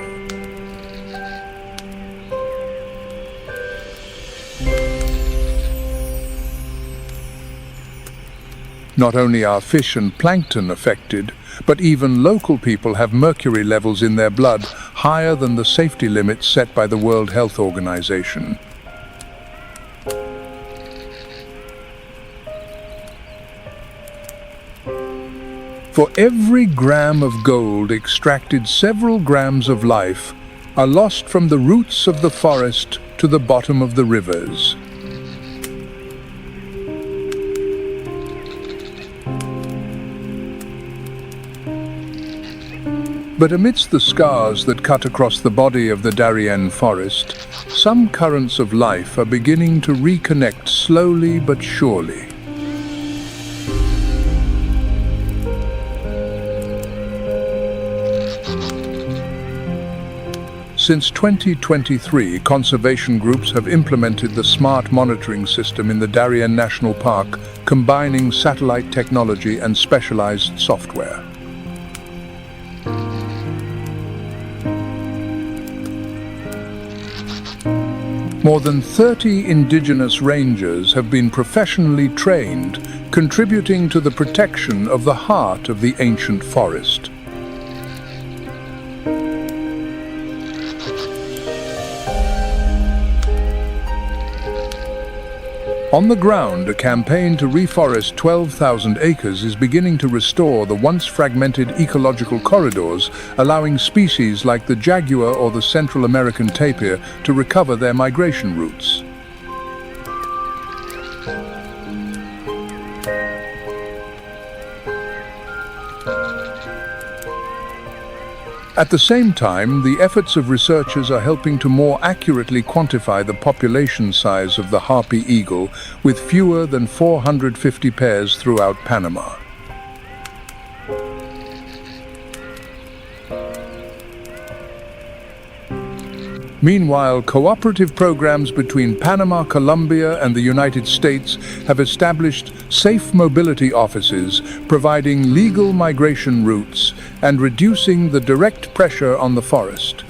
Not only are fish and plankton affected, but even local people have mercury levels in their blood higher than the safety limits set by the World Health Organization. For every gram of gold extracted, several grams of life are lost from the roots of the forest to the bottom of the rivers. But amidst the scars that cut across the body of the Darien forest, some currents of life are beginning to reconnect slowly but surely. Since 2023, conservation groups have implemented the smart monitoring system in the Darien National Park, combining satellite technology and specialized software. More than 30 indigenous rangers have been professionally trained, contributing to the protection of the heart of the ancient forest. On the ground, a campaign to reforest 12,000 acres is beginning to restore the once fragmented ecological corridors, allowing species like the jaguar or the Central American tapir to recover their migration routes. At the same time, the efforts of researchers are helping to more accurately quantify the population size of the harpy eagle, with fewer than 450 pairs throughout Panama. Meanwhile, cooperative programs between Panama, Colombia, and the United States have established safe mobility offices, providing legal migration routes and reducing the direct pressure on the forest.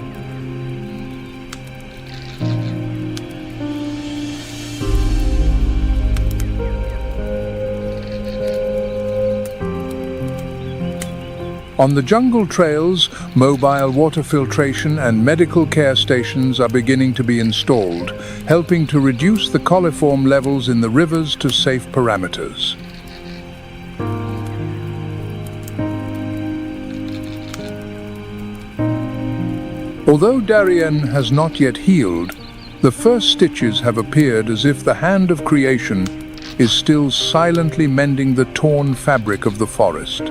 On the jungle trails, mobile water filtration and medical care stations are beginning to be installed, helping to reduce the coliform levels in the rivers to safe parameters. Although Darien has not yet healed, the first stitches have appeared as if the hand of creation is still silently mending the torn fabric of the forest.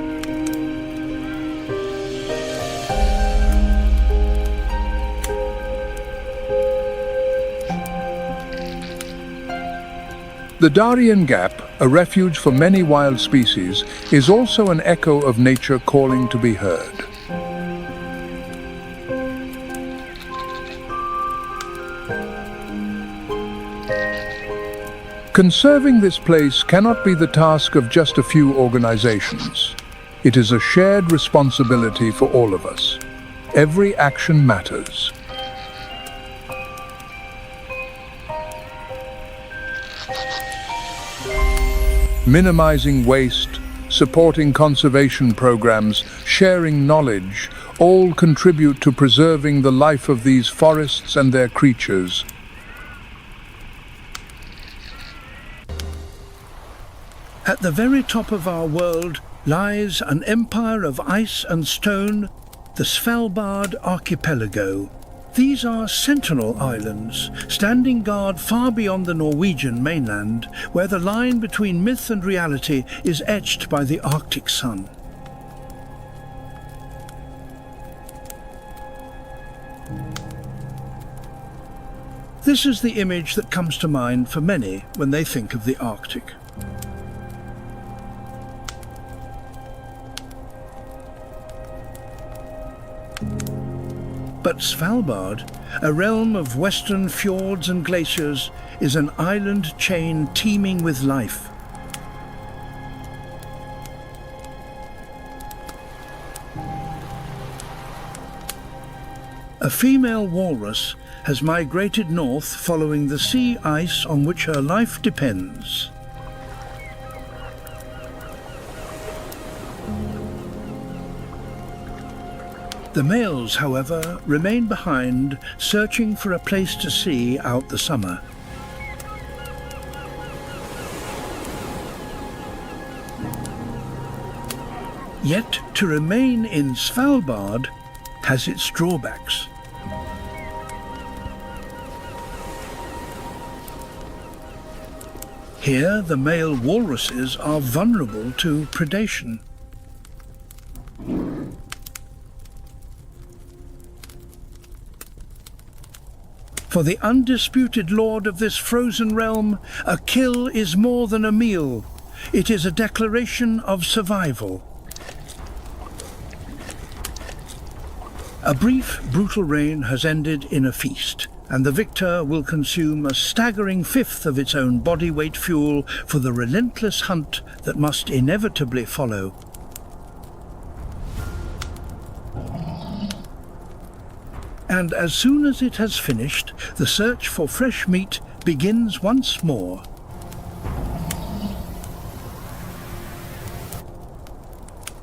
The Darien Gap, a refuge for many wild species, is also an echo of nature calling to be heard. Conserving this place cannot be the task of just a few organizations. It is a shared responsibility for all of us. Every action matters. Minimizing waste, supporting conservation programs, sharing knowledge, all contribute to preserving the life of these forests and their creatures. At the very top of our world lies an empire of ice and stone, the Svalbard archipelago. These are sentinel islands, standing guard far beyond the Norwegian mainland, where the line between myth and reality is etched by the Arctic sun. This is the image that comes to mind for many when they think of the Arctic. But Svalbard, a realm of western fjords and glaciers, is an island chain teeming with life. A female walrus has migrated north following the sea ice on which her life depends. The males, however, remain behind, searching for a place to see out the summer. Yet, to remain in Svalbard has its drawbacks. Here, the male walruses are vulnerable to predation. For the undisputed lord of this frozen realm, a kill is more than a meal. It is a declaration of survival. A brief, brutal reign has ended in a feast, and the victor will consume a staggering fifth of its own body weight fuel for the relentless hunt that must inevitably follow. And as soon as it has finished, the search for fresh meat begins once more.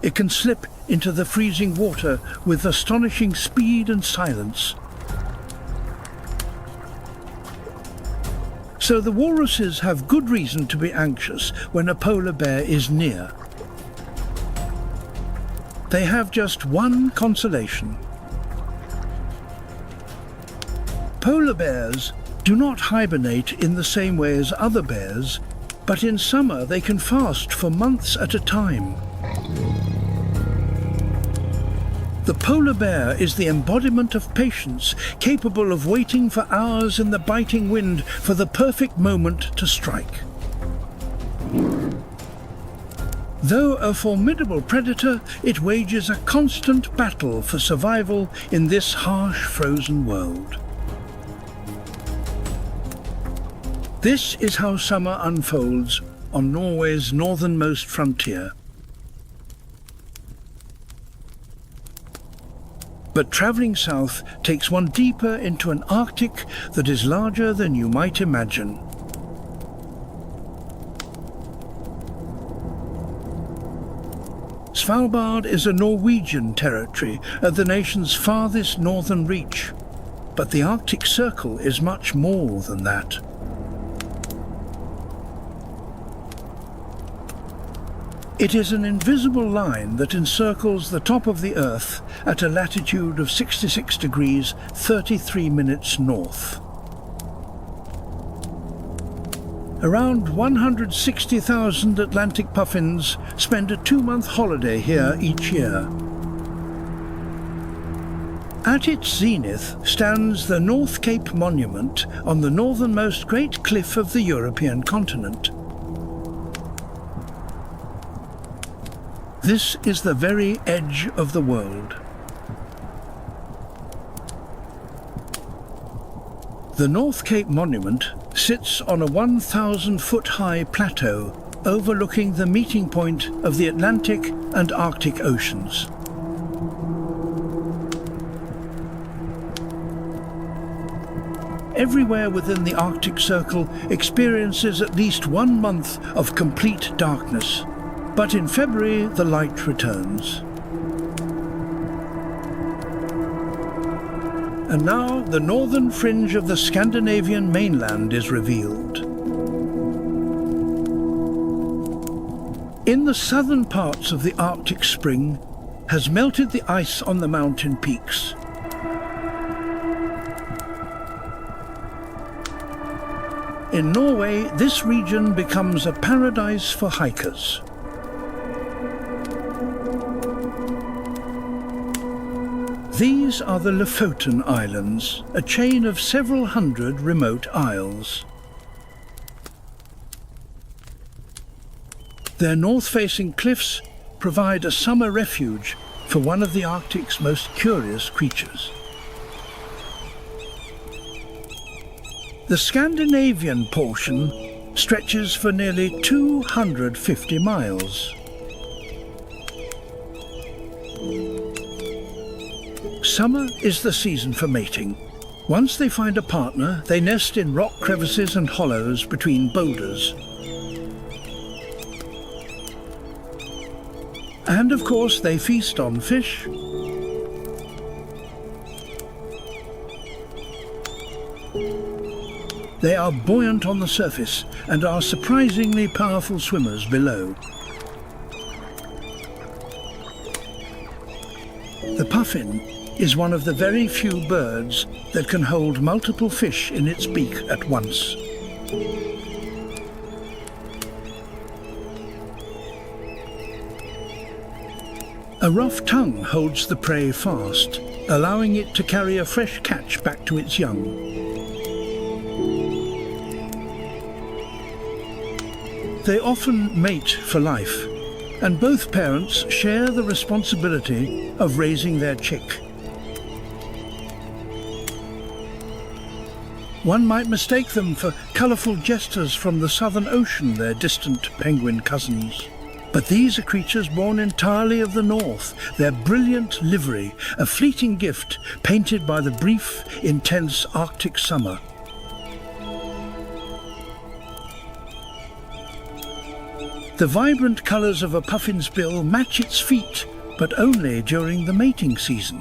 It can slip into the freezing water with astonishing speed and silence. So the walruses have good reason to be anxious when a polar bear is near. They have just one consolation. Polar bears do not hibernate in the same way as other bears, but in summer they can fast for months at a time. The polar bear is the embodiment of patience, capable of waiting for hours in the biting wind for the perfect moment to strike. Though a formidable predator, it wages a constant battle for survival in this harsh, frozen world. This is how summer unfolds on Norway's northernmost frontier. But travelling south takes one deeper into an Arctic that is larger than you might imagine. Svalbard is a Norwegian territory at the nation's farthest northern reach, but the Arctic Circle is much more than that. It is an invisible line that encircles the top of the Earth at a latitude of 66 degrees 33 minutes north. Around 160,000 Atlantic puffins spend a 2-month holiday here each year. At its zenith stands the North Cape Monument on the northernmost great cliff of the European continent. This is the very edge of the world. The North Cape Monument sits on a 1,000-foot-high plateau overlooking the meeting point of the Atlantic and Arctic Oceans. Everywhere within the Arctic Circle experiences at least 1 month of complete darkness. But in February, the light returns. And now the northern fringe of the Scandinavian mainland is revealed. In the southern parts of the Arctic spring has melted the ice on the mountain peaks. In Norway, this region becomes a paradise for hikers. These are the Lofoten Islands, a chain of several hundred remote isles. Their north-facing cliffs provide a summer refuge for one of the Arctic's most curious creatures. The Scandinavian portion stretches for nearly 250 miles. Summer is the season for mating. Once they find a partner, they nest in rock crevices and hollows between boulders. And of course, they feast on fish, they are buoyant on the surface and are surprisingly powerful swimmers below. The puffin is one of the very few birds that can hold multiple fish in its beak at once. A rough tongue holds the prey fast, allowing it to carry a fresh catch back to its young. They often mate for life, and both parents share the responsibility of raising their chick. One might mistake them for colourful jesters from the Southern Ocean, their distant penguin cousins. But these are creatures born entirely of the north, their brilliant livery, a fleeting gift painted by the brief, intense Arctic summer. The vibrant colours of a puffin's bill match its feet, but only during the mating season.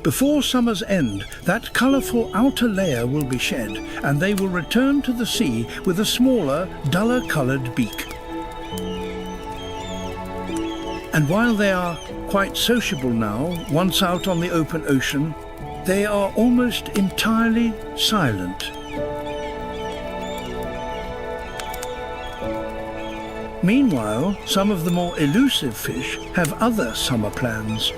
Before summer's end, that colourful outer layer will be shed, and they will return to the sea with a smaller, duller-coloured beak. And while they are quite sociable now, once out on the open ocean, they are almost entirely silent. Meanwhile, some of the more elusive fish have other summer plans.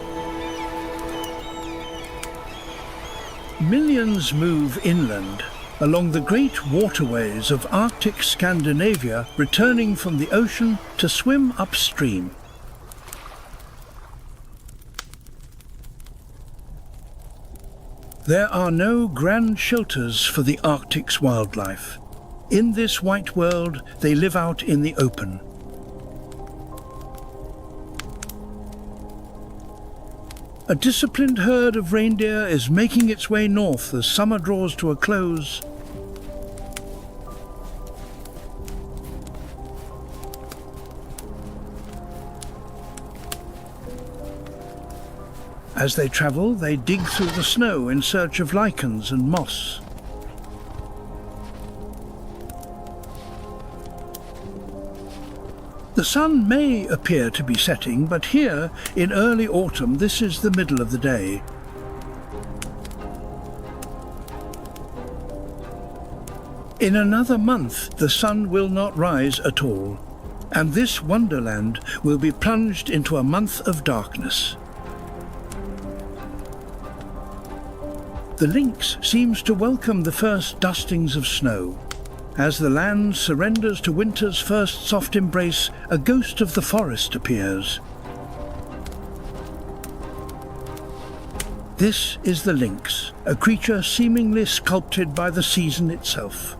Millions move inland, along the great waterways of Arctic Scandinavia, returning from the ocean to swim upstream. There are no grand shelters for the Arctic's wildlife. In this white world, they live out in the open. A disciplined herd of reindeer is making its way north as summer draws to a close. As they travel, they dig through the snow in search of lichens and moss. The sun may appear to be setting, but here, in early autumn, this is the middle of the day. In another month, the sun will not rise at all, and this wonderland will be plunged into a month of darkness. The lynx seems to welcome the first dustings of snow. As the land surrenders to winter's first soft embrace, a ghost of the forest appears. This is the lynx, a creature seemingly sculpted by the season itself.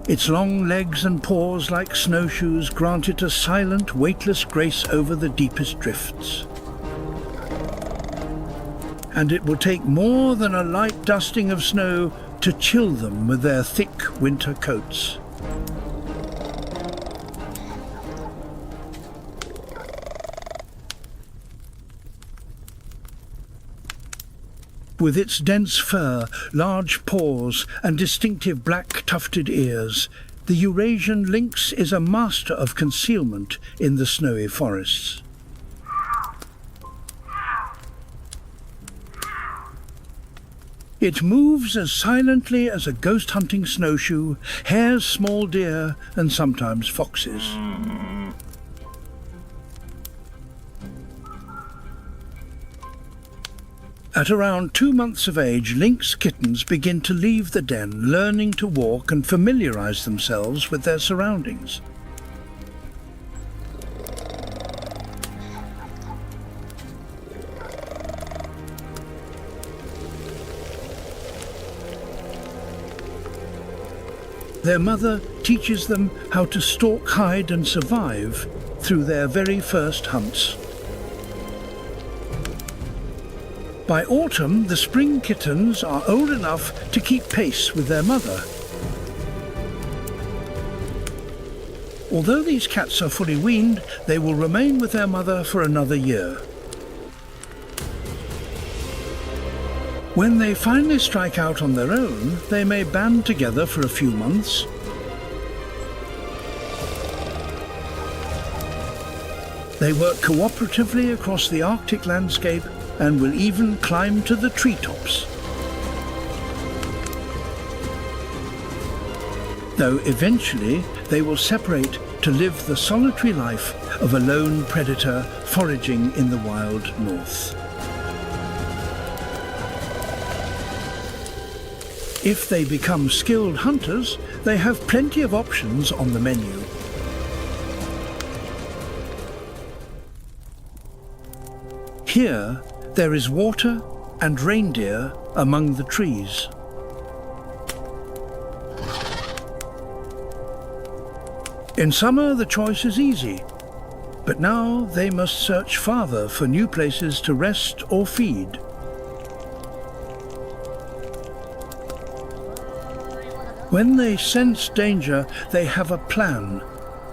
Its long legs and paws like snowshoes grant it a silent, weightless grace over the deepest drifts. And it will take more than a light dusting of snow to chill them with their thick winter coats. With its dense fur, large paws, and distinctive black tufted ears, the Eurasian lynx is a master of concealment in the snowy forests. It moves as silently as a ghost-hunting snowshoe, hares small deer, and sometimes foxes. At around 2 months of age, lynx kittens begin to leave the den, learning to walk and familiarize themselves with their surroundings. Their mother teaches them how to stalk, hide, and survive through their very first hunts. By autumn, the spring kittens are old enough to keep pace with their mother. Although these cats are fully weaned, they will remain with their mother for another year. When they finally strike out on their own, they may band together for a few months. They work cooperatively across the Arctic landscape and will even climb to the treetops. Though eventually they will separate to live the solitary life of a lone predator foraging in the wild north. If they become skilled hunters, they have plenty of options on the menu. Here, there is water and reindeer among the trees. In summer, the choice is easy, but now they must search farther for new places to rest or feed. When they sense danger, they have a plan.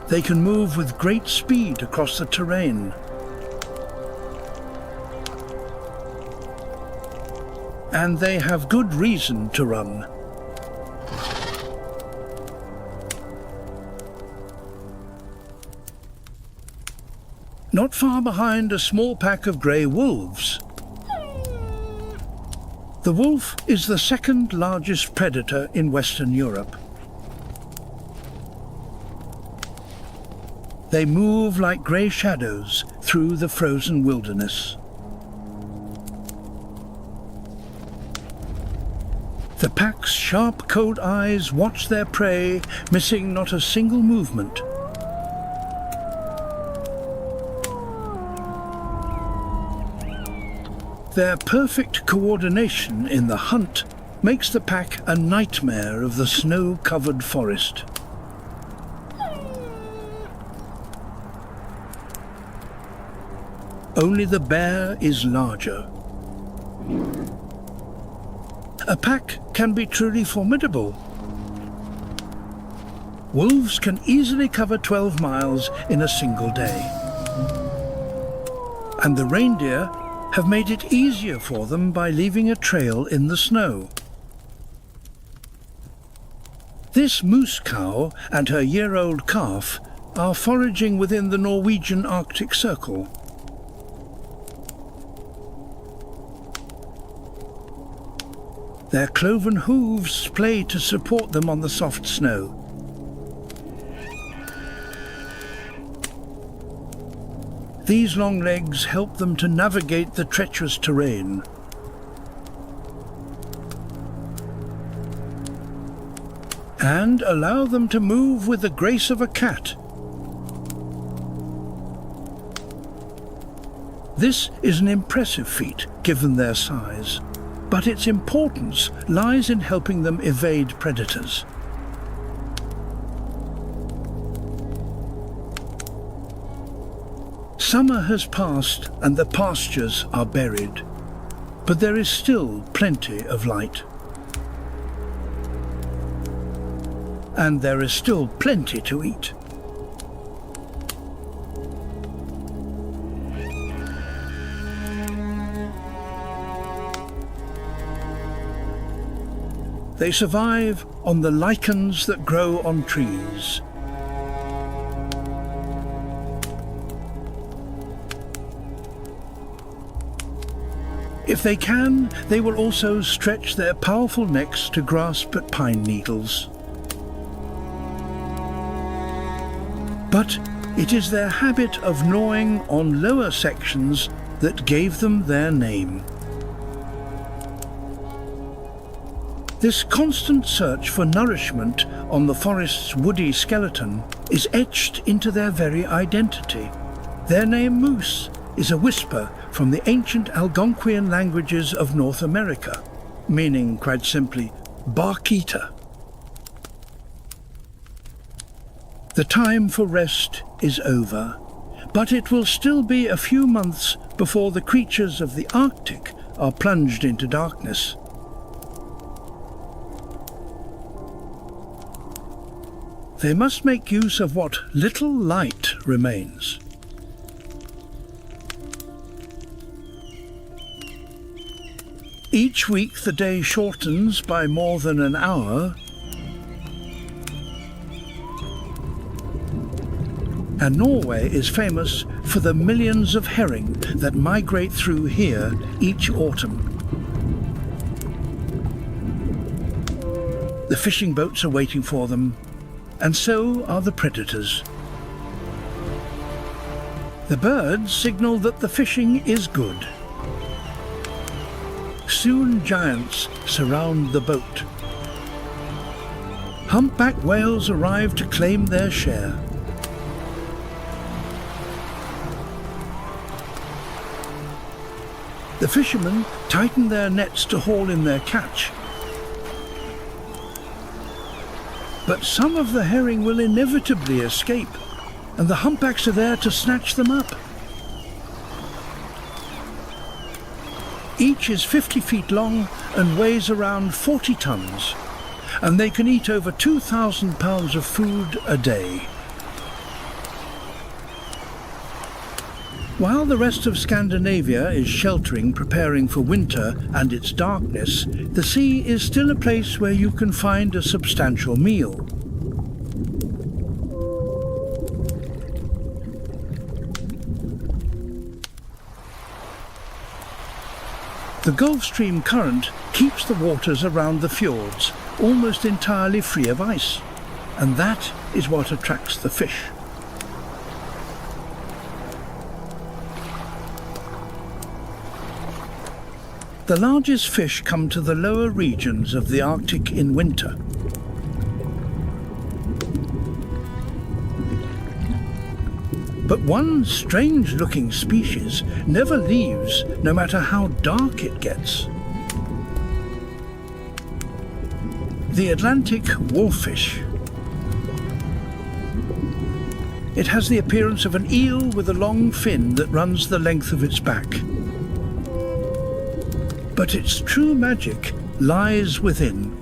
They can move with great speed across the terrain. And they have good reason to run. Not far behind a small pack of grey wolves. The wolf is the second largest predator in Western Europe. They move like grey shadows through the frozen wilderness. The pack's sharp, cold eyes watch their prey, missing not a single movement. Their perfect coordination in the hunt makes the pack a nightmare of the snow-covered forest. Only the bear is larger. A pack can be truly formidable. Wolves can easily cover 12 miles in a single day. And the reindeer have made it easier for them by leaving a trail in the snow. This moose cow and her year-old calf are foraging within the Norwegian Arctic Circle. Their cloven hooves play to support them on the soft snow. These long legs help them to navigate the treacherous terrain. And allow them to move with the grace of a cat. This is an impressive feat, given their size, but its importance lies in helping them evade predators. Summer has passed and the pastures are buried, but there is still plenty of light. And there is still plenty to eat. They survive on the lichens that grow on trees. If they can, they will also stretch their powerful necks to grasp at pine needles. But it is their habit of gnawing on lower sections that gave them their name. This constant search for nourishment on the forest's woody skeleton is etched into their very identity. Their name moose is a whisper from the ancient Algonquian languages of North America, meaning, quite simply, bark eater. The time for rest is over, but it will still be a few months before the creatures of the Arctic are plunged into darkness. They must make use of what little light remains. Each week the day shortens by more than an hour, and Norway is famous for the millions of herring that migrate through here each autumn. The fishing boats are waiting for them, and so are the predators. The birds signal that the fishing is good. Soon giants surround the boat. Humpback whales arrive to claim their share. The fishermen tighten their nets to haul in their catch. But some of the herring will inevitably escape, and the humpbacks are there to snatch them up. Each is 50 feet long and weighs around 40 tons, and they can eat over 2,000 pounds of food a day. While the rest of Scandinavia is sheltering, preparing for winter and its darkness, the sea is still a place where you can find a substantial meal. The Gulf Stream current keeps the waters around the fjords almost entirely free of ice, and that is what attracts the fish. The largest fish come to the lower regions of the Arctic in winter. But one strange-looking species never leaves, no matter how dark it gets. The Atlantic wolffish. It has the appearance of an eel with a long fin that runs the length of its back. But its true magic lies within.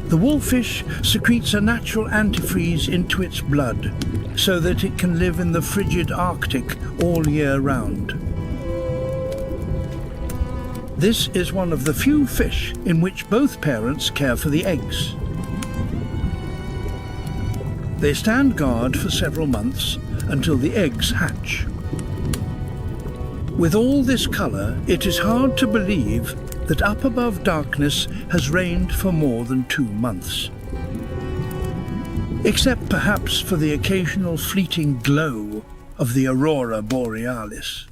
The wolffish secretes a natural antifreeze into its blood so that it can live in the frigid Arctic all year round. This is one of the few fish in which both parents care for the eggs. They stand guard for several months until the eggs hatch. With all this colour, it is hard to believe that up above darkness has reigned for more than 2 months. Except perhaps for the occasional fleeting glow of the aurora borealis.